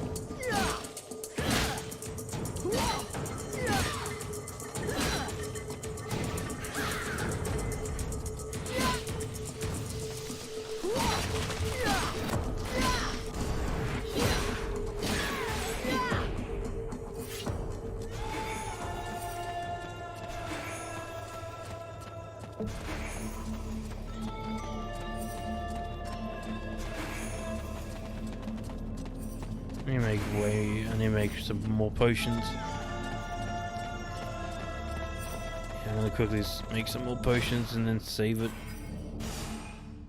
I need to make some more potions. I'm gonna quickly make some more potions and then save it.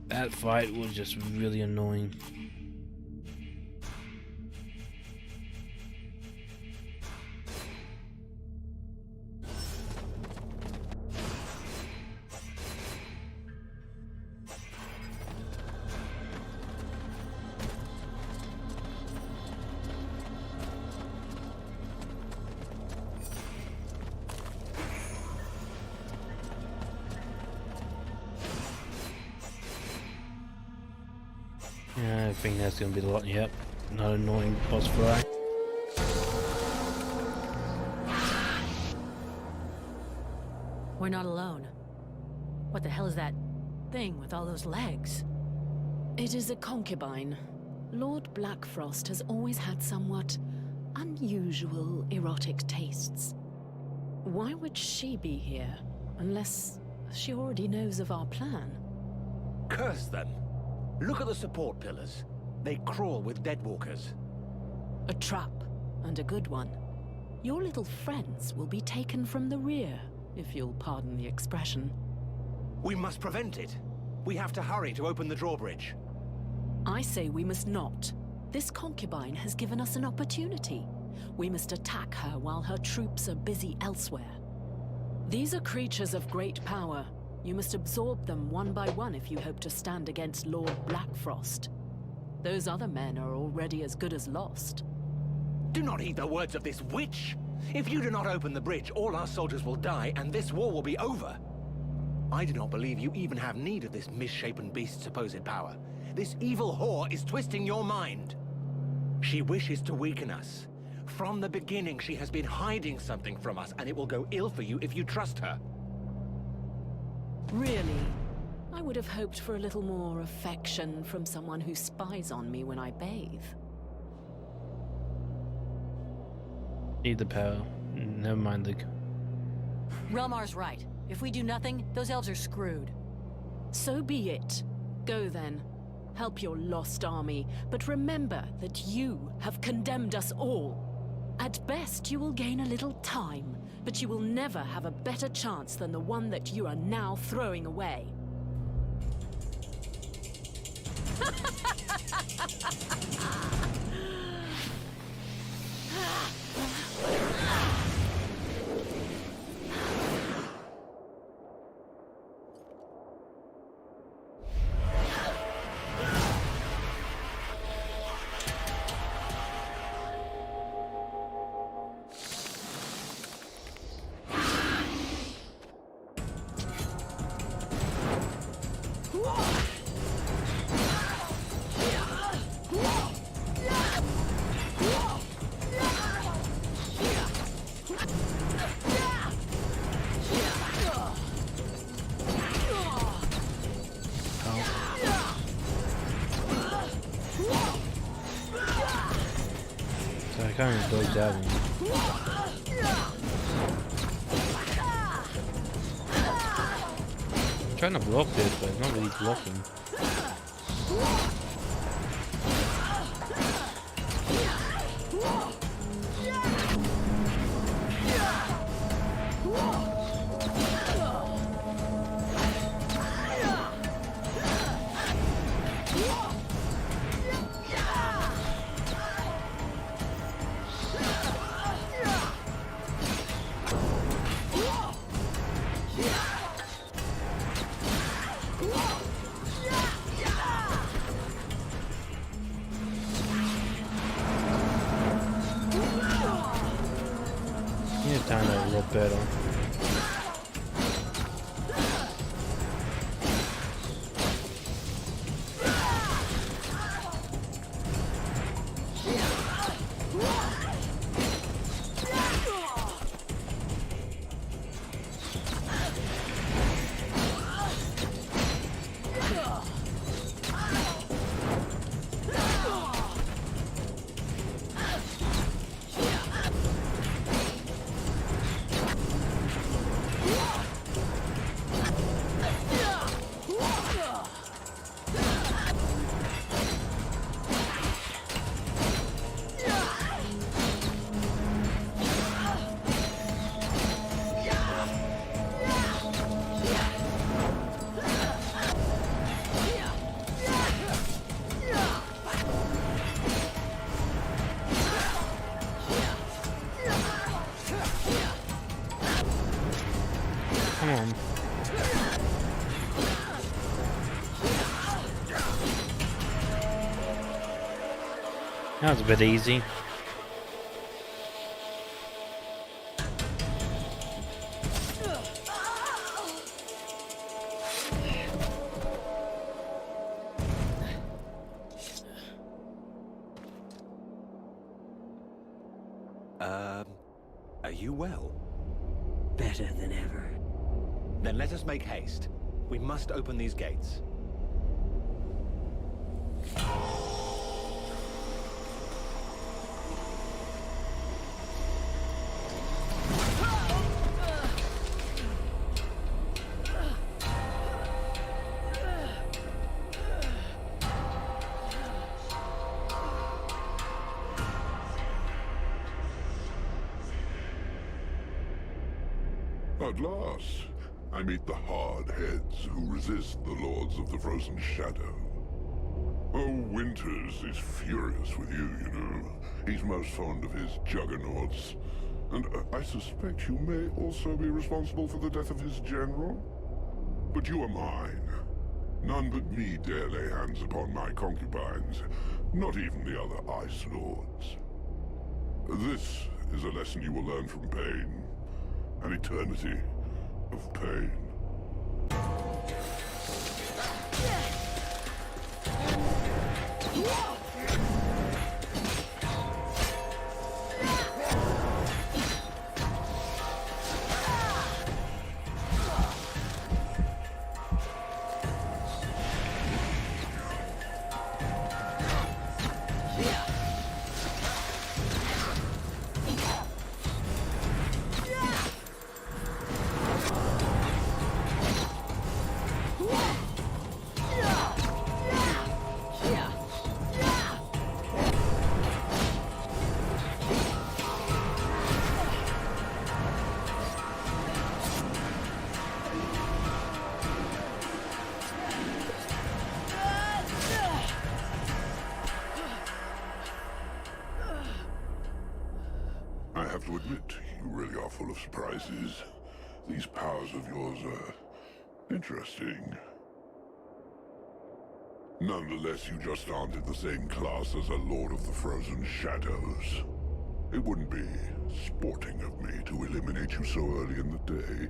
That fight was just really annoying. Yeah, I think that's gonna be the lot. Yep, not annoying boss fight. We're not alone. What the hell is that thing with all those legs? It is a concubine. Lord Blackfrost has always had somewhat unusual erotic tastes. Why would she be here, unless she already knows of our plan? Curse them! Look at the support pillars. They crawl with deadwalkers. A trap, and a good one. Your little friends will be taken from the rear, if you'll pardon the expression. We must prevent it. We have to hurry to open the drawbridge. I say we must not. This concubine has given us an opportunity. We must attack her while her troops are busy elsewhere. These are creatures of great power. You must absorb them one by one if you hope to stand against Lord Blackfrost. Those other men are already as good as lost. Do not heed the words of this witch! If you do not open the bridge, all our soldiers will die, and this war will be over. I do not believe you even have need of this misshapen beast's supposed power. This evil whore is twisting your mind. She wishes to weaken us. From the beginning, she has been hiding something from us, and it will go ill for you if you trust her. Really? I would have hoped for a little more affection from someone who spies on me when I bathe. Need the power. Never mind the... Relmar's right. If we do nothing, those elves are screwed. So be it. Go then. Help your lost army, but remember that you have condemned us all. At best, you will gain a little time, but you will never have a better chance than the one that you are now throwing away. I can't even dodge that one. I'm trying to block this, but it's not really blocking. understand that a lot better. Come on. That was a bit easy. Are you well? Better than ever. Then let us make haste. We must open these gates. At last, I meet the hard heads who resist the Lords of the Frozen Shadow. Oh, Winters is furious with you, you know. He's most fond of his juggernauts. And I suspect you may also be responsible for the death of his general? But you are mine. None but me dare lay hands upon my concubines, not even the other Ice Lords. This is a lesson you will learn from pain. An eternity of pain. I have to admit, you really are full of surprises. These powers of yours are interesting. Nonetheless, you just aren't in the same class as a Lord of the Frozen Shadows. It wouldn't be sporting of me to eliminate you so early in the day,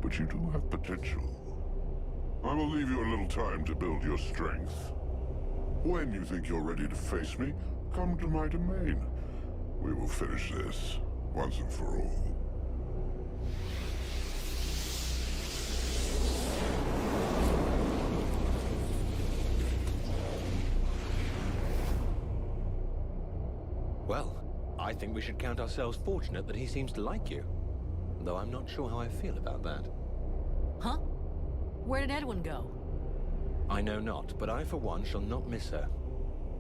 but you do have potential. I will leave you a little time to build your strength. When you think you're ready to face me, come to my domain. We will finish this once and for all. Well, I think we should count ourselves fortunate that he seems to like you. Though I'm not sure how I feel about that. Huh? Where did Edwin go? I know not, but I for one shall not miss her.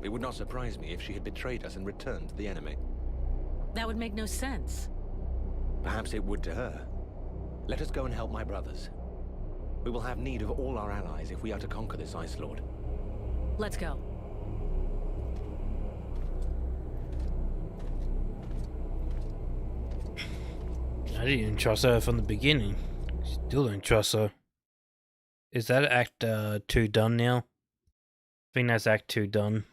It would not surprise me if she had betrayed us and returned to the enemy. That would make no sense. Perhaps it would to her. Let us go and help my brothers. We will have need of all our allies if we are to conquer this Ice Lord. Let's go. I didn't even trust her from the beginning. Still don't trust her. Is that Act 2 done now? I think that's Act 2 done.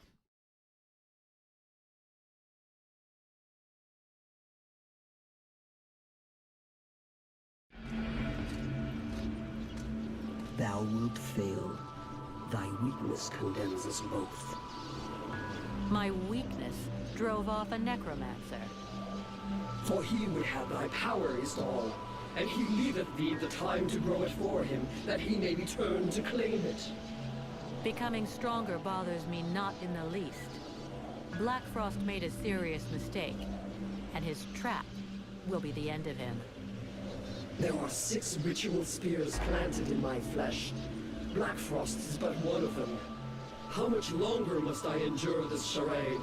thou wilt fail. Thy weakness condemns us both. My weakness drove off a necromancer. For he would have thy power is all, and he leaveth thee the time to grow it for him, that he may return to claim it. Becoming stronger bothers me not in the least. Black Frost made a serious mistake, and his trap will be the end of him. There are 6 ritual spears planted in my flesh. Black Frost is but one of them. How much longer must I endure this charade?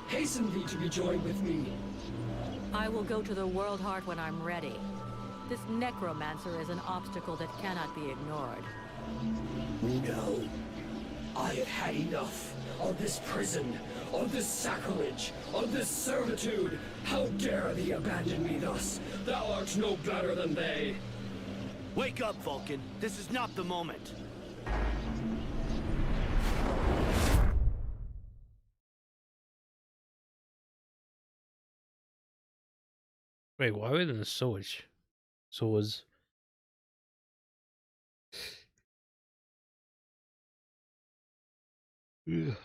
Hasten thee to be joined with me. I will go to the World Heart when I'm ready. This necromancer is an obstacle that cannot be ignored. No. I have had enough of this prison, of this sacrilege, of this servitude. How dare thee abandon me thus? Thou art no better than they. Wake up, Vulcan. This is not the moment. Wait, why were there the sewage? Sewers. Ugh.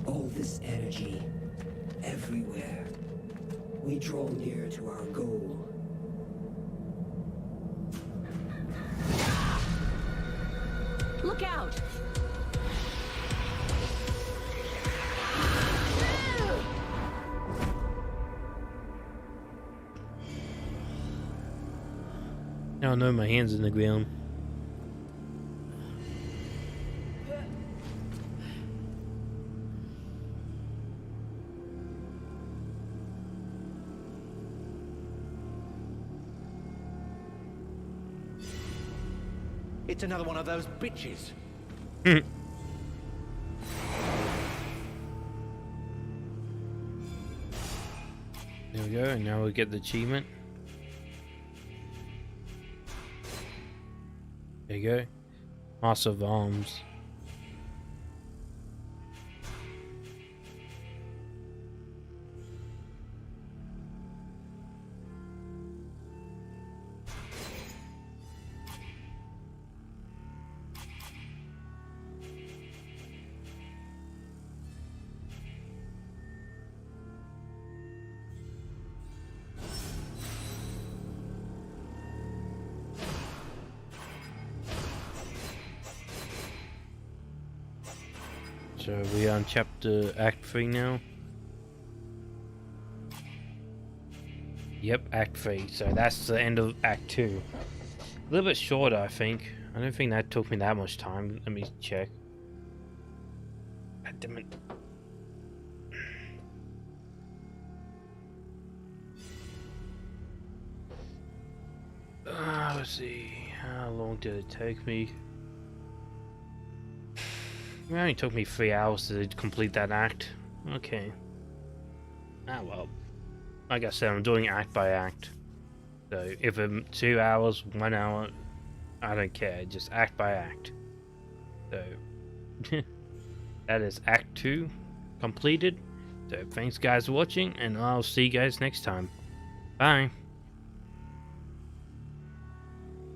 All this energy, everywhere. We draw near to our goal. Look out! Oh no, my hand's in the ground. It's another one of those bitches. There we go, and now we get the achievement. There you go. Master of Arms. So we are on Act 3 now. Yep, Act 3. So that's the end of Act 2. A little bit shorter, I think. I don't think that took me that much time. Let me check. God damn it. Let's see. How long did it take me? It only took me 3 hours to complete that act. Okay. Ah well. Like I said, I'm doing act by act. So if it's 2 hours, 1 hour, I don't care. Just act by act. So that is Act 2 completed. So thanks guys for watching, and I'll see you guys next time. Bye.